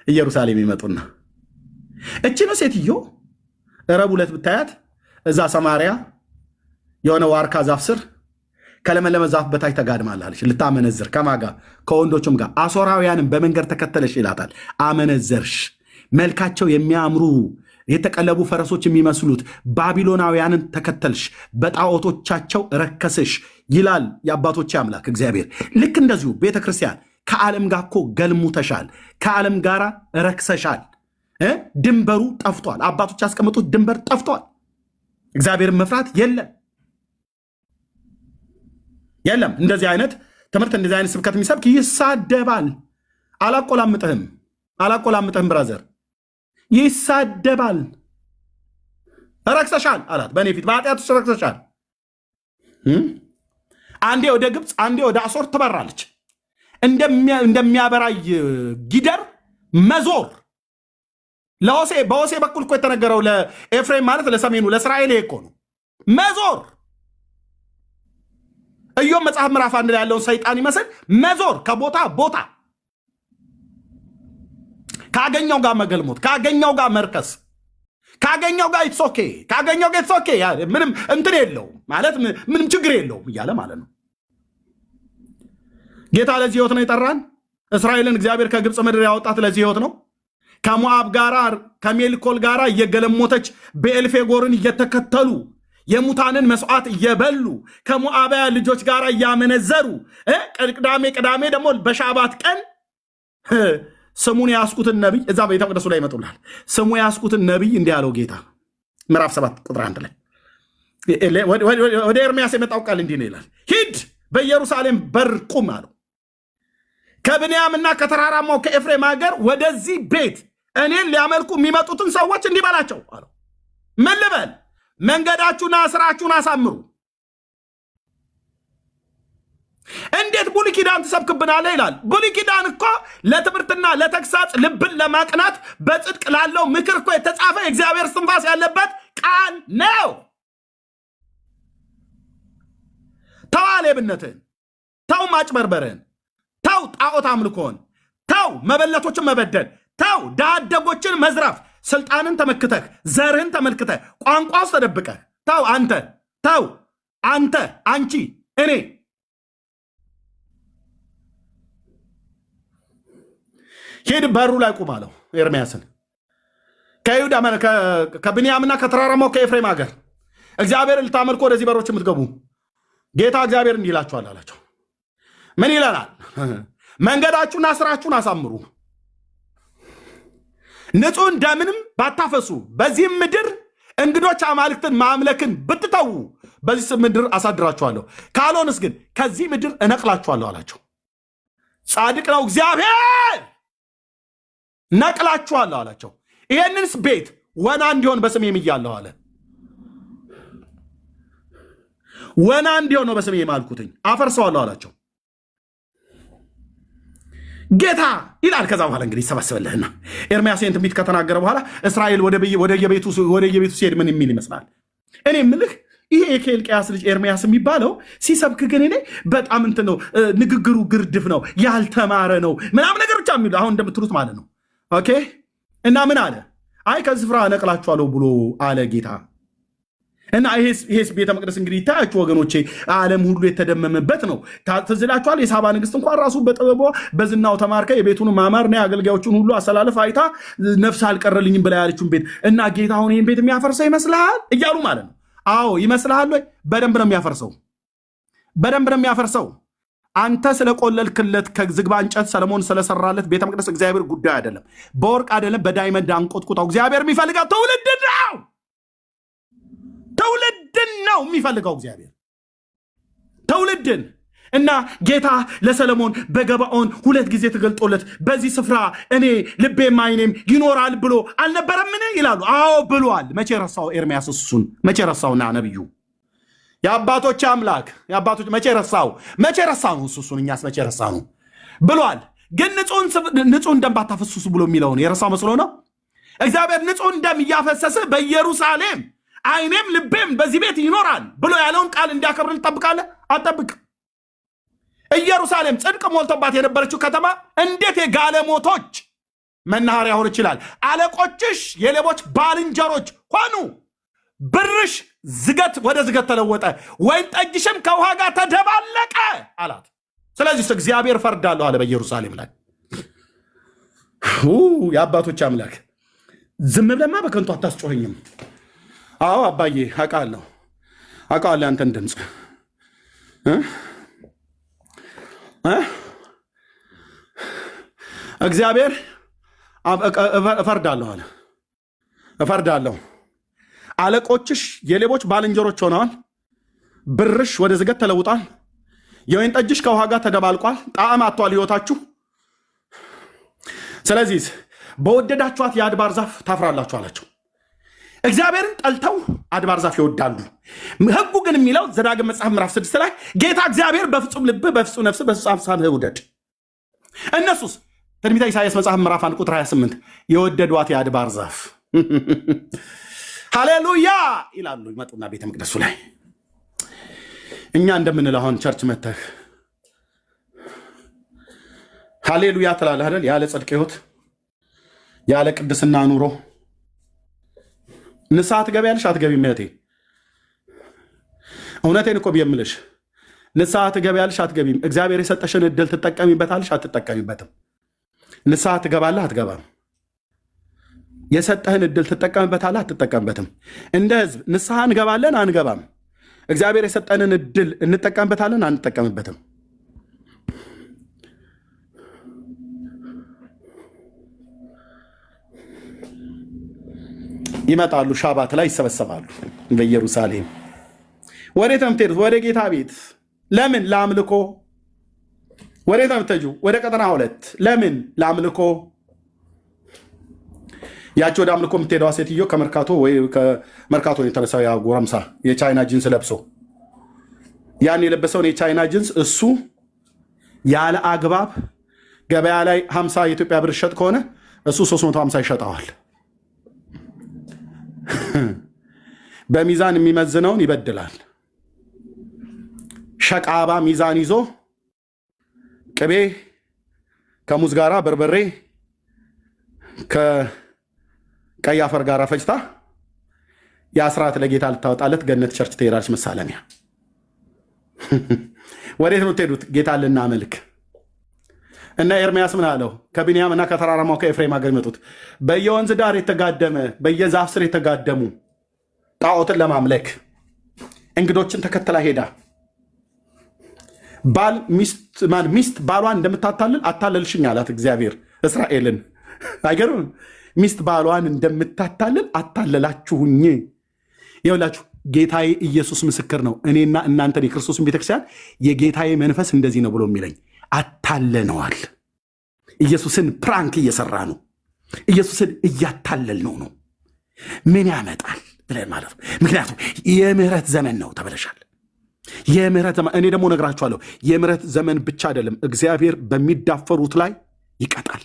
ኢየሩሳሌም ይመጡና እቺ ነው ሴትዮ ረቡዕ ዕለት ብታያት እዛ ሰማሪያ የሆነ ዋርካ ዛፍ ስር ከለመለመ ዛፍ በታች ተጋድማላለች ልታመነዝር ከማጋ ከወንዶቹም ጋር አሦራውያንም በመንገድ ተከተለሽ ይላታል። አመነዘርሽ። መልካቸው የሚያምሩ የተቀለቡ ፈረሶች የሚመስሉት ባቢሎናውያንን ተከተልሽ፣ በጣዖቶቻቸው ረከስሽ ይላል የአባቶች አምላክ እግዚአብሔር። ልክ እንደዚሁ ቤተ ክርስቲያን ከዓለም ጋር እኮ ገልሙተሻል፣ ከዓለም ጋር ረክሰሻል። ድንበሩ ጠፍቷል። አባቶች ያስቀመጡት ድንበር ጠፍቷል። እግዚአብሔርን መፍራት የለም። እንደዚህ አይነት ትምህርት እንደዚህ አይነት ስብከት የሚሰብክ ይሳደባል። አላቆላምጥህም ብራዘር፣ ይሳደባል። ረክሰሻል አላት። በእኔ ፊት በኃጢአቶች ረክሰሻል። አንዴ ወደ ግብፅ አንዴ ወደ አሦር ትበራለች። እንደሚያበራይ ጊደር መዞር በሆሴ በኩል እኮ የተነገረው ለኤፍሬም ማለት ለሰሜኑ ለእስራኤል እኮ ነው መዞር። ኢዮብ መጽሐፍ ምዕራፍ 1 ላይ ያለውን ሰይጣን ይመስል መዞር ከቦታ ቦታ፣ ካገኘው ጋር መገልሞት፣ ካገኘው ጋር መርከስ፣ ካገኘው ጋር ኢትሶኬ፣ ካገኘው ጋር ኢትሶኬ፣ ምንም እንትን የለውም ማለት ምንም ችግር የለውም እያለ ማለት ነው። ጌታ ለዚህ ህይወት ነው የጠራን። እስራኤልን እግዚአብሔር ከግብፅ ምድር ያወጣት ለዚህ ህይወት ነው። ከሞዓብ ጋራ ከሜልኮል ጋራ እየገለሞተች በኤልፌጎርን እየተከተሉ የሙታንን መስዋዕት እየበሉ ከሞዓባያ ልጆች ጋር እያመነዘሩ ቅዳሜ ደግሞ በሻባት ቀን ስሙን ያስኩትን ነቢይ እዛ ቤተ መቅደሱ ላይ ይመጡላል። ስሙ ያስኩትን ነቢይ እንዲህ ያለው ጌታ ምዕራፍ 7 ቁጥር 1 ላይ ወደ ኤርምያስ የመጣው ቃል እንዲህ ነው ይላል። ሂድ በኢየሩሳሌም በር ቁም አለው። ከብንያምና ከተራራማው ከኤፍሬም ሀገር ወደዚህ ቤት እኔን ሊያመልኩ የሚመጡትን ሰዎች እንዲህ በላቸው አለው። ምን ልበል? መንገዳችሁና ስራችሁን አሳምሩ። እንዴት ብሉይ ኪዳን ትሰብክብናለህ ይላል። ብሉይ ኪዳን እኮ ለትምህርትና ለተግሳጽ ልብን ለማቅናት በጽድቅ ላለው ምክር እኮ የተጻፈ የእግዚአብሔር እስትንፋስ ያለበት ቃል ነው። ተው ሌብነትህን፣ ተው ማጭበርበርህን፣ ተው ጣዖት አምልኮን፣ ተው መበለቶችን መበደል፣ ተው ድሃ አደጎችን መዝረፍ፣ ስልጣንን ተመክተህ ዘርህን ተመልክተህ ቋንቋ ውስጥ ተደብቀህ ተው አንተ አንቺ እኔ ሂድ በሩ ላይ ቁም አለው ኤርምያስን። ከይሁዳ ከብንያምና ከተራራማው ከኤፍሬም ሀገር እግዚአብሔር ልታመልኩ ወደዚህ በሮች የምትገቡ ጌታ እግዚአብሔር እንዲህ ይላችኋል አላቸው። ምን ይለናል? መንገዳችሁና ስራችሁን አሳምሩ፣ ንጹሕን ደምንም ባታፈሱ፣ በዚህም ምድር እንግዶች አማልክትን ማምለክን ብትተዉ በዚህ ምድር አሳድራችኋለሁ፣ ካልሆንስ ግን ከዚህ ምድር እነቅላችኋለሁ አላቸው። ጻድቅ ነው እግዚአብሔር፣ ነቅላችኋለሁ አላቸው። ይሄንንስ ቤት ወና እንዲሆን በስሜ ምያለሁ አለ። ወና እንዲሆን ነው በስሜ የማልኩትኝ፣ አፈርሰዋለሁ አላቸው። ጌታ ይላል። ከዛ በኋላ እንግዲህ ይሰበስብልህና ኤርምያስ ይህን ትንቢት ከተናገረ በኋላ እስራኤል ወደ የቤቱ ሲሄድ ምን የሚል ይመስላል? እኔ የምልህ ይሄ የኬልቅያስ ልጅ ኤርምያስ የሚባለው ሲሰብክ ግን እኔ በጣም እንትን ነው፣ ንግግሩ ግርድፍ ነው፣ ያልተማረ ነው ምናምን ነገር ብቻ የሚሉ አሁን እንደምትሉት ማለት ነው። ኦኬ እና ምን አለ? አይ ከዚህ ስፍራ እነቅላችኋለሁ ብሎ አለ ጌታ። እና ይሄስ ቤተ መቅደስ እንግዲህ ይታያችሁ ወገኖቼ፣ ዓለም ሁሉ የተደመመበት ነው። ትዝ ይላችኋል የሳባ ንግስት እንኳን ራሱ በጥበቧ በዝናው ተማርካ የቤቱን ማማርና የአገልጋዮቹን ሁሉ አሰላለፍ አይታ ነፍስ አልቀረልኝም ብላ ያለችውን ቤት እና ጌታ አሁን ይህን ቤት የሚያፈርሰው ይመስልሃል እያሉ ማለት ነው። አዎ ይመስልሃል ወይ? በደንብ ነው የሚያፈርሰው፣ በደንብ ነው የሚያፈርሰው። አንተ ስለቆለልክለት ከዝግባ እንጨት ሰለሞን ስለሰራለት ቤተ መቅደስ እግዚአብሔር ጉዳይ አይደለም። በወርቅ አይደለም በዳይመንድ አንቆጥቁጣው። እግዚአብሔር የሚፈልገው ትውልድን ነው፣ ትውልድን ነው የሚፈልገው እግዚአብሔር ትውልድን። እና ጌታ ለሰለሞን በገባኦን 2 ጊዜ ተገልጦለት በዚህ ስፍራ እኔ ልቤም ዓይኔም ይኖራል ብሎ አልነበረምን ይላሉ። አዎ ብሏል። መቼ ረሳው ኤርምያስ? እሱን መቼ ረሳውና ነብዩ የአባቶች አምላክ የአባቶች መቼ ረሳው እሱን እኛስ መቼ ረሳ ነው ብሏል። ግን ንጹሕን ደም ባታፈስሱ ብሎ የሚለውን የረሳው መስሎ ነው። እግዚአብሔር ንጹሕን ደም እያፈሰሰ በኢየሩሳሌም ዓይኔም ልቤም በዚህ ቤት ይኖራል ብሎ ያለውን ቃል እንዲያከብር ልጠብቃለህ? አጠብቅ። ኢየሩሳሌም ጽድቅ ሞልቶባት የነበረችው ከተማ እንዴት የጋለሞቶች መናኸሪያ ሆኖ ይችላል? አለቆችሽ የሌቦች ባልንጀሮች ሆኑ። ብርሽ ዝገት ወደ ዝገት ተለወጠ፣ ወይን ጠጅሽም ከውሃ ጋር ተደባለቀ አላት። ስለዚህ እግዚአብሔር ፈርዳለሁ አለ በኢየሩሳሌም ላይ። የአባቶች አምላክ ዝም ብለማ በከንቱ አታስጮኸኝም። አዎ አባዬ አውቃለሁ አንተን ድምፅ እግዚአብሔር እፈርዳለሁ አለ። እፈርዳለሁ፣ አለቆችሽ የሌቦች ባልንጀሮች ሆነዋል። ብርሽ ወደ ዝገት ተለውጧል፣ የወይን ጠጅሽ ከውሃ ጋር ተደባልቋል፣ ጣዕም አጥቷል ሕይወታችሁ። ስለዚህ በወደዳችኋት የአድባር ዛፍ ታፍራላችሁ አላቸው። እግዚአብሔርን ጠልተው አድባር ዛፍ ይወዳሉ። ሕጉ ግን የሚለው ዘዳግም መጽሐፍ ምዕራፍ 6 ላይ ጌታ እግዚአብሔር በፍጹም ልብህ፣ በፍጹም ነፍስህ፣ በፍጹም ሐሳብህ ውደድ። እነሱስ ትንቢተ ኢሳይያስ መጽሐፍ ምዕራፍ 1 ቁጥር 28 የወደዷት የአድባር ዛፍ ሃሌሉያ ይላሉ። ይመጡና ቤተ መቅደሱ ላይ እኛ እንደምንለው አሁን ቸርች መተህ ሃሌሉያ ትላለህ አይደል? ያለ ጽድቅ ሕይወት ያለ ቅድስና ኑሮ ንስሐ ትገቢያለሽ አትገቢም? እህቴ እውነቴን እኮ ብየምልሽ ንስሐ ትገቢያለሽ አትገቢም? እግዚአብሔር የሰጠሽን እድል ትጠቀሚበታለሽ አትጠቀሚበትም? ንስሐ ትገባለህ አትገባም? የሰጠህን እድል ትጠቀምበታለህ አትጠቀምበትም? እንደ ህዝብ ንስሐ እንገባለን አንገባም? እግዚአብሔር የሰጠንን እድል እንጠቀምበታለን አንጠቀምበትም? ይመጣሉ፣ ሻባት ላይ ይሰበሰባሉ በኢየሩሳሌም። ወዴት ነው የምትሄዱት? ወደ ጌታ ቤት። ለምን? ለአምልኮ። ወዴት ነው የምትሄጂው? ወደ ቀጠና 2። ለምን? ለአምልኮ። ያቺ ወደ አምልኮ የምትሄደዋ ሴትዮ ከመርካቶ የተነሳው ያ ጎረምሳ የቻይና ጂንስ ለብሶ ያን የለበሰውን የቻይና ጂንስ እሱ ያለ አግባብ ገበያ ላይ 50 የኢትዮጵያ ብር ይሸጥ ከሆነ እሱ 350 ይሸጠዋል። በሚዛን የሚመዝነውን ይበድላል። ሸቃባ ሚዛን ይዞ ቅቤ ከሙዝ ጋራ በርበሬ ከቀይ አፈር ጋር ፈጭታ የአስራት ለጌታ ልታወጣለት ገነት ቸርች ትሄዳለች። መሳለሚያ። ወዴት ነው ትሄዱት? ጌታ ልናመልክ። እና ኤርምያስ ምን አለው? ከቢንያም እና ከተራራማው ከኤፍሬም ሀገር ይመጡት በየወንዝ ዳር የተጋደመ በየዛፍ ስር የተጋደሙ ጣዖትን ለማምለክ እንግዶችን ተከትላ ሄዳ ሚስት ባሏን እንደምታታልል አታለልሽኝ አላት እግዚአብሔር እስራኤልን። አይገርም? ሚስት ባሏን እንደምታታልል አታለላችሁኝ። ይኸውላችሁ ጌታዬ ኢየሱስ ምስክር ነው። እኔና እናንተን የክርስቶስን ቤተክርስቲያን የጌታዬ መንፈስ እንደዚህ ነው ብሎ የሚለኝ አታለነዋል። ኢየሱስን ፕራንክ እየሰራ ነው። ኢየሱስን እያታለል ነው። ምን ያመጣል ብለን ማለት ነው። ምክንያቱም የምህረት ዘመን ነው ተብለሻል። የምህረት ዘመን። እኔ ደግሞ ነግራችኋለሁ፣ የምህረት ዘመን ብቻ አይደለም። እግዚአብሔር በሚዳፈሩት ላይ ይቀጣል።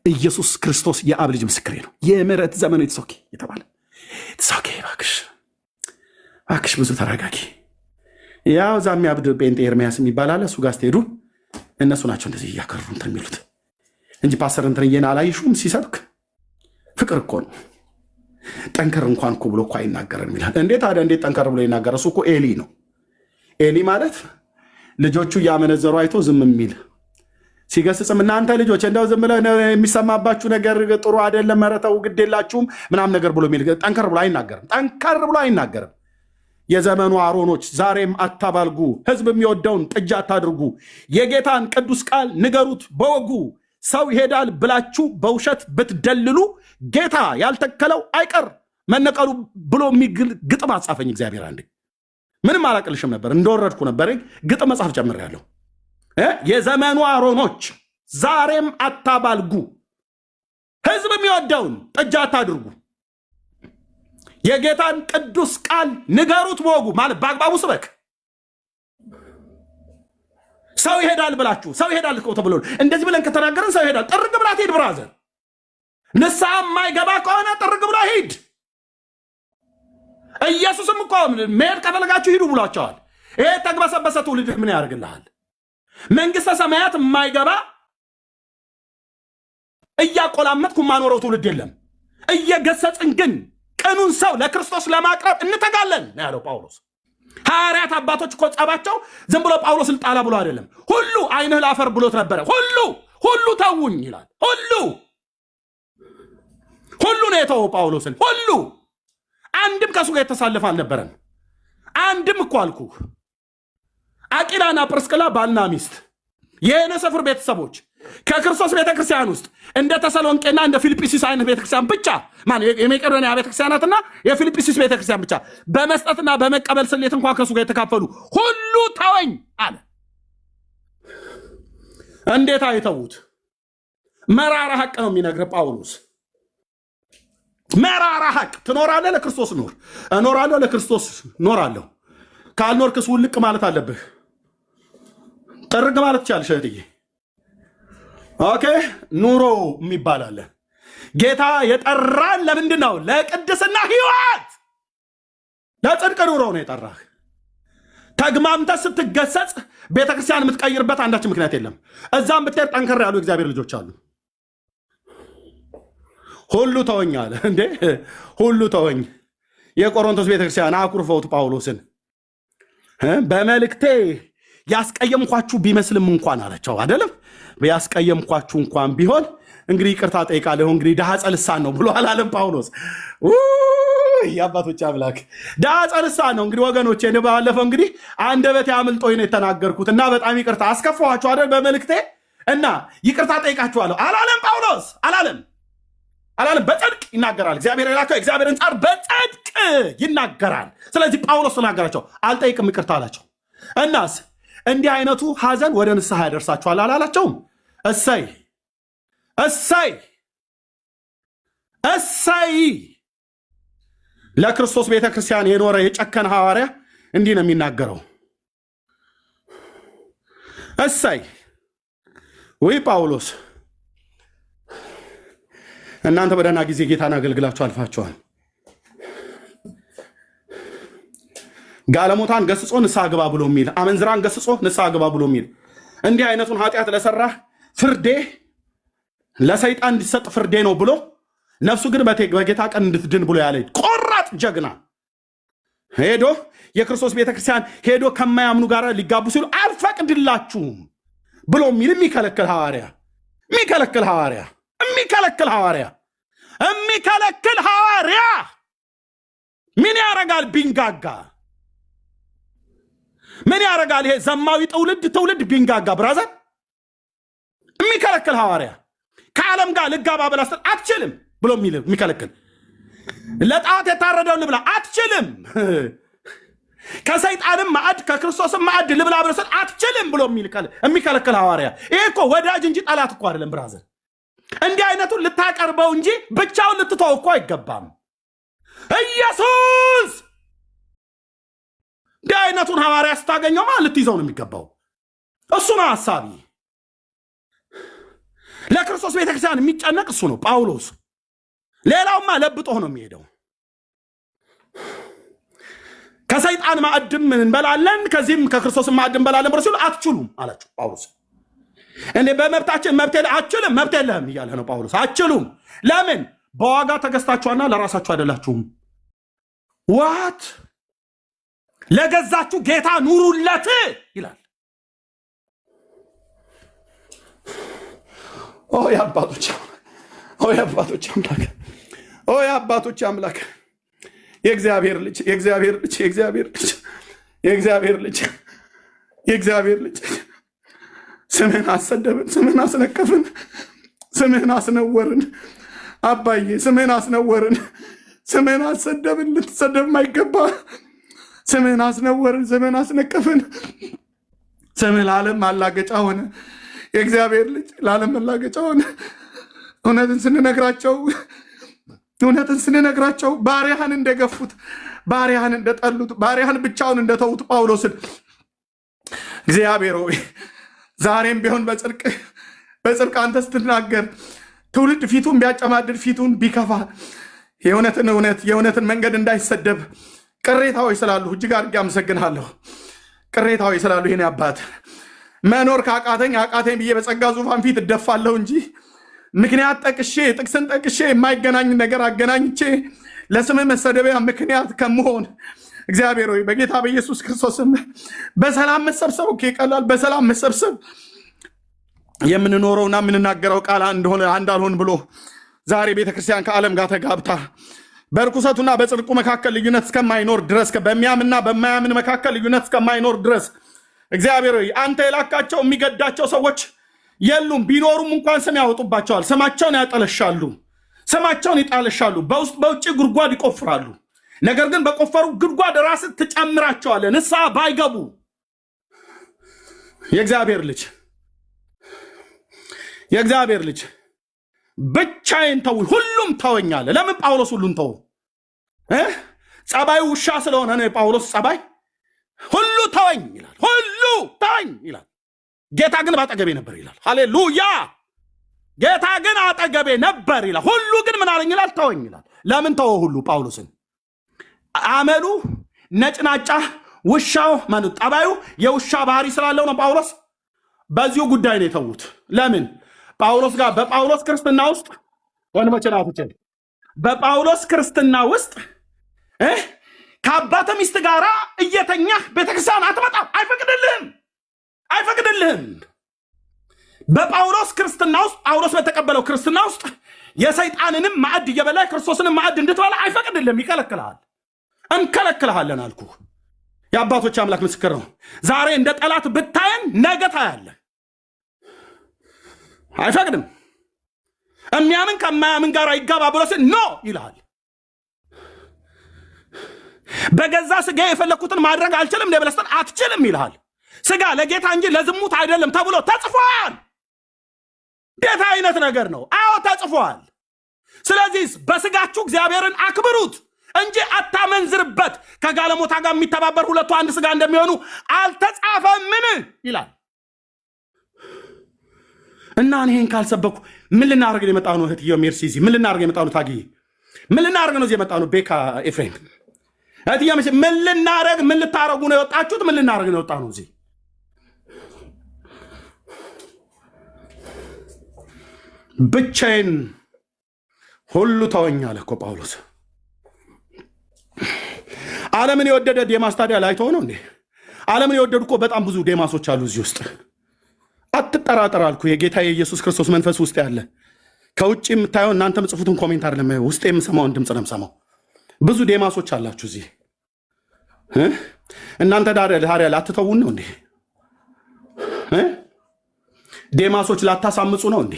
ኢየሱስ ክርስቶስ የአብ ልጅ ምስክሬ ነው። የምህረት ዘመኑ የተሶኬ የተባለ ተሶኬ እባክሽ ብዙ ተረጋጊ። ያው እዛ የሚያብድ ጴንጤ ኤርሚያስ የሚባል አለ። እሱ ጋር ስትሄዱ እነሱ ናቸው እንደዚህ እያከሩ እንትን የሚሉት እንጂ ፓስተር እንትንዬን አላይሹም ሲሰብክ ፍቅር እኮ ነው። ጠንከር እንኳን እኮ ብሎ እኮ አይናገርም ይላል። እንዴት ታዲያ እንዴት ጠንከር ብሎ ይናገር? እሱ እኮ ኤሊ ነው። ኤሊ ማለት ልጆቹ እያመነዘሩ አይቶ ዝም የሚል ሲገስጽም እናንተ ልጆች እንደው ዝም ብለ የሚሰማባችሁ ነገር ጥሩ አይደለም፣ ኧረ ተው ግድ የላችሁም ምናምን ነገር ብሎ የሚል ጠንከር ብሎ አይናገርም። ጠንከር ብሎ አይናገርም። የዘመኑ አሮኖች ዛሬም አታባልጉ፣ ህዝብ የሚወደውን ጥጃ አታድርጉ፣ የጌታን ቅዱስ ቃል ንገሩት በወጉ። ሰው ይሄዳል ብላችሁ በውሸት ብትደልሉ ጌታ ያልተከለው አይቀር መነቀሉ ብሎ የሚግል ግጥም አጻፈኝ እግዚአብሔር። አንዴ ምንም አላቅልሽም ነበር እንደወረድኩ ነበር ግጥም መጽሐፍ ጨምሬያለሁ። የዘመኑ አሮኖች ዛሬም አታባልጉ፣ ህዝብ የሚወደውን ጥጃ አታድርጉ፣ የጌታን ቅዱስ ቃል ንገሩት በወጉ። ማለት በአግባቡ ስበክ። ሰው ይሄዳል ብላችሁ ሰው ይሄዳል እኮ ተብሎ እንደዚህ ብለን ከተናገረን ሰው ይሄዳል። ጥርግ ብላ ትሄድ ብራዘር። ንስሐ የማይገባ ከሆነ ጥርግ ብላ ሂድ። ኢየሱስም እኮ መሄድ ከፈለጋችሁ ሂዱ ብሏቸዋል። ይሄ ተግበሰበሰ ትውልድ ምን ያደርግልሃል? መንግስተ ሰማያት የማይገባ እያቆላመጥኩ ማኖረው ትውልድ የለም። እየገሰጽን ግን ቅኑን ሰው ለክርስቶስ ለማቅረብ እንተጋለን ነው ያለው ጳውሎስ። ሐዋርያት አባቶች እኮ ጸባቸው ዝም ብሎ ጳውሎስን ጣላ ብሎ አይደለም። ሁሉ ዓይንህ ላፈር ብሎት ነበረ። ሁሉ ተውኝ ይላል። ሁሉ ነው የተወው ጳውሎስን። ሁሉ አንድም ከሱ ጋር የተሳለፈ አልነበረም። አንድም እኮ አልኩህ አቂላና ጵርስቅላ ባልና ሚስት የነሰፍር ቤተሰቦች ከክርስቶስ ቤተክርስቲያን ውስጥ እንደ ተሰሎንቄና እንደ ፊልጵስዩስ አይነት ቤተክርስቲያን ብቻ የመቄዶንያ ቤተክርስቲያናትና የፊልጵስዩስ ቤተክርስቲያን ብቻ በመስጠትና በመቀበል ስሌት እንኳን ከሱ ጋር የተካፈሉ ሁሉ ተወኝ አለ። እንዴት አይተውት? መራራ ሐቅ ነው የሚነግርህ ጳውሎስ። መራራ ሐቅ። ትኖራለህ፣ ለክርስቶስ ኑር። እኖራለሁ፣ ለክርስቶስ ኖራለሁ። ካልኖርክስ ውልቅ ማለት አለብህ። ጥርግ ማለት ይቻልሽ እህትዬ። ኦኬ። ኑሮ የሚባል አለ። ጌታ የጠራን ለምንድን ነው? ለቅድስና ህይወት፣ ለጽድቅ ኑሮ ነው የጠራህ። ተግማምተህ ስትገሰጽ ቤተክርስቲያን የምትቀይርበት አንዳችን ምክንያት የለም። እዛም ብትሄድ ጠንከር ያሉ እግዚአብሔር ልጆች አሉ። ሁሉ ተወኝ አለ እንዴ! ሁሉ ተወኝ። የቆሮንቶስ ቤተክርስቲያን አኩርፈውት ጳውሎስን በመልእክቴ ያስቀየምኳችሁ ቢመስልም እንኳን አላቸው። አይደለም ያስቀየምኳችሁ እንኳን ቢሆን እንግዲህ ይቅርታ ጠይቃለሁ። እንግዲህ ዳጸ ልሳን ነው ብሎ አላለም ጳውሎስ። የአባቶች አምላክ ዳጸ ልሳን ነው። እንግዲህ ወገኖቼ ባለፈው እንግዲህ አንደበቴ አምልጦኝ ነው የተናገርኩት እና በጣም ይቅርታ አስከፋኋችሁ አይደል በመልእክቴ እና ይቅርታ ጠይቃችኋለሁ አላለም ጳውሎስ። አላለም። በጽድቅ ይናገራል እግዚአብሔር የላከው እግዚአብሔርን ጻር በጽድቅ ይናገራል። ስለዚህ ጳውሎስ ተናገራቸው፣ አልጠይቅም ይቅርታ አላቸው። እናስ እንዲህ አይነቱ ሐዘን ወደ ንስሐ ያደርሳችኋል አላላቸውም? እሰይ እሰይ እሰይ! ለክርስቶስ ቤተክርስቲያን የኖረ የጨከነ ሐዋርያ እንዲህ ነው የሚናገረው። እሰይ! ወይ ጳውሎስ፣ እናንተ በደህና ጊዜ ጌታን አገልግላችሁ አልፋችኋል። ጋለሞታን ገስጾ ንስሐ ግባ ብሎ የሚል፣ አመንዝራን ገስጾ ንስሐ ግባ ብሎ የሚል፣ እንዲህ አይነቱን ኃጢአት ለሰራ ፍርዴ ለሰይጣን እንዲሰጥ ፍርዴ ነው ብሎ ነፍሱ ግን በጌታ ቀን እንድትድን ብሎ ያለ ቆራጥ ጀግና ሄዶ የክርስቶስ ቤተክርስቲያን ሄዶ ከማያምኑ ጋር ሊጋቡ ሲሉ አልፈቅድላችሁም ብሎ የሚል የሚከለክል ሐዋርያ ምን ያረጋል? ቢንጋጋ ምን ያረጋል? ይሄ ዘማዊ ትውልድ ቢንጋጋ ብራዘር፣ የሚከለክል ሐዋርያ ከዓለም ጋር ልጋባ ብላ ስትል አትችልም ብሎ የሚከለክል፣ ለጣዖት የታረደውን ልብላ አትችልም፣ ከሰይጣንም ማዕድ ከክርስቶስም ማዕድ ልብላ ብላ ስትል አትችልም ብሎ የሚከለክል ሐዋርያ። ይሄ እኮ ወዳጅ እንጂ ጠላት እኮ አይደለም ብራዘር። እንዲህ አይነቱን ልታቀርበው እንጂ ብቻውን ልትተው እኮ አይገባም። ኢየሱስ እንዲህ አይነቱን ሐዋርያ ስታገኘው ልትይዘው ነው የሚገባው። እሱ ነው ሐሳቢ። ለክርስቶስ ቤተክርስቲያን የሚጨነቅ እሱ ነው ጳውሎስ። ሌላውማ ለብጦ ነው የሚሄደው። ከሰይጣን ማዕድም እንበላለን ከዚህም ከክርስቶስ ማዕድም እንበላለን ብሎ ሲሉ አትችሉም አላቸው ጳውሎስ። እኔ በመብታችን መብት አትችልም፣ መብት የለህም እያለ ነው ጳውሎስ። አትችሉም። ለምን? በዋጋ ተገዝታችኋና ለራሳችሁ አይደላችሁም። ዋት ለገዛችሁ ጌታ ኑሩለት ይላል። ኦ የአባቶች አምላክ፣ ኦ የአባቶች አምላክ፣ የእግዚአብሔር ልጅ፣ የእግዚአብሔር ልጅ፣ የእግዚአብሔር ልጅ፣ የእግዚአብሔር ልጅ፣ የእግዚአብሔር ልጅ፣ ስምህን አሰደብን፣ ስምህን አስነቀፍን፣ ስምህን አስነወርን። አባዬ ስምህን አስነወርን፣ ስምህን አሰደብን፣ ልትሰደብ ማይገባ ስምህን አስነወርን፣ ስምህን አስነቀፍን። ስምህ ለዓለም ማላገጫ ሆነ። የእግዚአብሔር ልጅ ለዓለም ማላገጫ ሆነ። እውነትን ስንነግራቸው ባሪያህን እንደገፉት፣ ባሪያህን እንደጠሉት፣ ባሪያህን ብቻውን እንደተዉት ጳውሎስን እግዚአብሔር ሆይ ዛሬም ቢሆን በጽድቅ አንተ ስትናገር ትውልድ ፊቱን ቢያጨማድድ ፊቱን ቢከፋ የእውነትን መንገድ እንዳይሰደብ ቅሬታዎች ስላሉ እጅግ አድርጌ አመሰግንሃለሁ። ቅሬታዎች ስላሉ ይህን አባት መኖር አቃተኝ ብዬ በጸጋ ዙፋን ፊት እደፋለሁ እንጂ ምክንያት ጠቅሼ ጥቅስን ጠቅሼ የማይገናኝ ነገር አገናኝቼ ለስምህ መሰደቢያ ምክንያት ከመሆን እግዚአብሔር ሆይ በጌታ በኢየሱስ ክርስቶስም በሰላም መሰብሰብ ቀላል በሰላም መሰብሰብ የምንኖረውና የምንናገረው ቃል እንደሆነ አንዳልሆን ብሎ ዛሬ ቤተክርስቲያን ከዓለም ጋር ተጋብታ በርኩሰቱና በጽድቁ መካከል ልዩነት እስከማይኖር ድረስ በሚያምንና በማያምን መካከል ልዩነት እስከማይኖር ድረስ እግዚአብሔር ሆይ አንተ የላካቸው የሚገዳቸው ሰዎች የሉም። ቢኖሩም እንኳን ስም ያወጡባቸዋል። ስማቸውን ያጠለሻሉ፣ ስማቸውን ይጣለሻሉ። በውስጥ በውጭ ጉድጓድ ይቆፍራሉ። ነገር ግን በቆፈሩ ጉድጓድ ራስህ ትጨምራቸዋለህ ንስሐ ባይገቡ። የእግዚአብሔር ልጅ ብቻዬን ተው፣ ሁሉም ተወኛለ። ለምን ጳውሎስ ሁሉን ተው? ጸባዩ ውሻ ስለሆነ ነው የጳውሎስ ጸባይ። ሁሉ ተወኝ ይላል፣ ሁሉ ተወኝ ይላል። ጌታ ግን ባጠገቤ ነበር ይላል። ሃሌሉያ! ጌታ ግን አጠገቤ ነበር ይላል። ሁሉ ግን ምን አለኝ ይላል? ተወኝ ይላል። ለምን ተወ? ሁሉ ጳውሎስን አመሉ ነጭናጫ ውሻው ማለት ጠባዩ የውሻ ባህሪ ስላለው ነው። ጳውሎስ በዚሁ ጉዳይ ነው የተዉት። ለምን? ጳውሎስ ጋር በጳውሎስ ክርስትና ውስጥ ወንድሞቼ ናቶቼ በጳውሎስ ክርስትና ውስጥ ከአባተ ሚስት ጋር እየተኛህ ቤተክርስቲያን አትመጣም። አይፈቅድልህም። በጳውሎስ ክርስትና ውስጥ ጳውሎስ በተቀበለው ክርስትና ውስጥ የሰይጣንንም ማዕድ እየበላ ክርስቶስንም ማዕድ እንድትበላ አይፈቅድልህም። ይከለክልሃል። እንከለክልሃለን አልኩ። የአባቶች አምላክ ምስክር ነው። ዛሬ እንደ ጠላት ብታየን ነገ ታያለህ። አይፈቅድም። የሚያምን ከማያምን ጋር ይጋባ ብሎ ሲል ኖ ይልሃል። በገዛ ስጋ የፈለግኩትን ማድረግ አልችልም ብለህ አትችልም ይልሃል። ስጋ ለጌታ እንጂ ለዝሙት አይደለም ተብሎ ተጽፏል። ጌታ አይነት ነገር ነው። አዎ ተጽፏል። ስለዚህ በስጋችሁ እግዚአብሔርን አክብሩት እንጂ አታመንዝርበት። ከጋለሞታ ጋር የሚተባበር ሁለቱ አንድ ስጋ እንደሚሆኑ አልተጻፈምን ይላል። እና ይሄን ካልሰበኩ ምን ልናደርግ ነው የመጣነው? እህትዮ ሜርሲዚ ምን ልናደርግ ነው የመጣነው? ታጊ ምን ልናደርግ ነው እዚህ የመጣነው? ቤካ ኤፍሬም እህትዮ ምን ልናደርግ ምን ልታረጉ ነው የወጣችሁት? ምን ልናደርግ ነው የወጣነው እዚህ? ብቻዬን ሁሉ ተወኛለ እኮ ጳውሎስ። ዓለምን የወደደ ዴማስ ታዲያ ላይ ተሆነው እንዴ? ዓለምን የወደዱ እኮ በጣም ብዙ ዴማሶች አሉ እዚህ ውስጥ። አትጠራጠር አልኩ። የጌታ የኢየሱስ ክርስቶስ መንፈስ ውስጥ ያለ ከውጭ የምታየው እናንተ ምጽፉትን ኮሜንት አይደለም፣ ውስጥ የምሰማውን ድምፅ ነው የምሰማው። ብዙ ዴማሶች አላችሁ እዚህ። እናንተ ዳሪያ ላትተውን ነው እንዴ? ዴማሶች ላታሳምፁ ነው እንዴ?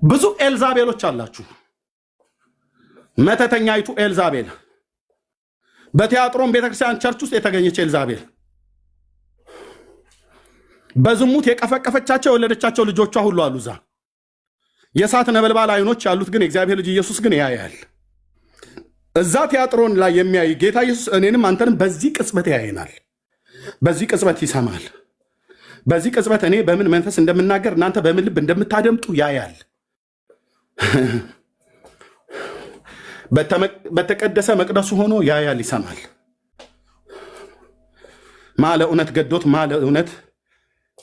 ብዙ ኤልዛቤሎች አላችሁ። መተተኛይቱ ኤልዛቤል፣ በቲያጥሮን ቤተክርስቲያን ቸርች ውስጥ የተገኘች ኤልዛቤል፣ በዝሙት የቀፈቀፈቻቸው የወለደቻቸው ልጆቿ ሁሉ አሉ እዛ። የእሳት ነበልባል አይኖች ያሉት ግን የእግዚአብሔር ልጅ ኢየሱስ ግን ያያል። እዛ ቲያጥሮን ላይ የሚያይ ጌታ ኢየሱስ እኔንም አንተንም በዚህ ቅጽበት ያየናል፣ በዚህ ቅጽበት ይሰማል። በዚህ ቅጽበት እኔ በምን መንፈስ እንደምናገር እናንተ በምን ልብ እንደምታደምጡ ያያል። በተቀደሰ መቅደሱ ሆኖ ያያል፣ ይሰማል። ማለ እውነት ገዶት ማለ እውነት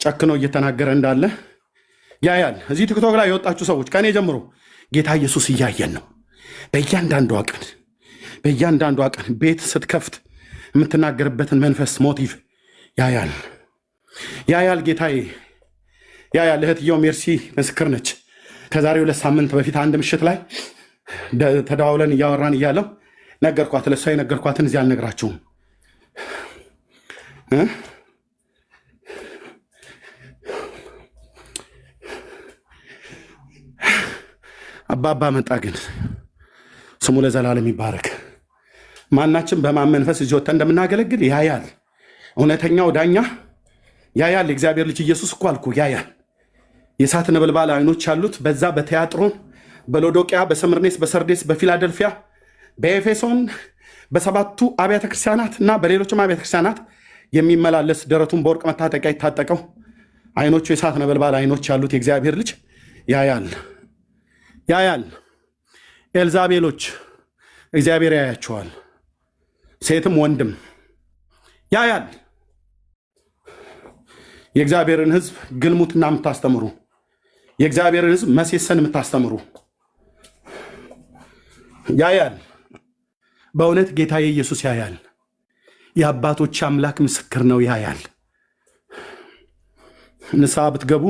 ጨክኖ እየተናገረ እንዳለ ያያል። እዚህ ቲክቶክ ላይ የወጣችሁ ሰዎች ከእኔ ጀምሮ ጌታ ኢየሱስ እያየን ነው። በእያንዳንዷ ቀን ቤት ስትከፍት የምትናገርበትን መንፈስ ሞቲቭ ያያል ጌታዬ ያያል። እህትየው ሜርሲ ምስክር ነች። ከዛሬ 2 ሳምንት በፊት አንድ ምሽት ላይ ተደዋውለን እያወራን እያለው ነገርኳት። ለእሷ የነገርኳትን እዚህ አልነግራችሁም። አባባ መጣ፣ ግን ስሙ ለዘላለም ይባረክ። ማናችን በማን መንፈስ እዚህ ወጥተን እንደምናገለግል ያያል። እውነተኛው ዳኛ ያያል። የእግዚአብሔር ልጅ ኢየሱስ እኮ አልኩ ያያል። የእሳት ነበልባል አይኖች ያሉት በዛ በቲያጥሮን፣ በሎዶቅያ፣ በሰምርኔስ፣ በሰርዴስ፣ በፊላደልፊያ፣ በኤፌሶን፣ በሰባቱ አብያተ ክርስቲያናት እና በሌሎችም አብያተ ክርስቲያናት የሚመላለስ ደረቱን በወርቅ መታጠቂያ ይታጠቀው አይኖቹ የእሳት ነበልባል አይኖች ያሉት የእግዚአብሔር ልጅ ያያል። ኤልዛቤሎች እግዚአብሔር ያያቸዋል። ሴትም ወንድም ያያል። የእግዚአብሔርን ሕዝብ ግልሙትና የምታስተምሩ፣ የእግዚአብሔርን ሕዝብ መሴሰን የምታስተምሩ ያያል። በእውነት ጌታዬ ኢየሱስ ያያል። የአባቶች አምላክ ምስክር ነው፣ ያያል። ንስሐ ብትገቡ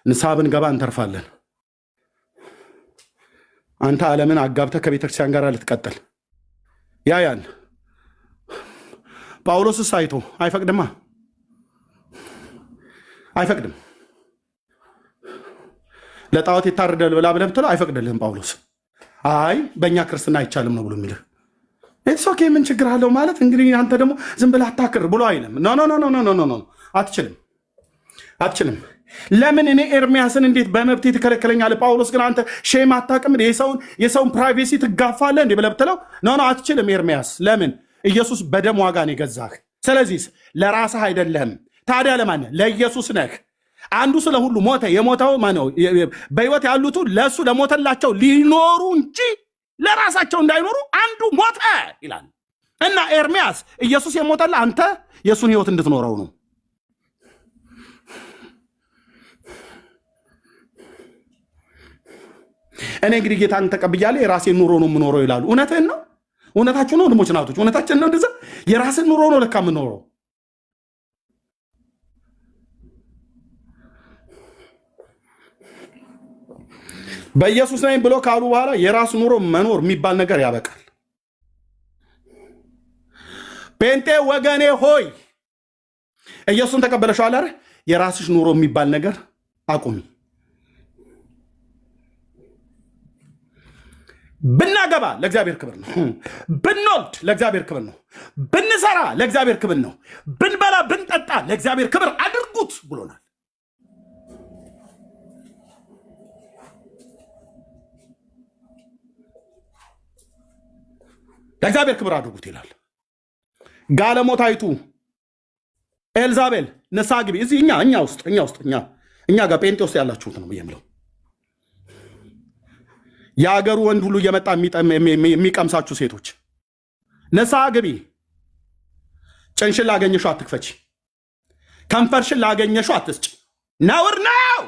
ንስሐ ብንገባ እንተርፋለን። አንተ ዓለምን አጋብተህ ከቤተክርስቲያን ጋር ልትቀጥል ያያል። ጳውሎስስ አይቶ አይፈቅድም። ለጣዖት ይታረዳል ብላ ብለህ ብትለው አይፈቅድልህም ጳውሎስ። አይ በእኛ ክርስትና አይቻልም ነው ብሎ የሚልህ ኦኬ፣ ምን ችግር አለው ማለት እንግዲህ አንተ ደግሞ ዝም ብለህ አታክር ብሎ አይልም። ኖ አትችልም። ለምን እኔ ኤርሚያስን እንዴት በመብት ትከለከለኛለህ? ጳውሎስ ግን አንተ ሼም አታውቅም? የሰውን ፕራይቬሲ ትጋፋለህ እንዴ ብለህ ብትለው ኖ አትችልም ኤርሚያስ። ለምን? ኢየሱስ በደም ዋጋ ነው የገዛህ። ስለዚህ ለራስህ አይደለህም። ታዲያ ለማን? ለኢየሱስ ነህ። አንዱ ስለ ሁሉ ሞተ። የሞተው ማነው? በሕይወት ያሉት ለእሱ ለሞተላቸው ሊኖሩ እንጂ ለራሳቸው እንዳይኖሩ አንዱ ሞተ ይላል። እና ኤርሚያስ ኢየሱስ የሞተልህ አንተ የእሱን ሕይወት እንድትኖረው ነው። እኔ እንግዲህ ጌታን ተቀብያለሁ የራሴን ኑሮ ነው የምኖረው ይላሉ። እውነትህን ነው። እውነታችሁ ነው ወንድሞች ናቶች፣ እውነታችን ነው። እንደዛ የራስን ኑሮ ነው ለካ የምኖረው። በኢየሱስ ነኝ ብሎ ካሉ በኋላ የራስ ኑሮ መኖር የሚባል ነገር ያበቃል። ጴንጤ ወገኔ ሆይ ኢየሱስን ተቀበለሽዋል አይደል? የራስሽ ኑሮ የሚባል ነገር አቁሚ። ብናገባ ለእግዚአብሔር ክብር ነው። ብንወልድ ለእግዚአብሔር ክብር ነው። ብንሰራ ለእግዚአብሔር ክብር ነው። ብንበላ ብንጠጣ ለእግዚአብሔር ክብር አድርጉት ብሎናል። ለእግዚአብሔር ክብር አድርጉት ይላል። ጋለሞታይቱ ኤልዛቤል ንስሐ ግቢ። እዚህ እኛ ጋር ጴንጤ ውስጥ ያላችሁት ነው የምለው። የአገሩ ወንድ ሁሉ እየመጣ የሚቀምሳችሁ ሴቶች ንስሐ ግቢ። ጭንሽን ላገኘሽው አትክፈች። ከንፈርሽን ላገኘሽው አትስጭ። ነውር ነው፣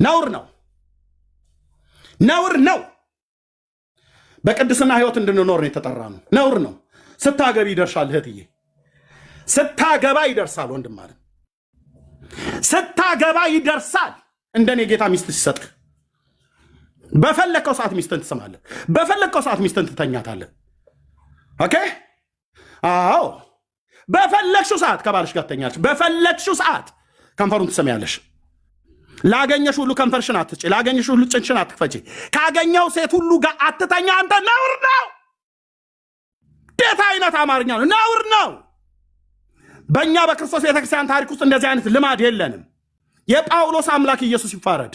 ነውር ነው፣ ነውር ነው። በቅድስና ህይወት እንድንኖር ነው የተጠራ ነው። ነውር ነው። ስታገቢ ይደርሳል እህትዬ፣ ስታገባ ይደርሳል ወንድም ማለት ስታገባ ይደርሳል። እንደኔ ጌታ ሚስት ሲሰጥህ በፈለከው ሰዓት ሚስትን ትስማለህ። በፈለከው ሰዓት ሚስትን ትተኛታለህ። ኦኬ? አዎ፣ በፈለግሽው ሰዓት ከባልሽ ጋር ትተኛለሽ። በፈለግሽው ሰዓት ከንፈሩን ትሰሚያለሽ። ላገኘሽ ሁሉ ከንፈርሽን አትጭ። ላገኘሽ ሁሉ ጭንሽን አትክፈቺ። ካገኘው ሴት ሁሉ ጋር አትተኛ። አንተ ነውር ነው። እንዴት አይነት አማርኛ ነው? ነውር ነው። በእኛ በክርስቶስ ቤተክርስቲያን ታሪክ ውስጥ እንደዚህ አይነት ልማድ የለንም። የጳውሎስ አምላክ ኢየሱስ ይፋረድ።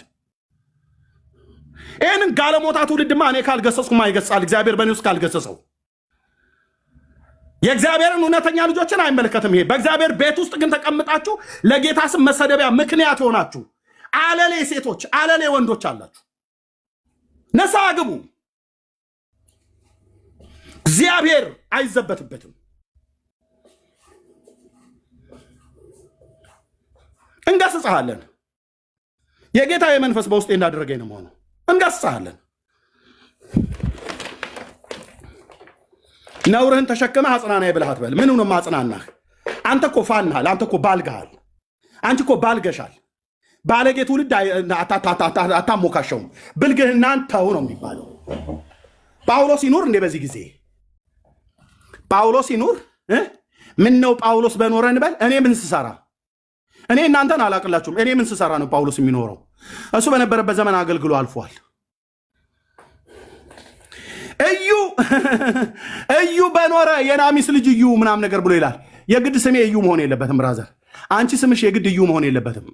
ይህንን ጋለሞታ ትውልድማ እኔ ካልገሰጽኩማ ይገሳል እግዚአብሔር በእኔ ውስጥ ካልገሰጸው። የእግዚአብሔርን እውነተኛ ልጆችን አይመለከትም። ይሄ በእግዚአብሔር ቤት ውስጥ ግን ተቀምጣችሁ ለጌታ ስም መሰደቢያ ምክንያት የሆናችሁ አለሌ ሴቶች፣ አለሌ ወንዶች አላችሁ። ንስሐ ግቡ። እግዚአብሔር አይዘበትበትም። እንገስጽሃለን። የጌታ የመንፈስ በውስጤ እንዳደረገኝ ነው መሆኑ። እንገስጽሃለን። ነውርህን ተሸክመህ አጽናና ብለህ አትበል። ምን ነው ማጽናናህ? አንተ እኮ ፋንሃል። አንተ እኮ ባልገሃል። አንቺ እኮ ባልገሻል። ባለጌ ትውልድ አታሞካሸውም። ብልግህናን ተው ነው የሚባለው። ጳውሎስ ይኑር እንዴ? በዚህ ጊዜ ጳውሎስ ይኑር? ምን ነው ጳውሎስ በኖረ እንበል። እኔ ምን ስሰራ? እኔ እናንተን አላቅላችሁም። እኔ ምን ስሰራ ነው ጳውሎስ የሚኖረው? እሱ በነበረበት ዘመን አገልግሎ አልፏል። እዩ በኖረ የናሚስ ልጅ እዩ ምናምን ነገር ብሎ ይላል። የግድ ስሜ እዩ መሆን የለበትም ብራዘር። አንቺ ስምሽ የግድ እዩ መሆን የለበትም።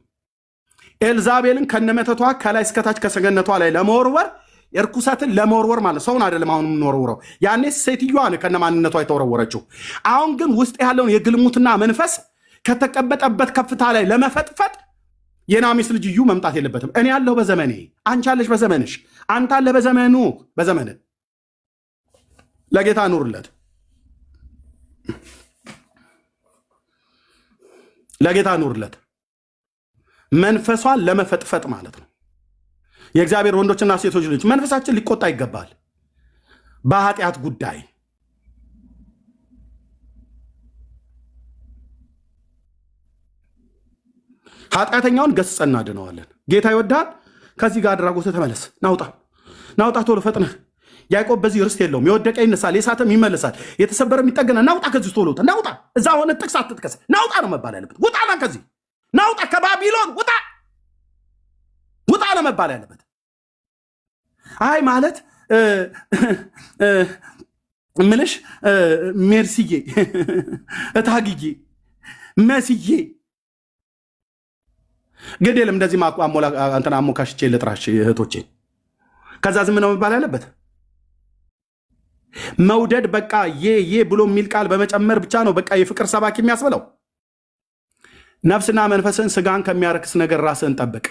ኤልዛቤልን ከነመተቷ ከላይ እስከታች ከሰገነቷ ላይ ለመወርወር የርኩሰትን ለመወርወር ማለት ሰውን አይደለም። አሁን የምንወረውረው ያኔ ሴትዮዋ ከነማንነቷ የተወረወረችው። አሁን ግን ውስጥ ያለውን የግልሙትና መንፈስ ከተቀበጠበት ከፍታ ላይ ለመፈጥፈጥ የናሚስ ልጅ እዩ መምጣት የለበትም። እኔ ያለሁ በዘመኔ፣ አንቺ አለሽ በዘመንሽ፣ አንተ አለ በዘመኑ በዘመን ለጌታ ኑርለት። ለጌታ ኑርለት። መንፈሷን ለመፈጥፈጥ ማለት ነው። የእግዚአብሔር ወንዶችና ሴቶች ልጅ መንፈሳችን ሊቆጣ ይገባል። በኃጢአት ጉዳይ ኃጢአተኛውን ገስጸን እናድነዋለን። ጌታ ይወዳል። ከዚህ ጋር አድራጎት ተመለስ። ናውጣ ቶሎ ፈጥነህ። ያዕቆብ በዚህ ርስት የለውም። የወደቀ ይነሳል፣ የሳተም ይመለሳል፣ የተሰበረ የሚጠገና። ናውጣ ከዚህ ቶሎ ናውጣ። እዛ ሆነ ጥቅስ አትጥቀስ። ናውጣ ነው መባል ያለበት። ውጣና ከዚህ ናውጣ። ከባቢሎን ውጣ ነው መባል ያለበት። አይ ማለት ምልሽ ሜርሲዬ እታግዬ መስዬ ግድ የለም። እንደዚህ እንትን አሞካሽቼ ልጥራሽ እህቶቼ። ከዛ ዝም ነው መባል ያለበት። መውደድ በቃ ዬ ብሎ የሚል ቃል በመጨመር ብቻ ነው በቃ የፍቅር ሰባኪ የሚያስብለው። ነፍስና መንፈስን ስጋን ከሚያረክስ ነገር ራስን ጠብቅ።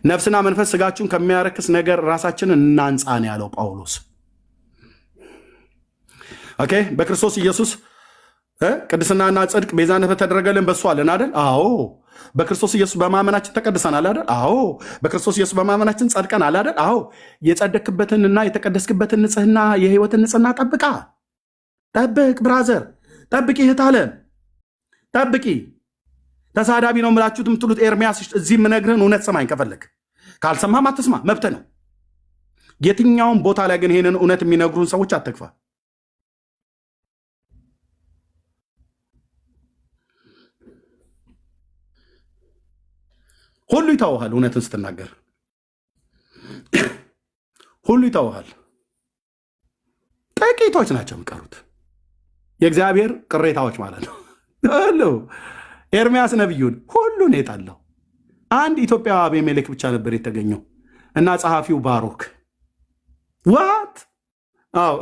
ነፍስና መንፈስ ስጋችሁን ከሚያረክስ ነገር ራሳችንን እናንጻን ያለው ጳውሎስ። ኦኬ። በክርስቶስ ኢየሱስ ቅድስናና ጽድቅ ቤዛነት በተደረገልን በሱ አለን አይደል? አዎ። በክርስቶስ ኢየሱስ በማመናችን ተቀድሰናል አይደል? አዎ። በክርስቶስ ኢየሱስ በማመናችን ጸድቀናል አይደል? አዎ። የጸደክበትንና የተቀደስክበትን ንጽህና የህይወትን ንጽህና ጠብቅ ብራዘር፣ ጠብቂ እህት አለን፣ ጠብቂ። ተሳዳቢ ነው የምላችሁት የምትሉት ኤርሚያስ፣ እዚህ የምነግርህን እውነት ሰማኝ። ከፈለግ ካልሰማህም አትስማ፣ መብት ነው። የትኛውም ቦታ ላይ ግን ይሄንን እውነት የሚነግሩን ሰዎች አትግፋ። ሁሉ ይተውሃል። እውነትን ስትናገር ሁሉ ይተውሃል። ጥቂቶች ናቸው የሚቀሩት፣ የእግዚአብሔር ቅሬታዎች ማለት ነው። ሁሉ ኤርሚያስ ነቢዩን ሁሉን የጣለው አንድ ኢትዮጵያዊ አቤሜሌክ ብቻ ነበር የተገኘው እና ጸሐፊው ባሮክ ዋት። አዎ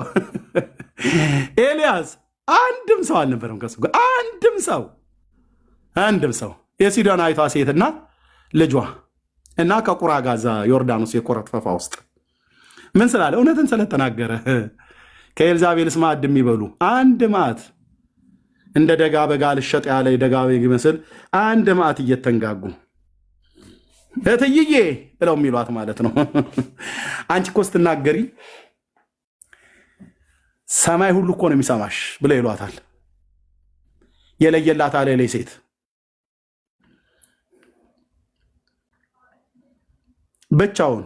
ኤልያስ አንድም ሰው አልነበረም ከሱ ጋር፣ አንድም ሰው የሲዶናዊቷ ሴትና ልጇ እና ከቁራ ጋዛ ዮርዳኖስ የኮረት ፈፋ ውስጥ ምን ስላለ? እውነትን ስለተናገረ። ከኤልዛቤልስ ማዕድ የሚበሉ አንድ ማዕት እንደ ደጋ በጋ ልሸጥ ያለ የደጋ በግ ይመስል አንድ ማዕት እየተንጋጉ እትይዬ ብለው የሚሏት ማለት ነው። አንቺ እኮ ስትናገሪ ሰማይ ሁሉ እኮ ነው የሚሰማሽ ብለው ይሏታል። የለየላት አለ ሴት ብቻውን።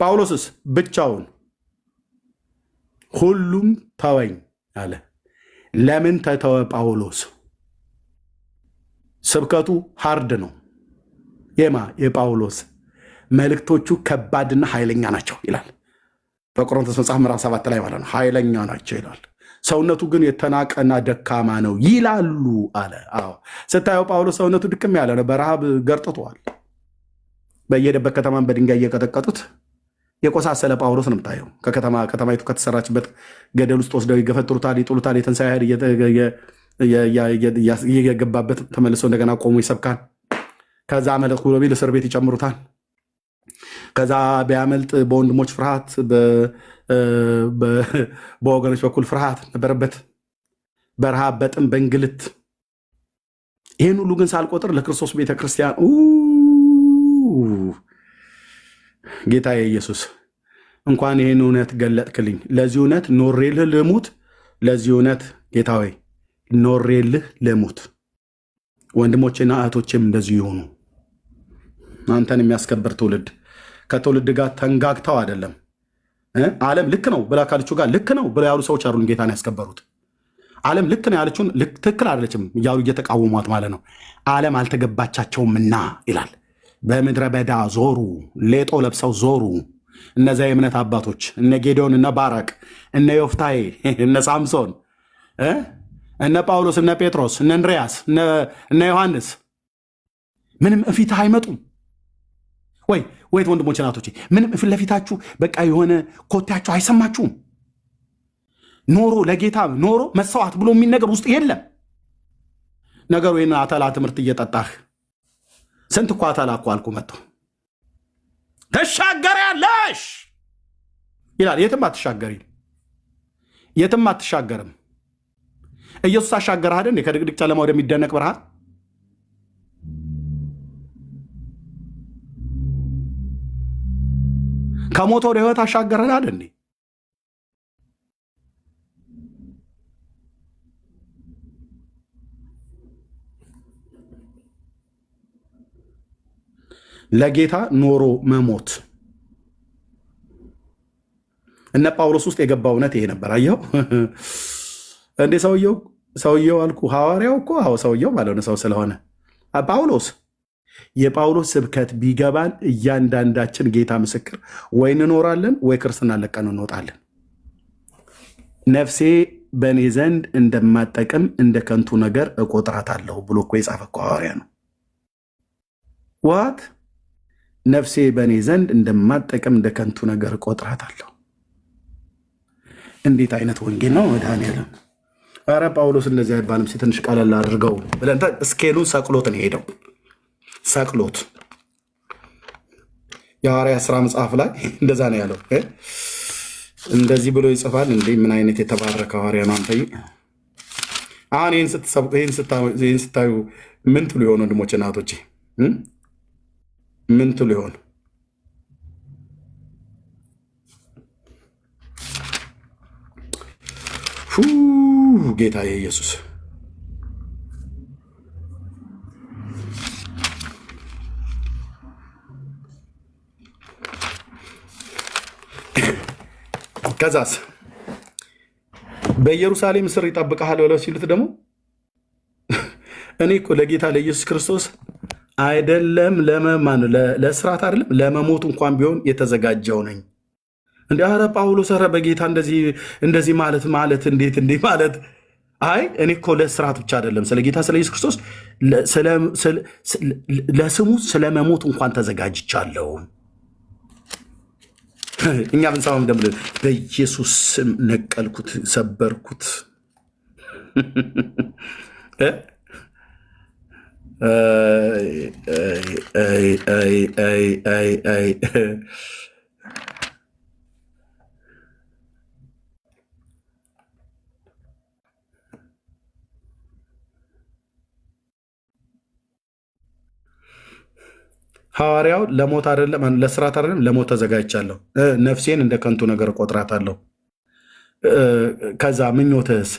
ጳውሎስስ ብቻውን ሁሉም ተወኝ አለ። ለምን ተተወ ጳውሎስ? ስብከቱ ሃርድ ነው። የጳውሎስ መልእክቶቹ ከባድና ኃይለኛ ናቸው ይላል በቆሮንቶስ መጽሐፍ ምዕራፍ 7 ላይ ማለት ነው። ኃይለኛ ናቸው ይላል። ሰውነቱ ግን የተናቀና ደካማ ነው ይላሉ አለ። አዎ ስታየው ጳውሎስ ሰውነቱ ድክም ያለ ነው። በረሃብ ገርጥቷል። በየሄደበት ከተማን በድንጋይ እየቀጠቀጡት የቆሳሰለ ጳውሎስ ነው የምታየው። ከተማይቱ ከተሰራችበት ገደል ውስጥ ወስደው ይገፈጥሩታል፣ ይጥሉታል። የትንሣኤ ኃይል እየገባበት ተመልሶ እንደገና ቆሞ ይሰብካል። ከዛ አመለጥኩ ብሎ ቢል እስር ቤት ይጨምሩታል። ከዛ ቢያመልጥ በወንድሞች ፍርሃት፣ በወገኖች በኩል ፍርሃት ነበረበት፣ በረሃብ፣ በጥም፣ በእንግልት። ይህን ሁሉ ግን ሳልቆጥር ለክርስቶስ ቤተክርስቲያን ጌታዬ ኢየሱስ እንኳን ይህን እውነት ገለጥክልኝ። ለዚህ እውነት ኖሬልህ ልሙት። ለዚህ እውነት ጌታ ሆይ ኖሬልህ ልሙት። ወንድሞቼና እህቶቼም እንደዚሁ ይሆኑ። አንተን የሚያስከብር ትውልድ ከትውልድ ጋር ተንጋግተው አይደለም። ዓለም ልክ ነው ብላ ካለችው ጋር ልክ ነው ብለው ያሉ ሰዎች አሉን ጌታን ያስከበሩት። ዓለም ልክ ነው ያለችውን ትክክል አይደለችም እያሉ እየተቃወሟት ማለት ነው። ዓለም አልተገባቻቸውምና ይላል። በምድረ በዳ ዞሩ፣ ሌጦ ለብሰው ዞሩ። እነዚያ የእምነት አባቶች እነ ጌዴዎን፣ እነ ባራቅ፣ እነ ዮፍታሔ፣ እነ ሳምሶን፣ እነ ጳውሎስ፣ እነ ጴጥሮስ፣ እነ እንድርያስ፣ እነ ዮሐንስ ምንም እፊት አይመጡም ወይ? ወይት ወንድሞች ናቶቼ ምንም ፊት ለፊታችሁ በቃ የሆነ ኮቴያችሁ አይሰማችሁም? ኖሮ ለጌታ ኖሮ መሰዋት ብሎ የሚነገር ውስጥ የለም ነገሩ። ይህን አተላ ትምህርት እየጠጣህ ስንት እኮ አተላ እኮ አልኩ መጥቶ ተሻገሪያለሽ ይላል። የትም አትሻገሪ፣ የትም አትሻገርም። ኢየሱስ አሻገረህ አይደል? ከድቅድቅ ጨለማ ወደሚደነቅ ብርሃን። ከሞት ወደ ህይወት አሻገረህ አይደል? ለጌታ ኖሮ መሞት እነ ጳውሎስ ውስጥ የገባው እውነት ይሄ ነበር። አየው እንዴ ሰውየው አልኩ ሐዋርያው እኮ ሰውየው ማለት ነው ሰው ስለሆነ ጳውሎስ የጳውሎስ ስብከት ቢገባን እያንዳንዳችን ጌታ ምስክር ወይ እንኖራለን ወይ ክርስትና ለቀን እንወጣለን። ነፍሴ በእኔ ዘንድ እንደማጠቅም እንደ ከንቱ ነገር እቆጥራታለሁ ብሎ እኮ የጻፈ እኮ ሐዋርያ ነው። ዋት ነፍሴ በእኔ ዘንድ እንደማጠቅም እንደ ከንቱ ነገር እቆጥራታለሁ። እንዴት አይነት ወንጌል ነው መድኃኒዓለም! ኧረ ጳውሎስ እንደዚህ አይባልም። ትንሽ ቀለል አድርገው ብለን እስኬሉን ሰቅሎት ነው ሄደው ሰቅሎት የሐዋርያ ሥራ መጽሐፍ ላይ እንደዛ ነው ያለው። እንደዚህ ብሎ ይጽፋል እንዴ! ምን አይነት የተባረከ ሐዋርያ ነው አንተ! አሁን ይህን ስታዩ ምን ትሉ የሆኑ ወንድሞች እናቶቼ ምን ትሉ ይሆን? ጌታ ኢየሱስ ከዛስ በኢየሩሳሌም ስር ይጠብቀሃል ብለው ሲሉት ደግሞ እኔ እኮ ለጌታ ለኢየሱስ ክርስቶስ አይደለም ለስራት አይደለም ለመሞት እንኳን ቢሆን የተዘጋጀው ነኝ። እንደ ኧረ ጳውሎስ ኧረ በጌታ እንደዚህ ማለት እንዴት እንዲህ ማለት አይ እኔ እኮ ለስራት ብቻ አይደለም ስለ ጌታ ስለ ኢየሱስ ክርስቶስ ለስሙ ስለመሞት እንኳን ተዘጋጅቻለሁ። እኛ ብንሰማም ደም በኢየሱስ ስም ነቀልኩት፣ ሰበርኩት። ሐዋርያው ለሞት አይደለም ለስራት አይደለም ለሞት ተዘጋጅቻለሁ፣ ነፍሴን እንደ ከንቱ ነገር እቆጥራታለሁ። ከዛ ምኞትህስ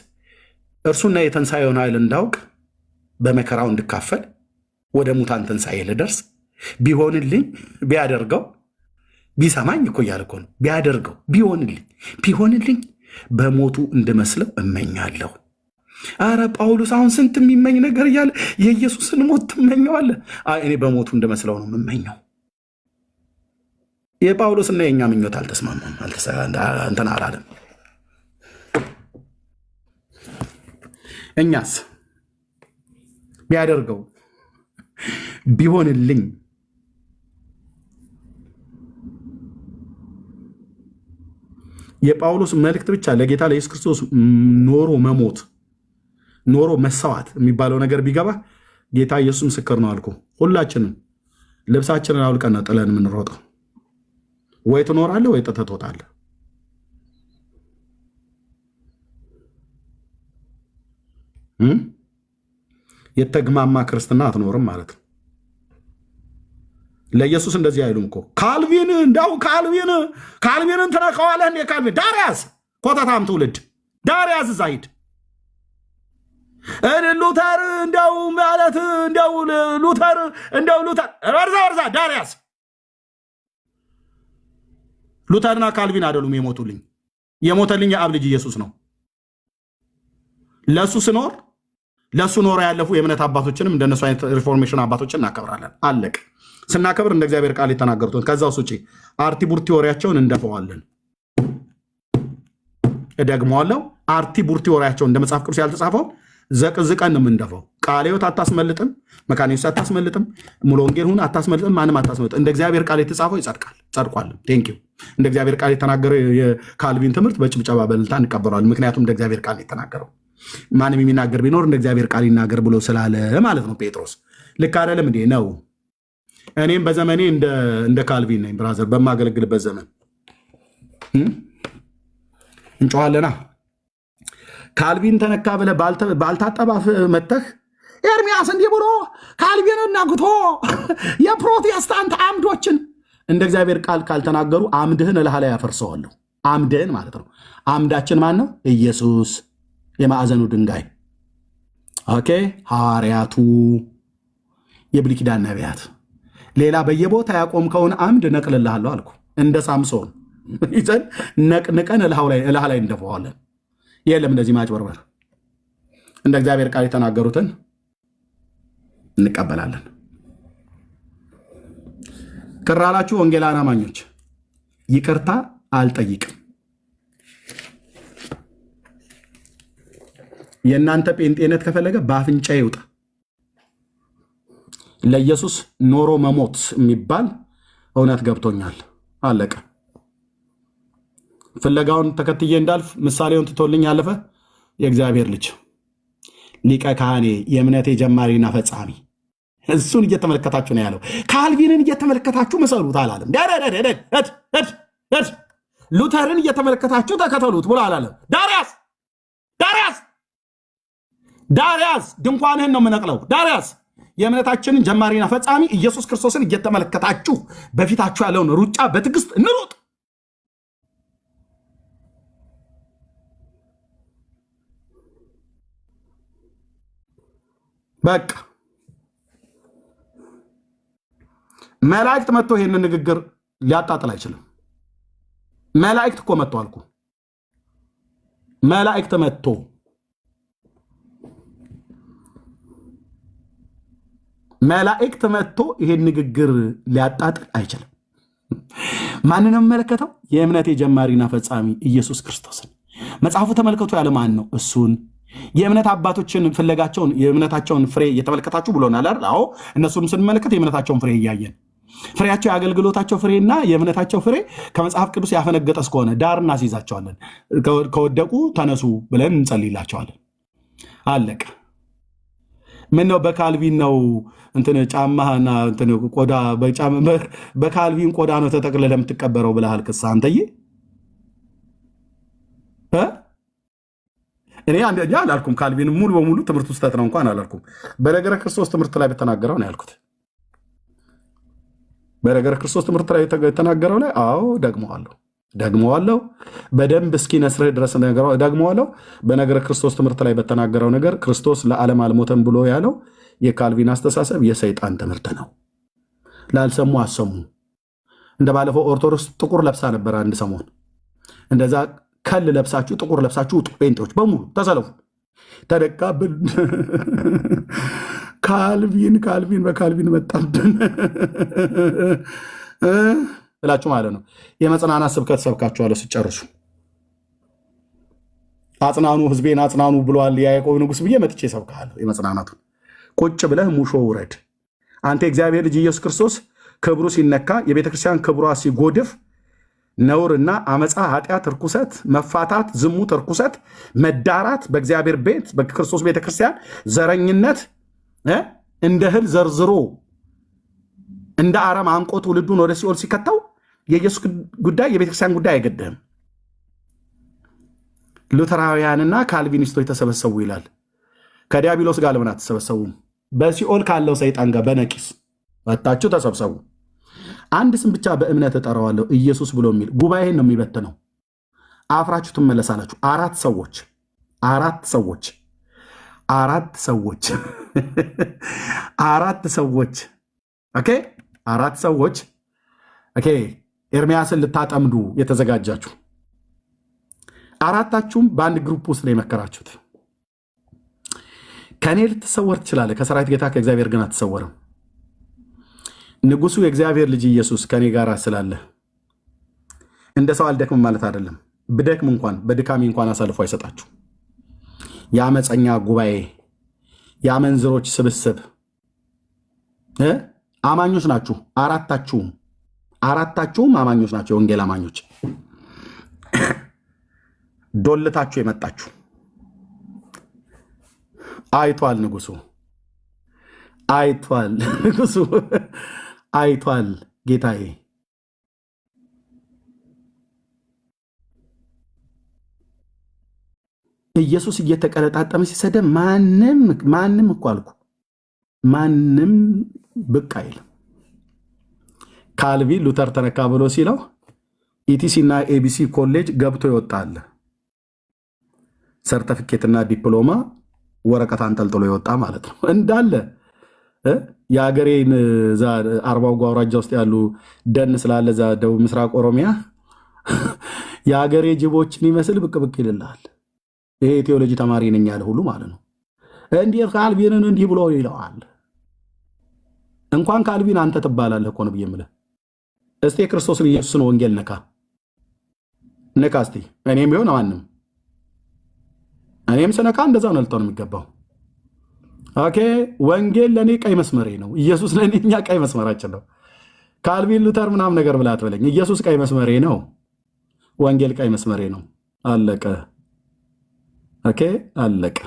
እርሱና የትንሣኤውን ኃይል እንዳውቅ በመከራው እንድካፈል ወደ ሙታን ትንሣኤ ልደርስ ቢሆንልኝ ቢያደርገው ቢሰማኝ እኮ እያለ እኮ ነው። ቢያደርገው ቢሆንልኝ በሞቱ እንድመስለው እመኛለሁ። አረ ጳውሎስ አሁን ስንት የሚመኝ ነገር እያለ የኢየሱስን ሞት ትመኘዋለህ? እኔ በሞቱ እንደመስለው ነው የምመኘው። የጳውሎስና የእኛ ምኞት አልተስማማም፣ እንትን አላለም። እኛስ ቢያደርገው ቢሆንልኝ የጳውሎስ መልእክት ብቻ ለጌታ ለኢየሱስ ክርስቶስ ኖሮ መሞት ኖሮ መሰዋት የሚባለው ነገር ቢገባ ጌታ ኢየሱስ ምስክር ነው አልኩ። ሁላችንም ልብሳችንን አውልቀን ጥለን የምንሮጠው ወይ ትኖራለህ ወይ ጥተህ ትወጣለህ። የተግማማ ክርስትና አትኖርም ማለት ነው። ለኢየሱስ እንደዚህ አይሉም እኮ ካልቪን እንዳው ካልቪንን ትነካዋለህ እንዴ? ካልቪን ዳርያስ ኮተታም ትውልድ ዳርያስ ዛይድ ሉተር እንደው ማለት እንደው ሉተር ወርዛ ዳርያስ ሉተርና ካልቪን አይደሉም የሞቱልኝ። የሞተልኝ የአብ ልጅ ኢየሱስ ነው። ለሱ ስኖር ለሱ ኖረ ያለፉ የእምነት አባቶችንም እንደነሱ አይነት ሪፎርሜሽን አባቶችን እናከብራለን። አለቅ ስናከብር እንደ እግዚአብሔር ቃል የተናገሩትን ከዛ ውጭ አርቲ ቡርቲ ወሬያቸውን እንደፈዋለን። እደግመዋለሁ። አርቲ ቡርቲ ወሬያቸውን እንደ መጽሐፍ ቅዱስ ያልተጻፈው ዘቅዝቀን የምንደፈው። ቃለ ሕይወት አታስመልጥም፣ መካነ ኢየሱስ አታስመልጥም፣ ሙሉ ወንጌል ሁን አታስመልጥም፣ ማንም አታስመልጥም። እንደ እግዚአብሔር ቃል የተጻፈው ይጸድቃል፣ ጸድቋልም። ቴንኪው። እንደ እግዚአብሔር ቃል የተናገረው የካልቪን ትምህርት በጭብጨባ በእልልታ እንቀበለዋለን። ምክንያቱም እንደ እግዚአብሔር ቃል የተናገረው ማንም የሚናገር ቢኖር እንደ እግዚአብሔር ቃል ይናገር ብሎ ስላለ ማለት ነው። ጴጥሮስ ልክ አይደለም እንዴ? ነው። እኔም በዘመኔ እንደ ካልቪን ነኝ ብራዘር። በማገለግልበት ዘመን እንጨዋለና ካልቪን ተነካ ብለህ ባልታጠባፍ መተህ ኤርሚያስ እንዲህ ብሎ ካልቪንን ነግቶ የፕሮቴስታንት አምዶችን እንደ እግዚአብሔር ቃል ካልተናገሩ አምድህን እልሃ ላይ ያፈርሰዋለሁ። አምድህን ማለት ነው። አምዳችን ማን ነው? ኢየሱስ የማዕዘኑ ድንጋይ። ኦኬ። ሐዋርያቱ፣ የብሉይ ኪዳን ነቢያት፣ ሌላ በየቦታ ያቆምከውን አምድ ነቅልልሃለሁ አልኩ። እንደ ሳምሶን ይዘን ነቅንቀን እልሃ ላይ እንደፈዋለን። የለም እንደዚህ ማጭበርበር። እንደ እግዚአብሔር ቃል የተናገሩትን እንቀበላለን። ቅር አላችሁ ወንጌላውያን አማኞች፣ ይቅርታ አልጠይቅም። የእናንተ ጴንጤነት ከፈለገ በአፍንጫ ይውጣ። ለኢየሱስ ኖሮ መሞት የሚባል እውነት ገብቶኛል። አለቀ። ፍለጋውን ተከትዬ እንዳልፍ ምሳሌውን ትቶልኝ ያለፈ የእግዚአብሔር ልጅ ሊቀ ካህኔ የእምነቴ ጀማሪና ፈጻሚ እሱን እየተመለከታችሁ ነው ያለው። ካልቪንን እየተመለከታችሁ መሰሉት አላለም። ሉተርን እየተመለከታችሁ ተከተሉት ብሎ አላለም። ዳርያስ ድንኳንህን ነው የምነቅለው። ዳርያስ የእምነታችንን ጀማሪና ፈጻሚ ኢየሱስ ክርስቶስን እየተመለከታችሁ በፊታችሁ ያለውን ሩጫ በትዕግስት እንሩጥ። በቃ መላእክት መጥቶ ይሄንን ንግግር ሊያጣጥል አይችልም። መላእክት እኮ መጥቶ አልኩ። መላእክት መጥቶ ይሄን ንግግር ሊያጣጥል አይችልም። ማንን ነው የሚመለከተው? የእምነቴ ጀማሪና ፈጻሚ ኢየሱስ ክርስቶስን። መጽሐፉ ተመልከቱ ያለ ማን ነው? እሱን። የእምነት አባቶችን ፍለጋቸውን የእምነታቸውን ፍሬ እየተመለከታችሁ ብሎናል አይደል? አዎ። እነሱንም ስንመለከት የእምነታቸውን ፍሬ እያየን ፍሬያቸው የአገልግሎታቸው ፍሬና የእምነታቸው ፍሬ ከመጽሐፍ ቅዱስ ያፈነገጠ እስከሆነ ዳር እናስይዛቸዋለን። ከወደቁ ተነሱ ብለን እንጸልይላቸዋለን። አለቀ። ምን ነው በካልቪን ነው እንትን ጫማና እንትን ቆዳ በካልቪን ቆዳ ነው ተጠቅልለህ ለምትቀበረው ብለሃል። ክስ አንተዬ እኔ አንደኛ አላልኩም። ካልቪን ሙሉ በሙሉ ትምህርት ውስጠት ነው እንኳን አላልኩም። በነገረ ክርስቶስ ትምህርት ላይ በተናገረው ነው ያልኩት። በነገረ ክርስቶስ ትምህርት ላይ የተናገረው ላይ አዎ ደግመዋለሁ በደንብ እስኪ ነስርህ ድረስ ደግመዋለሁ። በነገረ ክርስቶስ ትምህርት ላይ በተናገረው ነገር ክርስቶስ ለዓለም አልሞተም ብሎ ያለው የካልቪን አስተሳሰብ የሰይጣን ትምህርት ነው። ላልሰሙ አሰሙ። እንደ ባለፈው ኦርቶዶክስ ጥቁር ለብሳ ነበር አንድ ሰሞን። እንደዛ ከል ለብሳችሁ ጥቁር ለብሳችሁ ውጡ። ጴንጤዎች በሙሉ ተሰለፉ። ተደቃብን ካልቪን በካልቪን መጣብን እላችሁ ማለት ነው። የመጽናናት ስብከት ሰብካችኋለሁ። ሲጨርሱ አጽናኑ፣ ህዝቤን አጽናኑ ብሏል የያዕቆብ ንጉሥ ብዬ መጥቼ ሰብካለሁ። የመጽናናቱን ቁጭ ብለህ ሙሾ ውረድ። አንተ የእግዚአብሔር ልጅ ኢየሱስ ክርስቶስ ክብሩ ሲነካ፣ የቤተክርስቲያን ክብሯ ሲጎድፍ ነውርና አመፃ፣ ኃጢአት፣ ርኩሰት፣ መፋታት፣ ዝሙት፣ ርኩሰት፣ መዳራት፣ በእግዚአብሔር ቤት በክርስቶስ ቤተክርስቲያን ዘረኝነት እንደ እህል ዘርዝሮ እንደ አረም አንቆ ትውልዱን ወደ ሲኦል ሲከተው የኢየሱስ ጉዳይ የቤተክርስቲያን ጉዳይ አይገድህም። ሉተራውያንና ካልቪኒስቶች ተሰበሰቡ ይላል። ከዲያብሎስ ጋር ለምን አትሰበሰቡም? በሲኦል ካለው ሰይጣን ጋር በነቂስ ወጣችሁ ተሰብሰቡ። አንድ ስም ብቻ በእምነት እጠራዋለሁ ኢየሱስ ብሎ የሚል ጉባኤን ነው የሚበትነው። አፍራችሁ ትመለሳላችሁ። አራት ሰዎች አራት ሰዎች ኤርሚያስን ልታጠምዱ የተዘጋጃችሁ አራታችሁም በአንድ ግሩፕ ውስጥ ነው የመከራችሁት። ከእኔ ልትሰወር ትችላለህ፣ ከሰራዊት ጌታ ከእግዚአብሔር ግን አትሰወርም። ንጉሱ የእግዚአብሔር ልጅ ኢየሱስ ከእኔ ጋር ስላለ እንደ ሰው አልደክምም ማለት አይደለም። ብደክም እንኳን በድካሜ እንኳን አሳልፎ አይሰጣችሁ። የአመፀኛ ጉባኤ፣ የአመንዝሮች ስብስብ አማኞች ናችሁ። አራታችሁም አማኞች ናቸው። የወንጌል አማኞች ዶልታችሁ የመጣችሁ አይቷል ንጉሱ፣ አይቷል ጌታዬ። ኢየሱስ እየተቀለጣጠመ ሲሰደብ ማንም እኮ አልኩ ማንም ብቅ አይልም። ካልቪን ሉተር ተነካ ብሎ ሲለው ኢቲሲ እና ኤቢሲ ኮሌጅ ገብቶ ይወጣል። ሰርተፊኬትና ዲፕሎማ ወረቀት አንጠልጥሎ ይወጣ ማለት ነው። እንዳለ የሀገሬን አርባው አውራጃ ውስጥ ያሉ ደን ስላለ እዛ ደቡብ ምስራቅ ኦሮሚያ የሀገሬ ጅቦችን ይመስል ብቅ ብቅ ይልልሃል። ይሄ ቴዎሎጂ ተማሪ ነኝ ያለ ሁሉ ማለት ነው። እንዴት ካልቪንን እንዲህ ብሎ ይለዋል? እንኳን ካልቪን አንተ ትባላለህ እኮ ነው ብዬ የምልህ። እስቲ የክርስቶስን ኢየሱስን ወንጌል ነካ እስቲ። እኔም ቢሆን ማንም እኔም ስነካ እንደዛ ነው ልተው ነው የሚገባው። ኦኬ ወንጌል ለእኔ ቀይ መስመሬ ነው። ኢየሱስ ለእኔ እኛ ቀይ መስመራችን ነው። ካልቪን ሉተር ምናምን ነገር ብላ አትበለኝ። ኢየሱስ ቀይ መስመሬ ነው። ወንጌል ቀይ መስመሬ ነው። አለቀ። ኦኬ አለቀ።